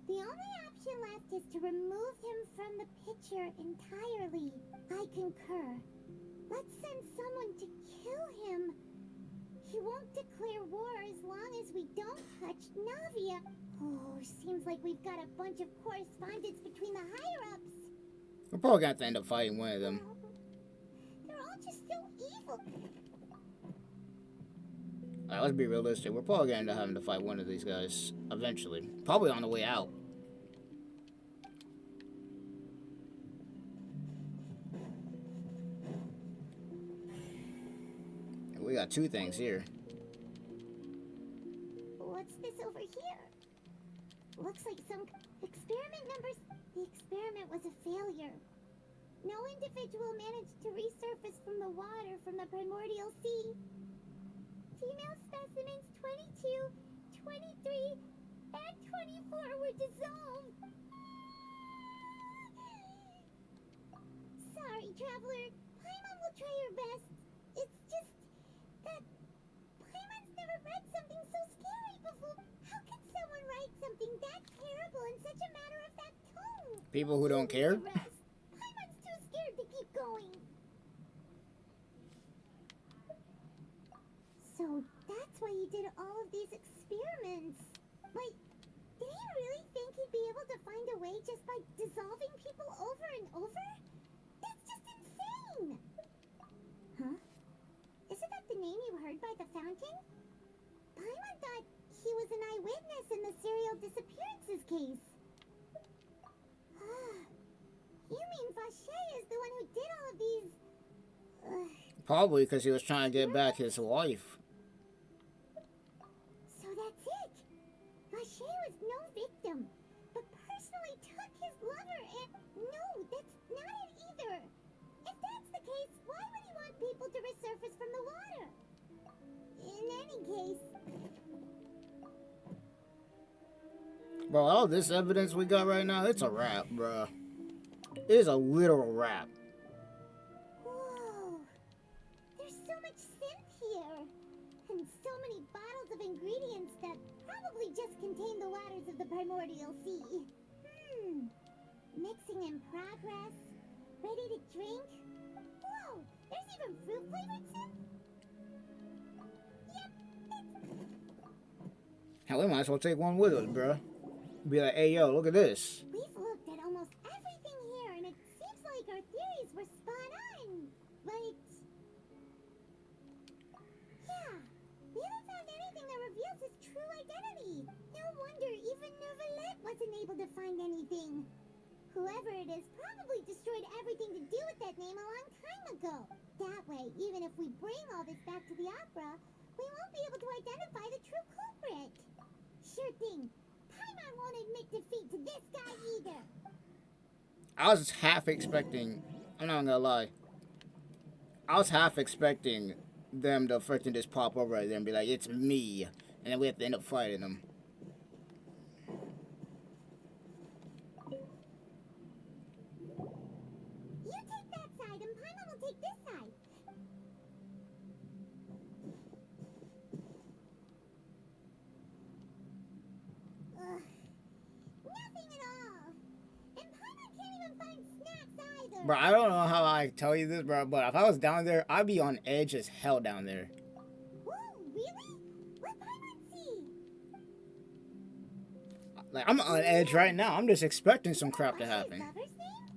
The only option left is to remove him from the picture entirely. I concur. Let's send someone to kill him. He won't declare war as long as we don't touch Navia. Oh, seems like we've got a bunch of correspondence between the higher-ups. We're probably gonna have to end up fighting one of them. They're all just so evil. Alright, let's be realistic. We're probably gonna end up having to fight one of these guys eventually. Probably on the way out. We got 2 things here. What's this over here? Looks like some experiment numbers. The experiment was a failure. No individual managed to resurface from the water from the primordial sea. Female specimens 22, 23, and 24 were dissolved. Sorry, traveler. Paimon will try her best. It's just that Paimon's never read something so scary before. How could someone write something that terrible in such a matter-of-fact tone? People who don't care? Paimon's too scared to keep going. So that's why he did all of these experiments. Like, did he really think he'd be able to find a way just by dissolving people over and over? That's just insane! Huh? Isn't that the name you heard by the fountain? Paimon thought he was an eyewitness in the serial disappearances case. You mean Vache is the one who did all of these... Probably because he was trying to get back his wife. So that's it. Vache was no victim, but personally took his lover and... No, that's not it either. If that's the case, why would he want people to resurface from the water? In any case... Bro, all this evidence we got right now, it's a wrap, bro. It is a literal wrap. Whoa. There's so much synth here. And so many bottles of ingredients that probably just contain the waters of the primordial sea. Mixing in progress. Ready to drink. Whoa, there's even fruit-flavored synth? Yep, Hell, we might as well take one with us, bro. Be like, hey, yo, look at this. we've looked at almost everything here, and it seems like our theories were spot on. But... yeah, we haven't found anything that reveals his true identity. No wonder even Neuvillette wasn't able to find anything. Whoever it is probably destroyed everything to do with that name a long time ago. That way, even if we bring all this back to the opera, we won't be able to identify the true culprit. Sure thing. Paimon won't admit defeat to this guy either. I was half expecting, I'm not gonna lie, I was half expecting them to freaking just pop over right there and be like, it's me. And then we have to end up fighting them. You take that side, and Paimon will take this side. Nothing at all. And Paimon can't even find snacks either. Bro, I don't know how I tell you this, bro, but if I was down there, I'd be on edge as hell down there. Whoa, really? What Paimon see? Like, I'm on edge right now. I'm just expecting some crap to happen. Lover's name?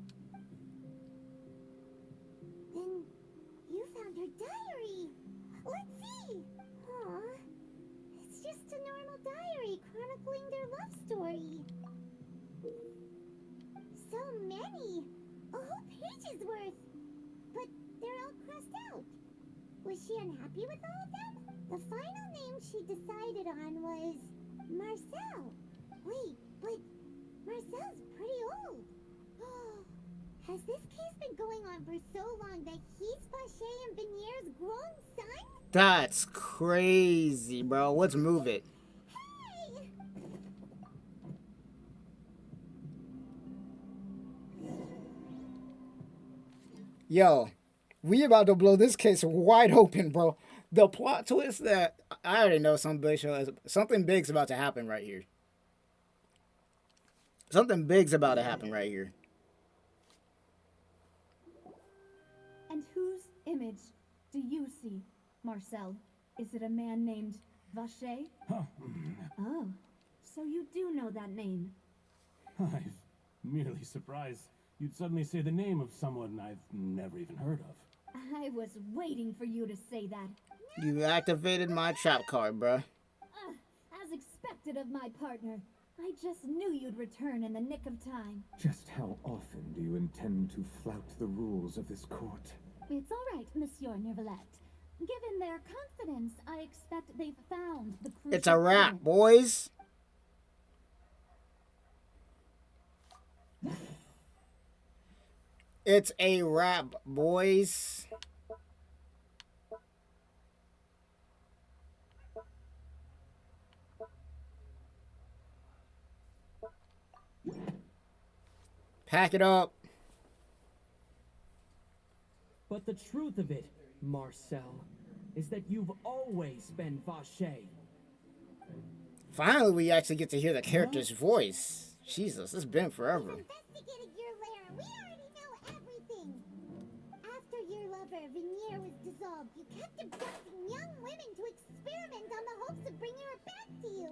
Then you found her diary. Let's see. Aw, it's just a normal diary chronicling their love story. So many. A whole page's worth. But they're all crossed out. Was she unhappy with all of them? The final name she decided on was Marcel. Wait, but Marcel's pretty old. Has this case been going on for so long that he's Vache and Venier's grown son? That's crazy, bro. Let's move it. Hey! Yo, we about to blow this case wide open, bro. The plot twist that I already know something big's about to happen right here. Something big's about to happen right here. And whose image do you see, Marcel? Is it a man named Vache? Oh, so you do know that name. I'm merely surprised you'd suddenly say the name of someone I've never even heard of. I was waiting for you to say that. You activated my trap card, bruh. As expected of my partner. I just knew you'd return in the nick of time. Just how often do you intend to flout the rules of this court? It's all right, Monsieur Neuvillette. Given their confidence, I expect they've found the crucial It's a wrap, element. boys. It's a wrap, boys. Pack it up. But the truth of it, Marcel, is that you've always been Vache. Finally, we actually get to hear the character's voice. Jesus, it's been forever. Investigated your lair. We already know everything. After your lover, Vinier, was dissolved, you kept abducting young women to experiment on the hopes of bringing her back to you.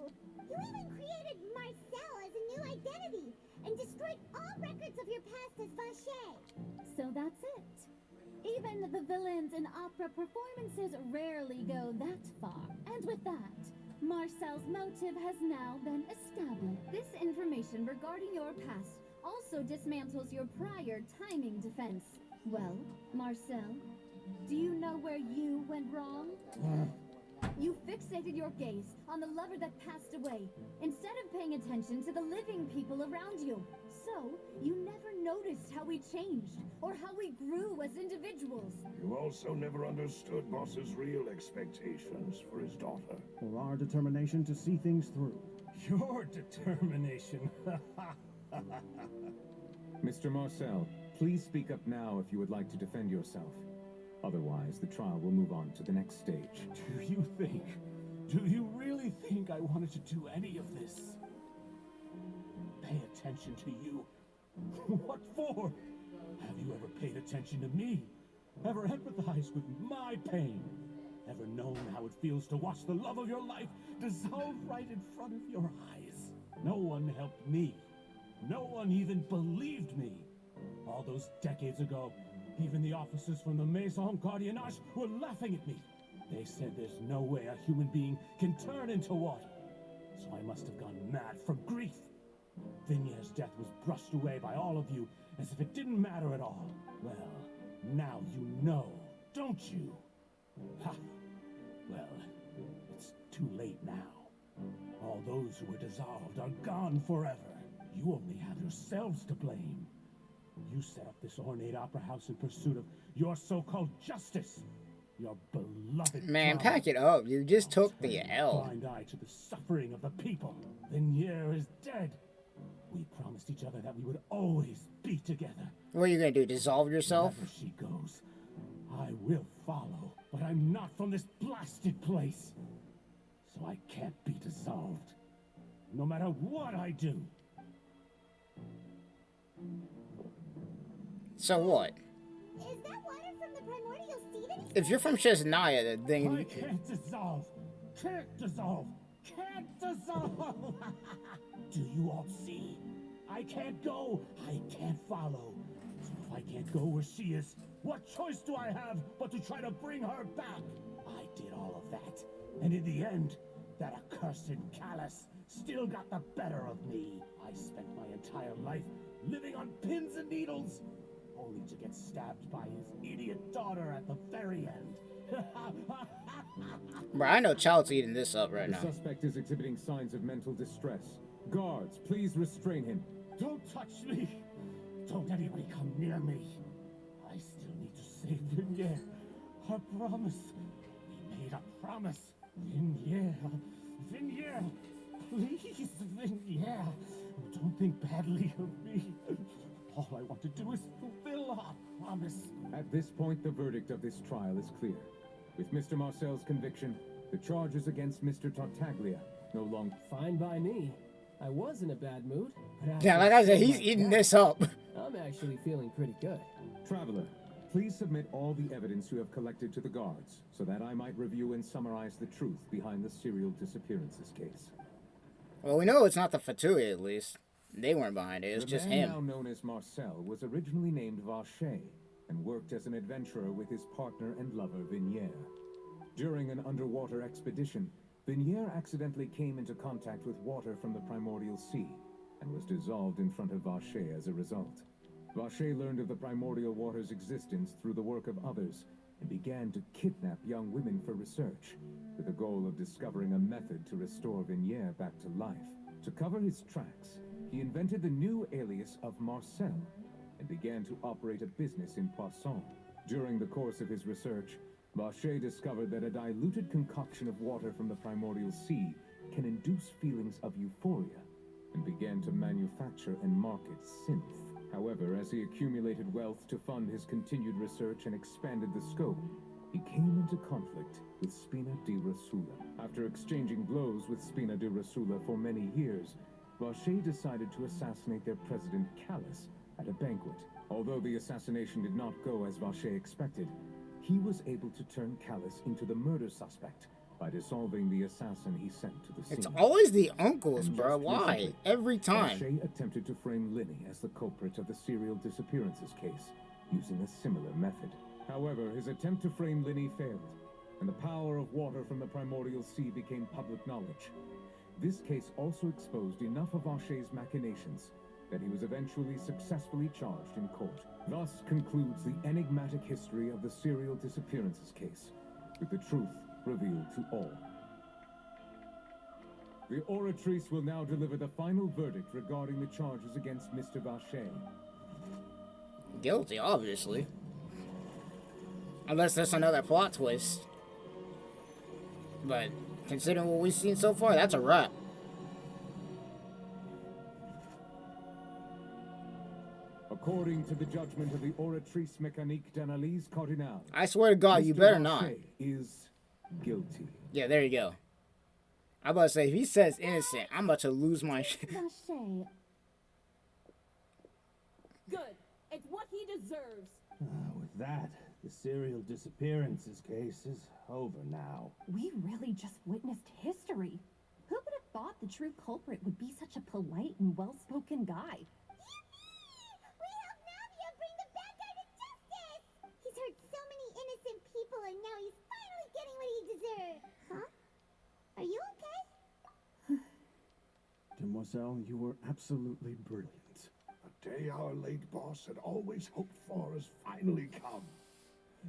You even created Marcel as a new identity and destroyed all records of your past as Vacher. So that's it. Even the villains in opera performances rarely go that far. And with that, Marcel's motive has now been established. This information regarding your past also dismantles your prior timing defense. Well, Marcel, do you know where you went wrong? You fixated your gaze on the lover that passed away, instead of paying attention to the living people around you. So, you never noticed how we changed, or how we grew as individuals. You also never understood Boss's real expectations for his daughter. Or our determination to see things through. Your determination. Mr. Marcel, please speak up now if you would like to defend yourself. Otherwise, the trial will move on to the next stage. Do you really think I wanted to do any of this? Pay attention to you? What for? Have you ever paid attention to me? Ever empathized with my pain? Ever known how it feels to watch the love of your life dissolve right in front of your eyes? No one helped me. No one even believed me. All those decades ago, even the officers from the Maison Gardiennage were laughing at me. They said there's no way a human being can turn into water. So I must have gone mad from grief. Vinier's death was brushed away by all of you as if it didn't matter at all. Well, now you know, don't you? Ha! Well, it's too late now. All those who were dissolved are gone forever. You only have yourselves to blame. You set up this ornate opera house in pursuit of your so-called justice. Your beloved Man, drama. pack it up. You just took the Turn a L. blind eye to the suffering of the people. Vinier is dead. We promised each other that we would always be together. What are you gonna do? Dissolve yourself? Wherever she goes, I will follow. But I'm not from this blasted place. So I can't be dissolved. No matter what I do. So what? Is that water from the primordial sea that he If you're from Chesnaya, then I can't dissolve. Can't dissolve. Can't dissolve. Do you all see? I can't go. I can't follow. So if I can't go where she is, what choice do I have but to try to bring her back? I did all of that. And in the end, that accursed Callus still got the better of me. I spent my entire life living on pins and needles, only to get stabbed by his idiot daughter at the very end. bro, I know Child's eating this up right The now. suspect is exhibiting signs of mental distress. Guards, please restrain him. Don't touch me! Don't anybody come near me! I still need to save Vinier. Her promise. We made a promise. Vinier. Vinier. Please, Vinier. Don't think badly of me. All I want to do is fulfill our promise. At this point, the verdict of this trial is clear. With Mr. Marcel's conviction, the charges against Mr. Tartaglia no longer... Fine by me. I was in a bad mood. But Yeah, after like I said, seeing he's my eating cat, this up. I'm actually feeling pretty good. Traveler, please submit all the evidence you have collected to the guards, so that I might review and summarize the truth behind the serial disappearances case. Well, we know it's not the Fatui, at least. They weren't behind it. It's just The man him. now known as Marcel was originally named Vacher and worked as an adventurer with his partner and lover Vinier. During an underwater expedition, Vinier accidentally came into contact with water from the primordial sea and was dissolved in front of Vacher as a result. Vacher learned of the primordial water's existence through the work of others and began to kidnap young women for research, with the goal of discovering a method to restore Vinier back to life. To cover his tracks, he invented the new alias of Marcel and began to operate a business in Poisson. During the course of his research, Vacher discovered that a diluted concoction of water from the primordial sea can induce feelings of euphoria, and began to manufacture and market synth. However, as he accumulated wealth to fund his continued research and expanded the scope, he came into conflict with Spina di Rosula. After exchanging blows with Spina di Rosula for many years, Vache decided to assassinate their president Callus at a banquet. Although the assassination did not go as Vache expected, he was able to turn Callus into the murder suspect by dissolving the assassin he sent to the scene. It's always the uncles, And bro. just Why? recently, Every time. Vache attempted to frame Linny as the culprit of the serial disappearances case, using a similar method. However, his attempt to frame Linny failed, and the power of water from the primordial sea became public knowledge. This case also exposed enough of Vache's machinations that he was eventually successfully charged in court. Thus concludes the enigmatic history of the serial disappearances case, with the truth revealed to all. The Oratrice will now deliver the final verdict regarding the charges against Mr. Vache. Guilty, obviously. Unless there's another plot twist. But considering what we've seen so far, that's a wrap. According to the judgment of the Oratrice Mécanique d'Analyse Cardinal, I swear to God, you Mr. better Vache not. is guilty. Yeah, there you go. I'm about to say, if he says innocent, I'm about to lose my shit. Vache. Good. It's what he deserves. With that, the serial disappearances case is over now. We really just witnessed history. Who would have thought the true culprit would be such a polite and well-spoken guy? We helped Navia bring the bad guy to justice! He's hurt so many innocent people and now he's finally getting what he deserved. Huh? Are you okay? Demoiselle, you were absolutely brilliant. The day our late boss had always hoped for has finally come.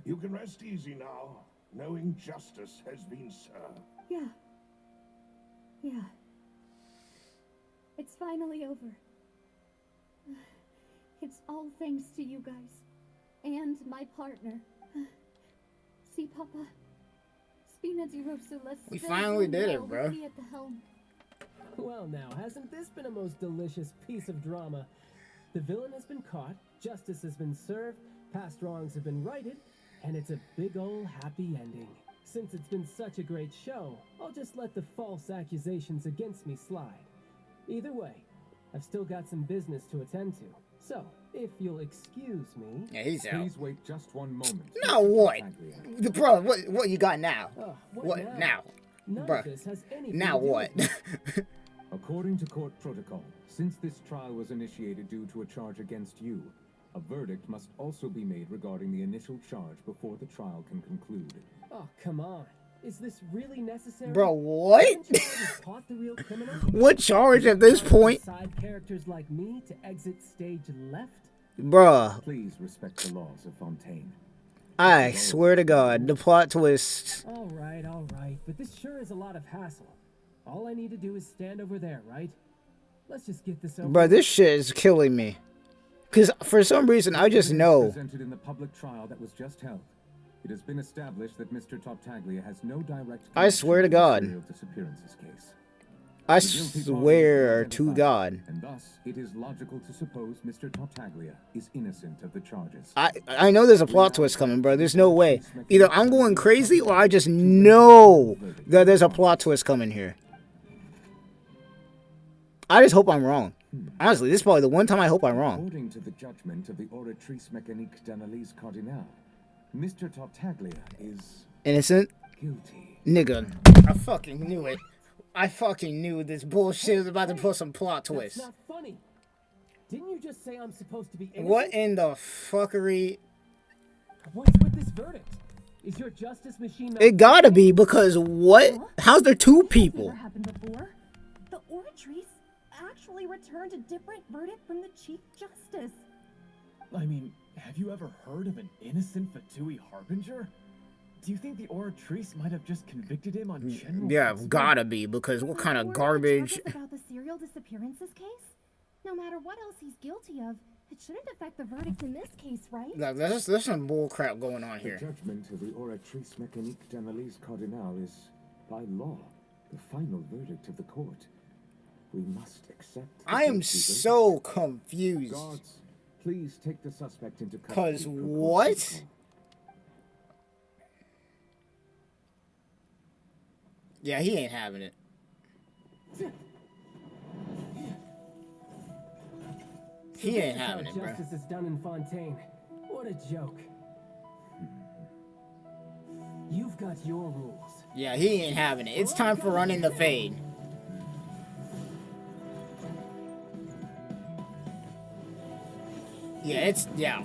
You can rest easy now, knowing justice has been served. Yeah. Yeah. It's finally over. It's all thanks to you guys. And my partner. See, Papa? Spina di Rosula We still finally doing did it, well bro. with me at the helm. Well now, hasn't this been a most delicious piece of drama? The villain has been caught, justice has been served, past wrongs have been righted, and it's a big ol' happy ending. Since it's been such a great show, I'll just let the false accusations against me slide. Either way, I've still got some business to attend to. So, if you'll excuse me... Yeah, he's out. Please wait just one moment. Now what? Bro, what you got now? What now? None Bruh. of this has anything Now to do what? with me. According to court protocol, since this trial was initiated due to a charge against you, a verdict must also be made regarding the initial charge before the trial can conclude. Oh, come on. Is this really necessary? Bro, what? Haven't you already caught the real criminal? What charge at this point? Side characters like me to exit stage left? Bruh. Please respect the laws of Fontaine. I swear to God, the plot twist. All right, but this sure is a lot of hassle. All I need to do is stand over there, right? Let's just get this over. Bro, this shit is killing me. Because for some reason, I just know. Presented in the public trial that was just held. It has been established that Mr. Tartaglia has no direct I swear to God. serial disappearances case. I The guilty parties swear were to identified, God. And thus, it is logical to suppose Mr. Tartaglia is innocent of the charges. I know there's a plot twist coming, bro. There's no way. Either I'm going crazy or I just know that there's a plot twist coming here. I just hope I'm wrong. Honestly, this is probably the one time I hope I'm wrong. According to the judgment of the Oratrice Mécanique d'Analyse Cardinal, Mr. Tartaglia is Innocent? guilty. Nigga. I fucking knew it. I fucking knew this bullshit was about to put some plot twist. That's not funny. Didn't you just say I'm supposed to be innocent? What in the fuckery? What's with this verdict? Is your justice machine It gotta be, because what? How's there two people? Never happened before. The Oratrice actually returned a different verdict from the Chief Justice. I mean, have you ever heard of an innocent Fatui Harbinger? Do you think the Oratrice might have just convicted him on general Yeah, principle? gotta be, because what kind of garbage? About the serial disappearances case? No matter what else he's guilty of, it shouldn't affect the verdict in this case, right? Like, there's some bull crap going on The here. judgment of the Oratrice Mécanique d'Analyse Cardinal is, by law, the final verdict of the court. We must accept. I am so confused. Guards, please take the suspect into custody. Cause per court what? protocol. Yeah, he ain't having it. He ain't having it, bro. Justice is done in Fontaine. What a joke. You've got your rules. Yeah, he ain't having it. It's time for running the fade. Yeah, it's, yeah.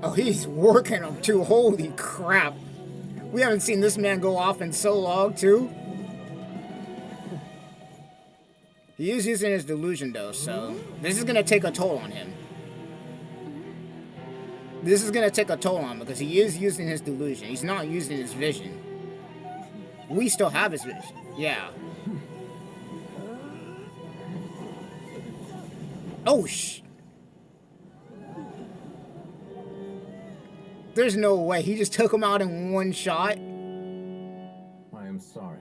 Oh, he's working him too. Holy crap. We haven't seen this man go off in so long, too. He is using his delusion, though, so this is going to take a toll on him. This is going to take a toll on him because he is using his delusion. He's not using his vision. We still have his vision. Yeah. Oh, There's no way. He just took him out in one shot. I am sorry.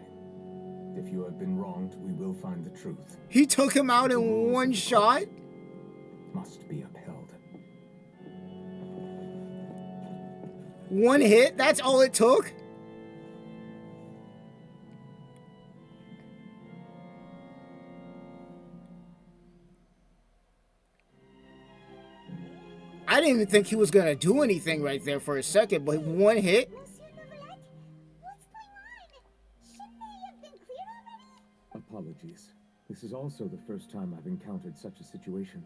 If you have been wronged, we will find the truth. He took him out in one shot? Must be upheld. One hit? That's all it took? I didn't even think he was going to do anything right there for a second, but one hit? Apologies. This is also the first time I've encountered such a situation.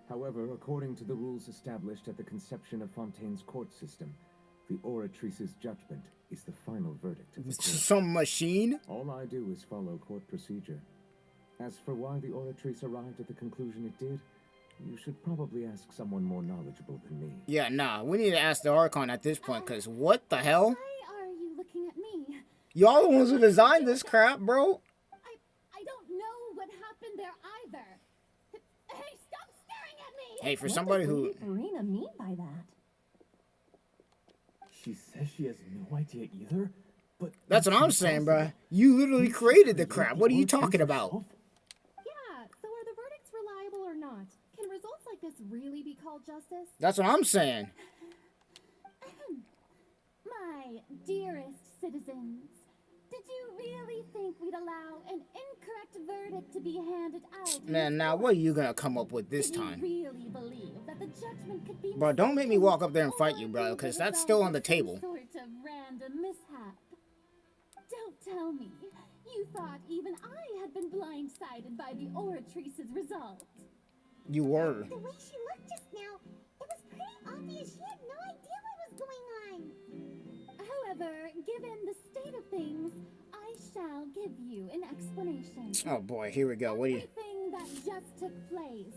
However, according to the rules established at the conception of Fontaine's court system, the Oratrice's judgment is the final verdict of the court. Some machine? All I do is follow court procedure. As for why the Oratrice arrived at the conclusion it did, you should probably ask someone more knowledgeable than me. Yeah, nah. We need to ask the Archon at this point, because what the hell? Why are you looking at me? Y'all the ones who designed this crap, bro. I don't know what happened there either. Hey, stop staring at me! Hey, for somebody who... What does Lady Farina mean by that? She says she has no idea either, but... That's what I'm saying, bro. You literally created the crap. What are you talking about? Yeah, so are the verdicts reliable or not? Can results like this really be called justice? That's what I'm saying. My dearest citizens, did you really think we'd allow an incorrect verdict to be handed out? Man, now what are you gonna come up with this time? Really believe that the judgment could be Bro, don't make me walk up there and fight you, bro, because that's still on the table. Sort of random mishap. Don't tell me you thought even I had been blindsided by the Oratrice's result. You were. The way she looked just now, it was pretty obvious she had no idea what was going on. However, given the state of things, I shall give you an explanation. Oh boy, here we go. What do you... Everything that just took place,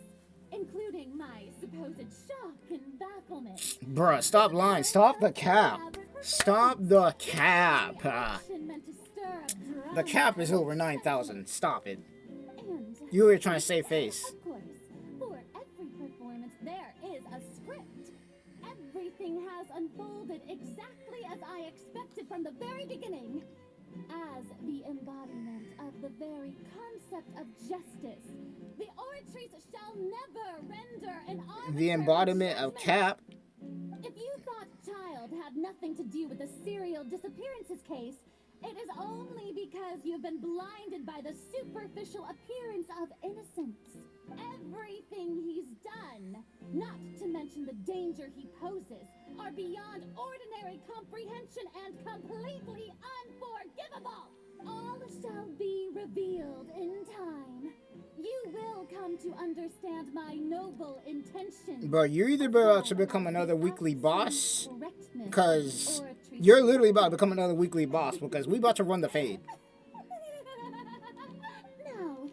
including my supposed shock and bafflement. Bruh, stop lying. Stop the cap. Stop the cap. The cap is over 9,000. Stop it. You were trying to save face. Of course, for every performance there is a script. Everything has unfolded exactly as I expected from the very beginning. As the embodiment of the very concept of justice, the Oratrice shall never render an arbitrary The embodiment of cap. If you thought Child had nothing to do with the serial disappearances case, it is only because you've been blinded by the superficial appearance of innocence. Everything he's done, not to mention the danger he poses, are beyond ordinary comprehension and completely unforgivable. All shall be revealed in time. You will come to understand my noble intention. Bro, you're either about to become another weekly boss, because you're literally about to become another weekly boss, because we about to run the fade. Now,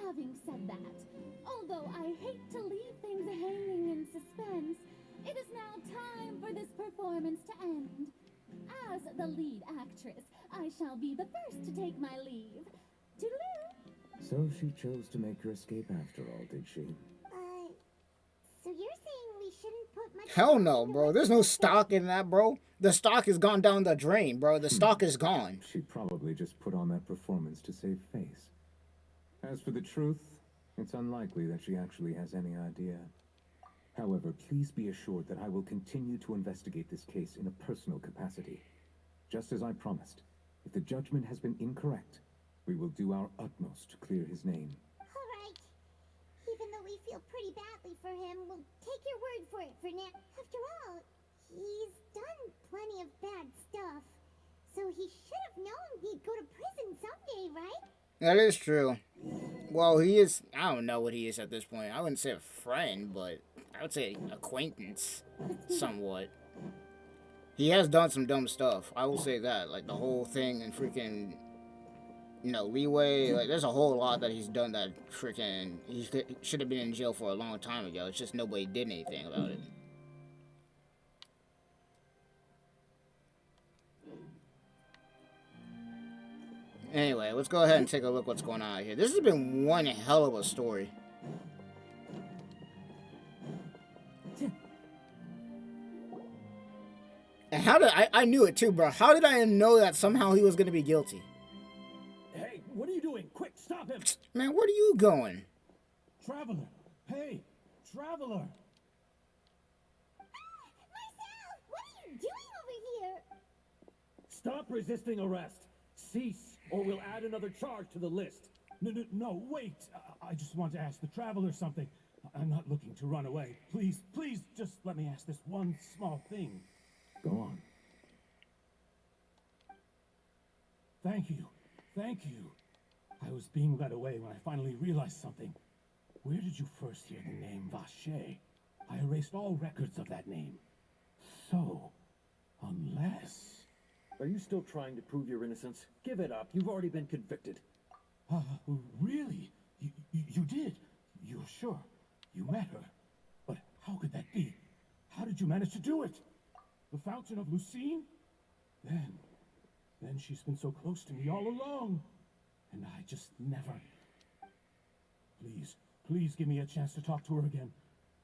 having said that, although I hate to leave things hanging in suspense, it is now time for this performance to end. As the lead actress, I shall be the first to take my leave. Toodaloo! So she chose to make her escape after all, did she? So you're saying we shouldn't put much... Hell no, bro. There's no stock in that, bro. The stock has gone down the drain, bro. The stock is gone. She probably just put on that performance to save face. As for the truth, it's unlikely that she actually has any idea. However, please be assured that I will continue to investigate this case in a personal capacity. Just as I promised, if the judgment has been incorrect, we will do our utmost to clear his name. Alright. Even though we feel pretty badly for him, we'll take your word for it for now. After all, he's done plenty of bad stuff. So he should have known he'd go to prison someday, right? That is true. Well, he is, I don't know what he is at this point. I wouldn't say a friend, but I would say acquaintance, somewhat. He has done some dumb stuff. I will say that. Like, the whole thing and freaking, you know, leeway. Like, there's a whole lot that he's done that freaking, he should have been in jail for a long time ago. It's just nobody did anything about it. Anyway, let's go ahead and take a look what's going on here. This has been one hell of a story. And how did I knew it too, bro. How did I know that somehow he was going to be guilty? Hey, what are you doing? Quick, stop him! Man, where are you going? Traveler! Hey, Traveler! Marcel, what are you doing over here? Stop resisting arrest. Cease, or we'll add another charge to the list. No, wait. I just want to ask the Traveler something. I'm not looking to run away. Please, just let me ask this one small thing. Go on. Thank you. I was being led away when I finally realized something. Where did you first hear the name Vache? I erased all records of that name. So, unless... Are you still trying to prove your innocence? Give it up. You've already been convicted. Really? You did? You're sure? You met her? But how could that be? How did you manage to do it? The Fountain of Lucine? Then she's been so close to me all along. And I just never... Please give me a chance to talk to her again.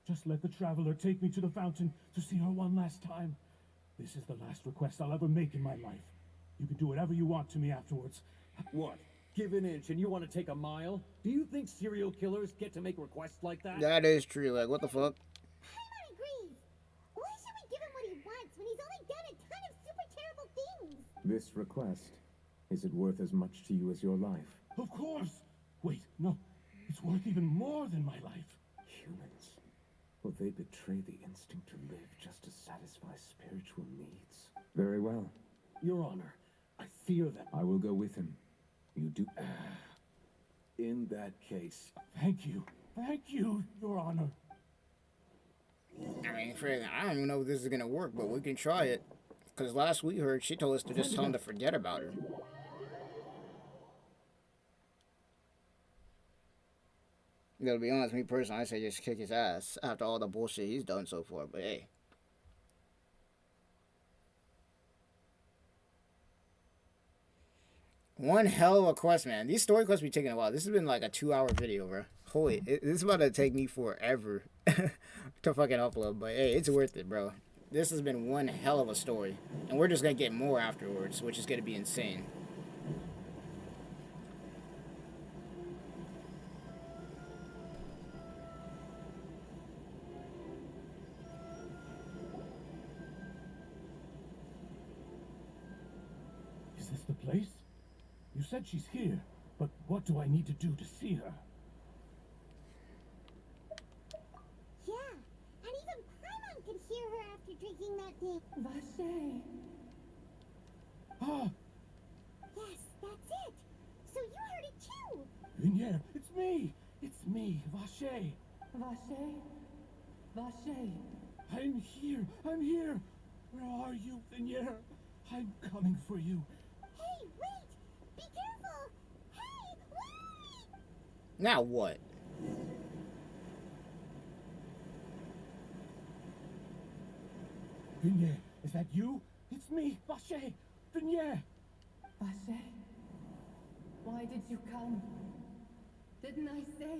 Just let the Traveler take me to the fountain to see her one last time. This is the last request I'll ever make in my life. You can do whatever you want to me afterwards. What? Give an inch and you want to take a mile? Do you think serial killers get to make requests like that? That is true. Like, what the fuck? Paimon agrees. Why should we give him what he wants when he's only done a ton of super terrible things? This request, is it worth as much to you as your life? Of course! Wait, no. It's worth even more than my life. Humans. Will they betray the instinct to live just to satisfy spiritual needs? Very well. Your Honor, I fear that... I will go with him. You do... In that case... Thank you, Your Honor. I mean, I don't even know if this is going to work, but we can try it. Because last we heard, she told us to just tell him to forget about her. You gotta be honest, me personally, I say just kick his ass after all the bullshit he's done so far, but hey. One hell of a quest, man. These story quests be taking a while. This has been like a 2-hour video, bro. Holy, this is about to take me forever to fucking upload, but hey, it's worth it, bro. This has been one hell of a story, and we're just gonna get more afterwards, which is gonna be insane. Is this the place? You said she's here, but what do I need to do to see her? Yeah, and even Paimon could hear her after drinking that thing. Vache. Ah, Yes, that's it. So you heard it too. Vinier, it's me, Vache. Vache. I'm here. Where are you, Vinier? I'm coming for you. Hey, wait! Be careful! Hey, wait! Now what? Vinier, is that you? It's me, Vache. Vinier. Vache. Why did you come? Didn't I say?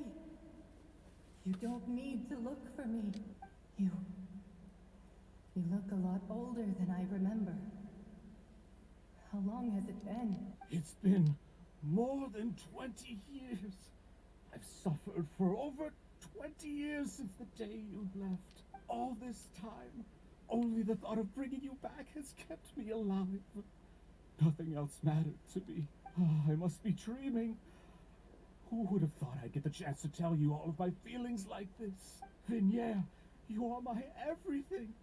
You don't need to look for me. You look a lot older than I remember. How long has it been? It's been more than 20 years. I've suffered for over 20 years since the day you left. All this time, only the thought of bringing you back has kept me alive. Nothing else mattered to me. Ah, I must be dreaming. Who would have thought I'd get the chance to tell you all of my feelings like this? Vignere, you are my everything.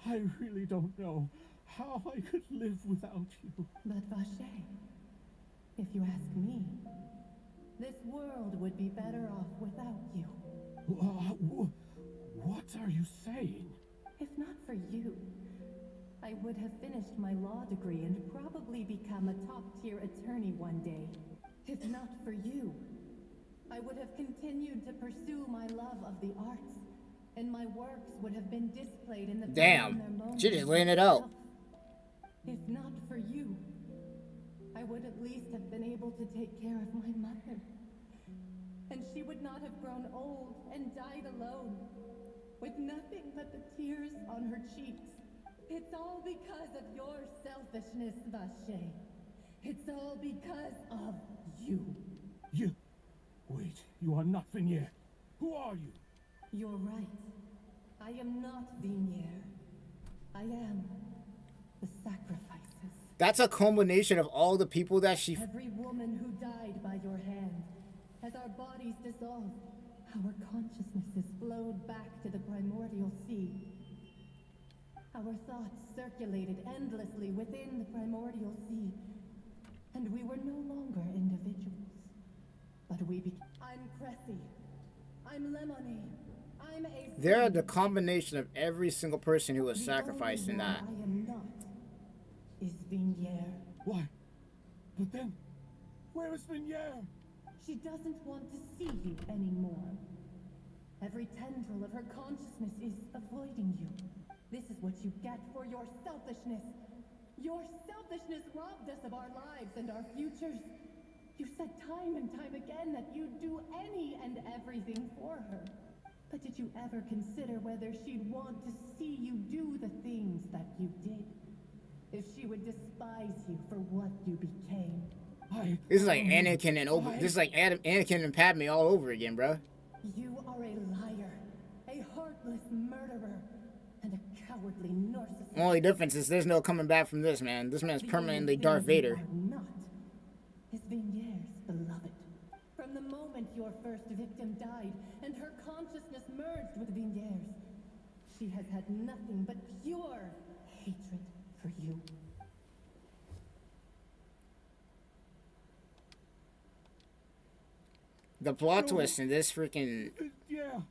I really don't know how I could live without you. But Vache, if you ask me, this world would be better off without you. What are you saying? If not for you, I would have finished my law degree and probably become a top-tier attorney one day. If not for you, I would have continued to pursue my love of the arts, and my works would have been displayed in the Damn, she just laying it out. If not for you, I would at least have been able to take care of my mother. And she would not have grown old and died alone, with nothing but the tears on her cheeks. It's all because of your selfishness, Vache. It's all because of you. You... Wait, you are not Vignere. Who are you? You're right. I am not Vignere. I am the sacrifices. That's a culmination of all the people that she... Every woman who died by your hand. As our bodies dissolved, our consciousnesses flowed back to the primordial sea. Our thoughts circulated endlessly within the primordial sea, and we were no longer individuals. But we became... I'm Cressy. I'm Lemonade. I'm a... They're the combination of every single person who was sacrificed in that. I am not is Vignere. Why? But then, where is Vignere? She doesn't want to see you anymore. Every tendril of her consciousness is avoiding you. This is what you get for your selfishness. Your selfishness robbed us of our lives and our futures. You said time and time again that you'd do any and everything for her. But did you ever consider whether she'd want to see you do the things that you did? If she would despise you for what you became? This is like Anakin and this is like Anakin and Padme all over again, bro. You are a liar, a heartless murderer, and a cowardly narcissist. Only difference is there's no coming back from this, man. This man's permanently Darth Vader. You are not is Vigniere's beloved. From the moment your first victim died and her consciousness merged with Vigniere's, she has had nothing but pure hatred for you. The plot twist in this freaking... Yeah,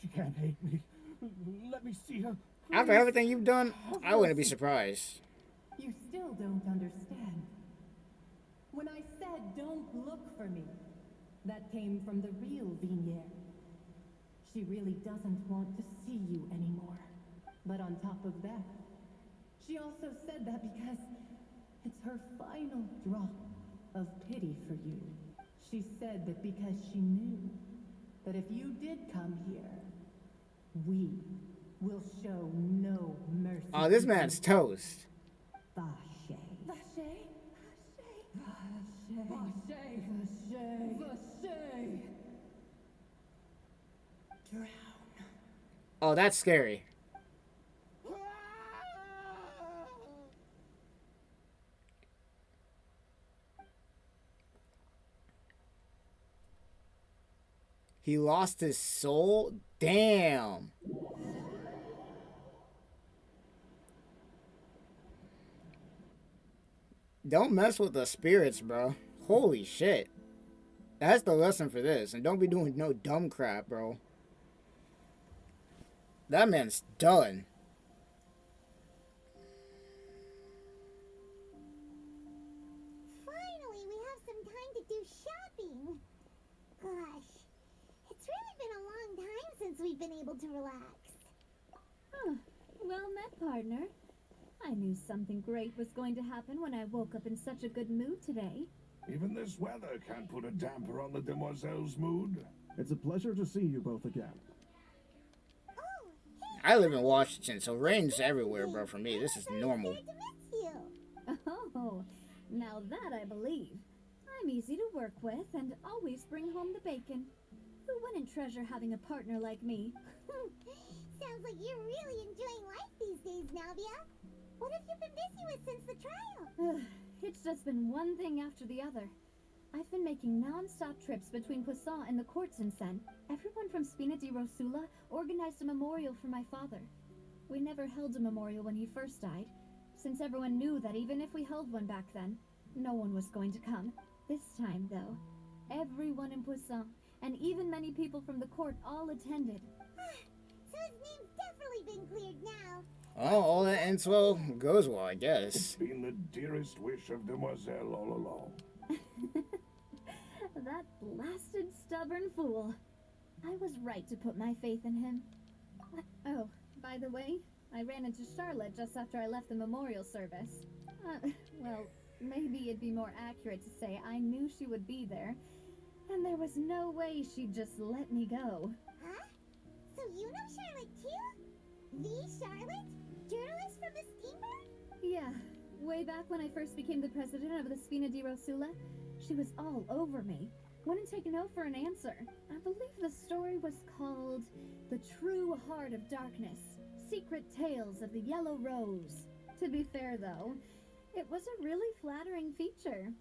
she can't hate me. Let me see her. After everything you've done, I wouldn't be surprised. You still don't understand. When I said don't look for me, that came from the real Vignere. She really doesn't want to see you anymore. But on top of that, she also said that because it's her final drop of pity for you. She said that because she knew that if you did come here, we will show no mercy. Oh, this man's toast. Vache. Vache. Vache. Vache. Vache. Vache. Drown. Oh, that's scary. He lost his soul? Damn. Don't mess with the spirits, bro. Holy shit. That's the lesson for this. And don't be doing no dumb crap, bro. That man's done. Finally, we have some time to do shopping. Gosh, it's really been a long time since we've been able to relax. Huh. Well met, partner. I knew something great was going to happen when I woke up in such a good mood today. Even this weather can't put a damper on the demoiselle's mood. It's a pleasure to see you both again. I live in Washington, so rain's everywhere, bro. For me, this is normal. Oh, now that I believe. I'm easy to work with and always bring home the bacon. Who wouldn't treasure having a partner like me? Sounds like you're really enjoying life these days, Navia. What have you been busy with since the trial? It's just been one thing after the other. I've been making non-stop trips between Poisson and the courts in Sen. Everyone from Spina di Rosula organized a memorial for my father. We never held a memorial when he first died, since everyone knew that even if we held one back then, no one was going to come. This time, though, everyone in Poisson, and even many people from the court, all attended. So his name's definitely been cleared now. Oh, all that ends well goes well, I guess. It's been the dearest wish of Demoiselle all along. That blasted stubborn fool. I was right to put my faith in him. Oh, by the way, I ran into Charlotte just after I left the memorial service. Well, maybe it'd be more accurate to say I knew she would be there, and there was no way she'd just let me go. Huh? So you know Charlotte too? The Charlotte? Journalist from the steamer? Yeah, way back when I first became the president of the Spina di Rosula, she was all over me. Wouldn't take no for an answer. I believe the story was called The True Heart of Darkness, Secret Tales of the Yellow Rose. To be fair, though, it was a really flattering feature.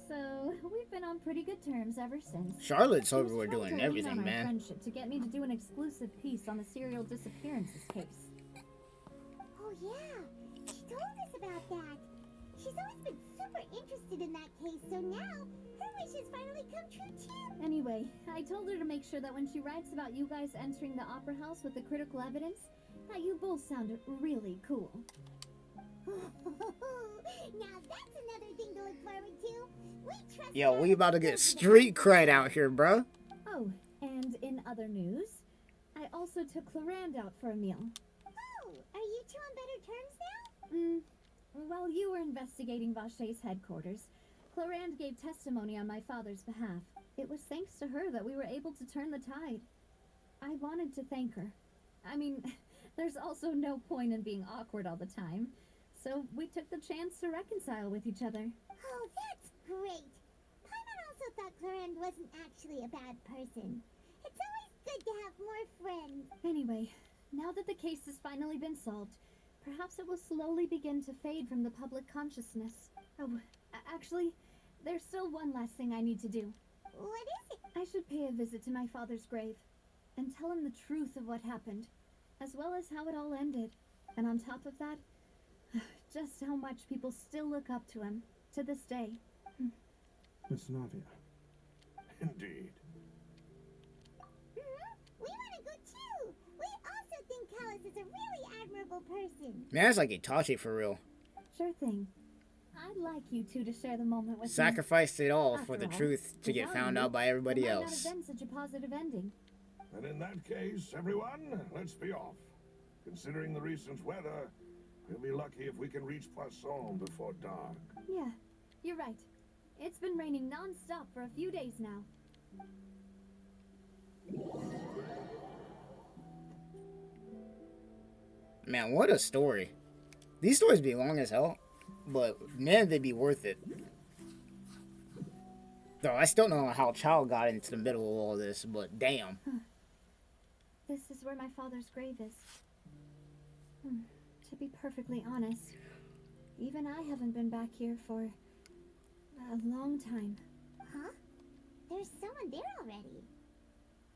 So, we've been on pretty good terms ever since. Charlotte's She was over trying doing to lean everything, on our man. friendship to get me to do an exclusive piece on the serial disappearances case. Oh yeah, she told us about that. She's always been super interested in that case, so now her wish has finally come true too. Anyway, I told her to make sure that when she writes about you guys entering the opera house with the critical evidence, that you both sound really cool. Now that's another thing to look forward to. We trust Yo, we her about to to get go the street best. cred out here, bruh. Oh, and in other news, I also took Clarand out for a meal. Oh, are you two on better terms now? While you were investigating Vachey's headquarters, Clarand gave testimony on my father's behalf. It was thanks to her that we were able to turn the tide. I wanted to thank her. I mean, there's also no point in being awkward all the time. So we took the chance to reconcile with each other. Oh, that's great. Paimon also thought Clarend wasn't actually a bad person. It's always good to have more friends. Anyway, now that the case has finally been solved, perhaps it will slowly begin to fade from the public consciousness. Oh, actually, there's still one last thing I need to do. What is it? I should pay a visit to my father's grave and tell him the truth of what happened, as well as how it all ended. And on top of that, just how much people still look up to him to this day. Miss Navia. Indeed. We want to go too. We also think Callus is a really admirable person. Man, that's like Itachi for real. Sure thing. I'd like you two to share the moment with me. Sacrificed it all for After the all, truth to get without found you, out by everybody it might else. not have been such a positive ending. And in that case, everyone, let's be off. Considering the recent weather, we'll be lucky if we can reach Poisson before dark. Yeah, you're right. It's been raining non-stop for a few days now. Man, what a story. These stories be long as hell, but man, they'd be worth it. Though I still don't know how Child got into the middle of all this, but damn. This is where my father's grave is. To be perfectly honest, even I haven't been back here for a long time. Huh? There's someone there already.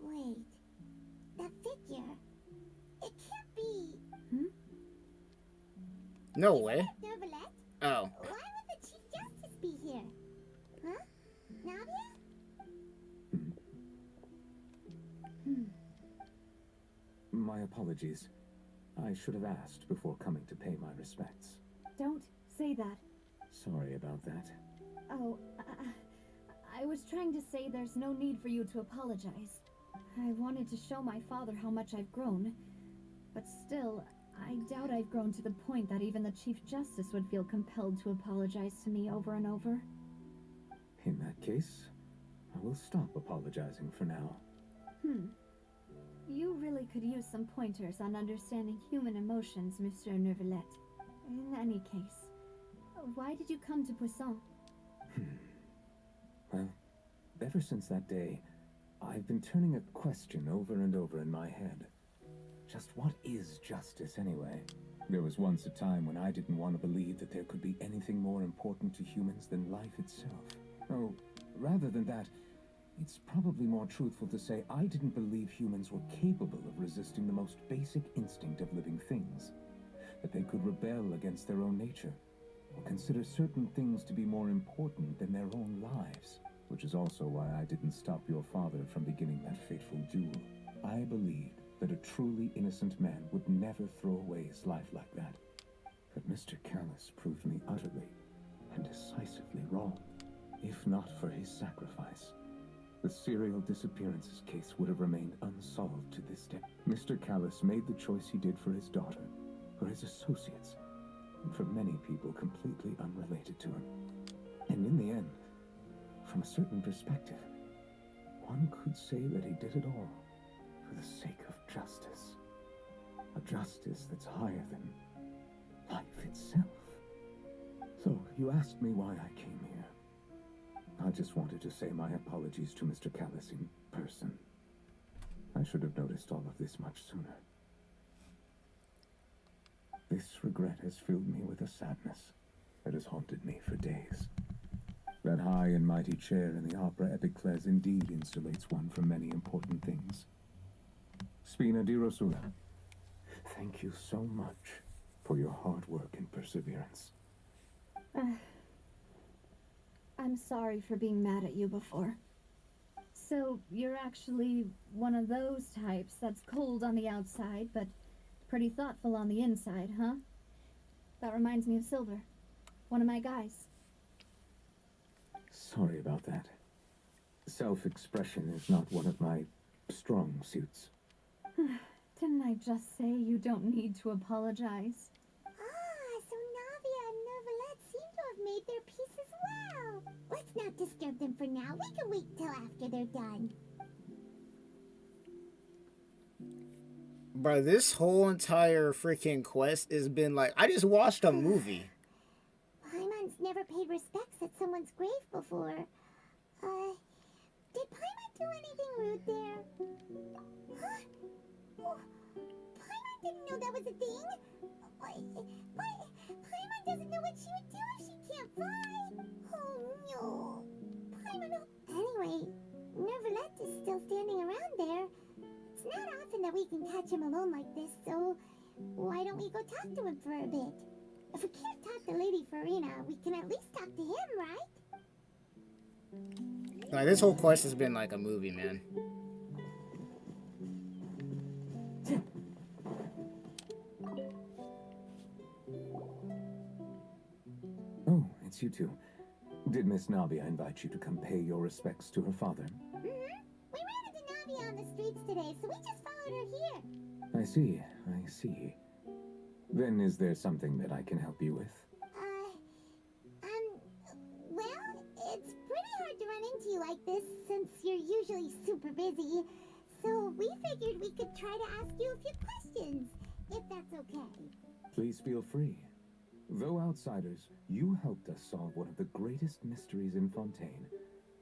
Wait. That figure. It can't be. No way. Nevertheless, Oh. why would the Chief Justice be here? Huh? Navia? My apologies. I should have asked before coming to pay my respects. Don't say that. Sorry about that. Oh, I was trying to say there's no need for you to apologize. I wanted to show my father how much I've grown, but still, I doubt I've grown to the point that even the Chief Justice would feel compelled to apologize to me over and over. In that case, I will stop apologizing for now. You really could use some pointers on understanding human emotions, Monsieur Neuvillette. In any case, why did you come to Poisson? Well, ever since that day, I've been turning a question over and over in my head. Just what is justice, anyway? There was once a time when I didn't want to believe that there could be anything more important to humans than life itself. Oh, rather than that, it's probably more truthful to say I didn't believe humans were capable of resisting the most basic instinct of living things. That they could rebel against their own nature, or consider certain things to be more important than their own lives. Which is also why I didn't stop your father from beginning that fateful duel. I believed that a truly innocent man would never throw away his life like that. But Mr. Callus proved me utterly and decisively wrong. If not for his sacrifice, the serial disappearances case would have remained unsolved to this day. Mr. Callus made the choice he did for his daughter, for his associates, and for many people completely unrelated to him. And in the end, from a certain perspective, one could say that he did it all for the sake of justice. A justice that's higher than life itself. So, you asked me why I came here. I just wanted to say my apologies to Mr. Callus in person. I should have noticed all of this much sooner. This regret has filled me with a sadness that has haunted me for days. That high and mighty chair in the Opera Epiclese indeed insulates one from many important things. Spina di Rosula, thank you so much for your hard work and perseverance. I'm sorry for being mad at you before. So, you're actually one of those types that's cold on the outside, but pretty thoughtful on the inside, huh? That reminds me of Silver, one of my guys. Sorry about that. Self-expression is not one of my strong suits. Didn't I just say you don't need to apologize? Ah, so Navia and Neuvillette seem to have made their peace as well. Let's not disturb them for now. We can wait till after they're done. Bro, this whole entire freaking quest has been like, I just watched a movie. Paimon's never paid respects at someone's grave before. Did Paimon do anything rude there? Huh? Oh, Paimon didn't know that was a thing. But Paimon doesn't know what she would do if she can't fly. Oh no. Paimon. Anyway, Neuvillette is still standing around there. It's not often that we can catch him alone like this, so why don't we go talk to him for a bit? If we can't talk to Lady Farina, we can at least talk to him, right? Like, this whole quest has been like a movie, man. Oh, it's you two. Did Miss Navia invite you to come pay your respects to her father? Mm-hmm. We ran into Navia on the streets today, so we just followed her here. I see, I see. Then is there something that I can help you with? Well, it's pretty hard to run into you like this since you're usually super busy. So we figured we could try to ask you a few questions, if that's okay. Please feel free. Though outsiders, you helped us solve one of the greatest mysteries in Fontaine,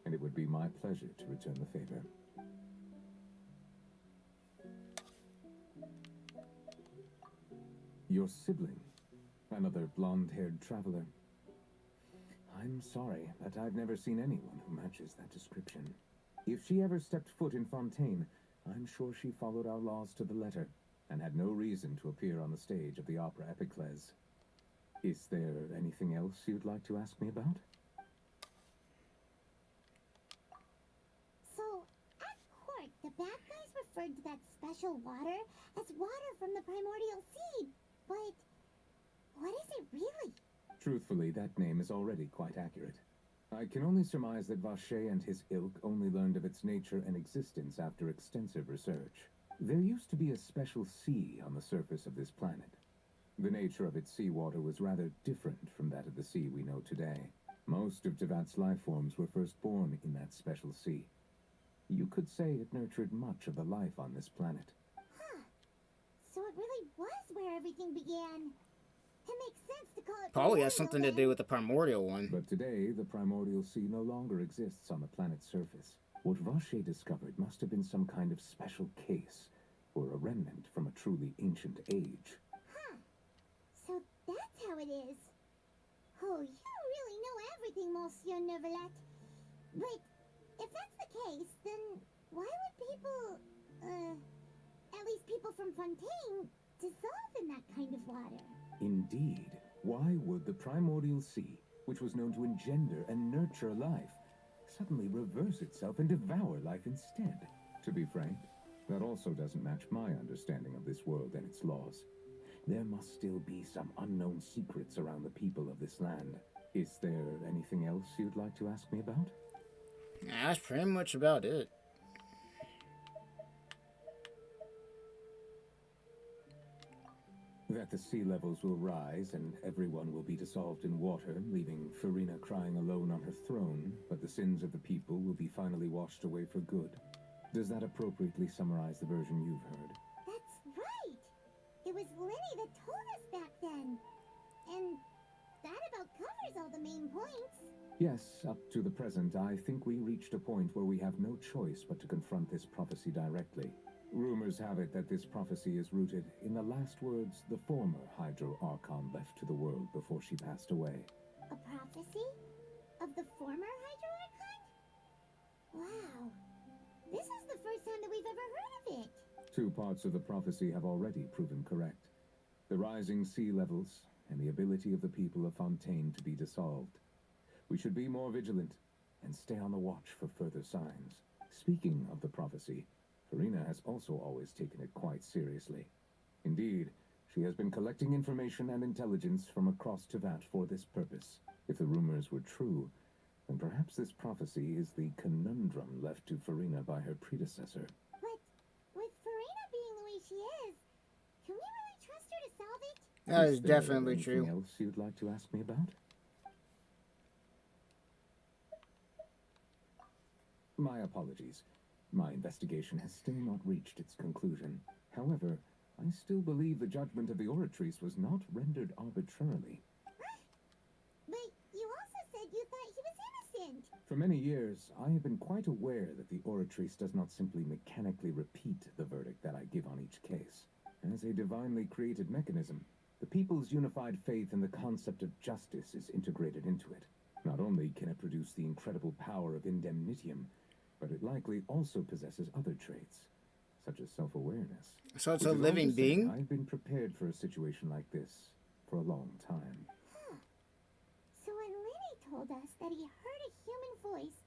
and it would be my pleasure to return the favor. Your sibling, another blonde-haired traveler. I'm sorry, but I've never seen anyone who matches that description. If she ever stepped foot in Fontaine, I'm sure she followed our laws to the letter, and had no reason to appear on the stage of the Opera Epiclese. Is there anything else you'd like to ask me about? So, at court, the bad guys referred to that special water as water from the primordial sea. But what is it really? Truthfully, that name is already quite accurate. I can only surmise that Vacher and his ilk only learned of its nature and existence after extensive research. There used to be a special sea on the surface of this planet. The nature of its seawater was rather different from that of the sea we know today. Most of Tevat's life forms were first born in that special sea. You could say it nurtured much of the life on this planet. Huh. So it really was where everything began. It makes sense to call it Probably has something to do with the primordial one. But today, the primordial sea no longer exists on the planet's surface. What Vacher discovered must have been some kind of special case, or a remnant from a truly ancient age. Huh. So that's how it is. Oh, you really know everything, Monsieur Neuvillette. But if that's the case, then why would people, at least people from Fontaine, dissolve in that kind of water? Indeed. Why would the primordial sea, which was known to engender and nurture life, suddenly reverse itself and devour life instead? To be frank, that also doesn't match my understanding of this world and its laws. There must still be some unknown secrets around the people of this land. Is there anything else you'd like to ask me about? That's pretty much about it. That the sea levels will rise and everyone will be dissolved in water, leaving Farina crying alone on her throne, but the sins of the people will be finally washed away for good. Does that appropriately summarize the version you've heard? That's right! It was Lenny that told us back then. And that about covers all the main points. Yes, up to the present, I think we reached a point where we have no choice but to confront this prophecy directly. Rumors have it that this prophecy is rooted in the last words the former Hydro Archon left to the world before she passed away. A prophecy? Of the former Hydro Archon? Wow. This is the first time that we've ever heard of it. 2 parts of the prophecy have already proven correct. The rising sea levels and the ability of the people of Fontaine to be dissolved. We should be more vigilant and stay on the watch for further signs. Speaking of the prophecy, Farina has also always taken it quite seriously. Indeed, she has been collecting information and intelligence from across Tevat for this purpose. If the rumors were true, then perhaps this prophecy is the conundrum left to Farina by her predecessor. But with Farina being the way she is, can we really trust her to solve it? That is definitely anything true. Else you'd like to ask me about? My apologies. My investigation has still not reached its conclusion. However, I still believe the judgment of the Oratrice was not rendered arbitrarily. But you also said you thought he was innocent. For many years, I have been quite aware that the Oratrice does not simply mechanically repeat the verdict that I give on each case. As a divinely created mechanism, the people's unified faith in the concept of justice is integrated into it. Not only can it produce the incredible power of indemnitium, but it likely also possesses other traits, such as self-awareness. So it's Which a is all living to say, being? I've been prepared for a situation like this for a long time. Huh. So when Lenny told us that he heard a human voice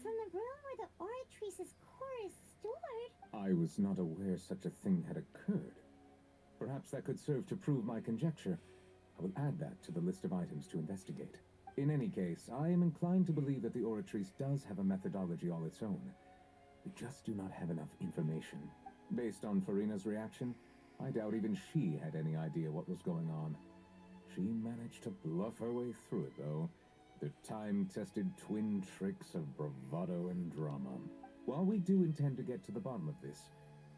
from the room where the Oratrice's core is stored... I was not aware such a thing had occurred. Perhaps that could serve to prove my conjecture. I will add that to the list of items to investigate. In any case, I am inclined to believe that the Oratrice does have a methodology all its own. We just do not have enough information. Based on Farina's reaction, I doubt even she had any idea what was going on. She managed to bluff her way through it, though, with her time-tested twin tricks of bravado and drama. While we do intend to get to the bottom of this,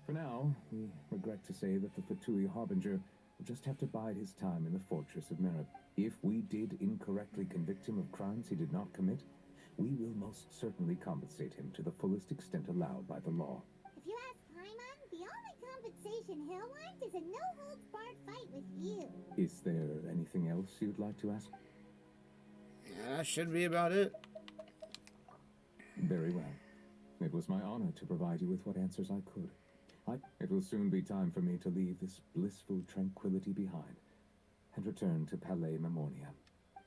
for now, we regret to say that the Fatui Harbinger will just have to bide his time in the Fortress of Merib. If we did incorrectly convict him of crimes he did not commit, we will most certainly compensate him to the fullest extent allowed by the law. If you ask Paimon, the only compensation he'll want is a no-holds-barred fight with you. Is there anything else you'd like to ask? Yeah, that should be about it. Very well. It was my honor to provide you with what answers I could. It will soon be time for me to leave this blissful tranquility behind and return to Palais Memornia.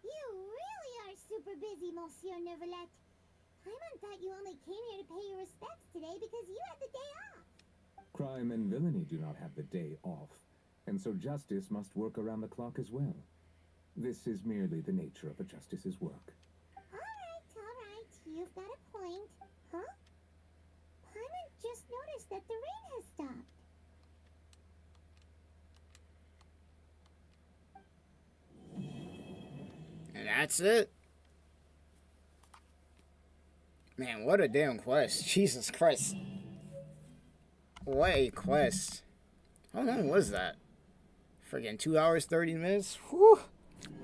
You really are super busy, Monsieur Neuvillette. Paimon thought you only came here to pay your respects today because you had the day off. Crime and villainy do not have the day off, and so justice must work around the clock as well. This is merely the nature of a justice's work. All right. You've got a point. Huh? Paimon just noticed that the rain has stopped. And that's it. Man, what a damn quest. Jesus Christ. What a quest. How long was that? Friggin' 2 hours, 30 minutes? Whew.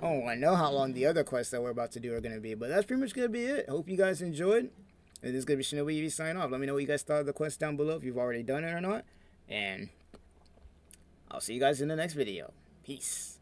Oh, I know how long the other quests that we're about to do are going to be, but that's pretty much going to be it. Hope you guys enjoyed. And this is going to be ShinobiEevee sign off. Let me know what you guys thought of the quest down below, if you've already done it or not. And I'll see you guys in the next video. Peace.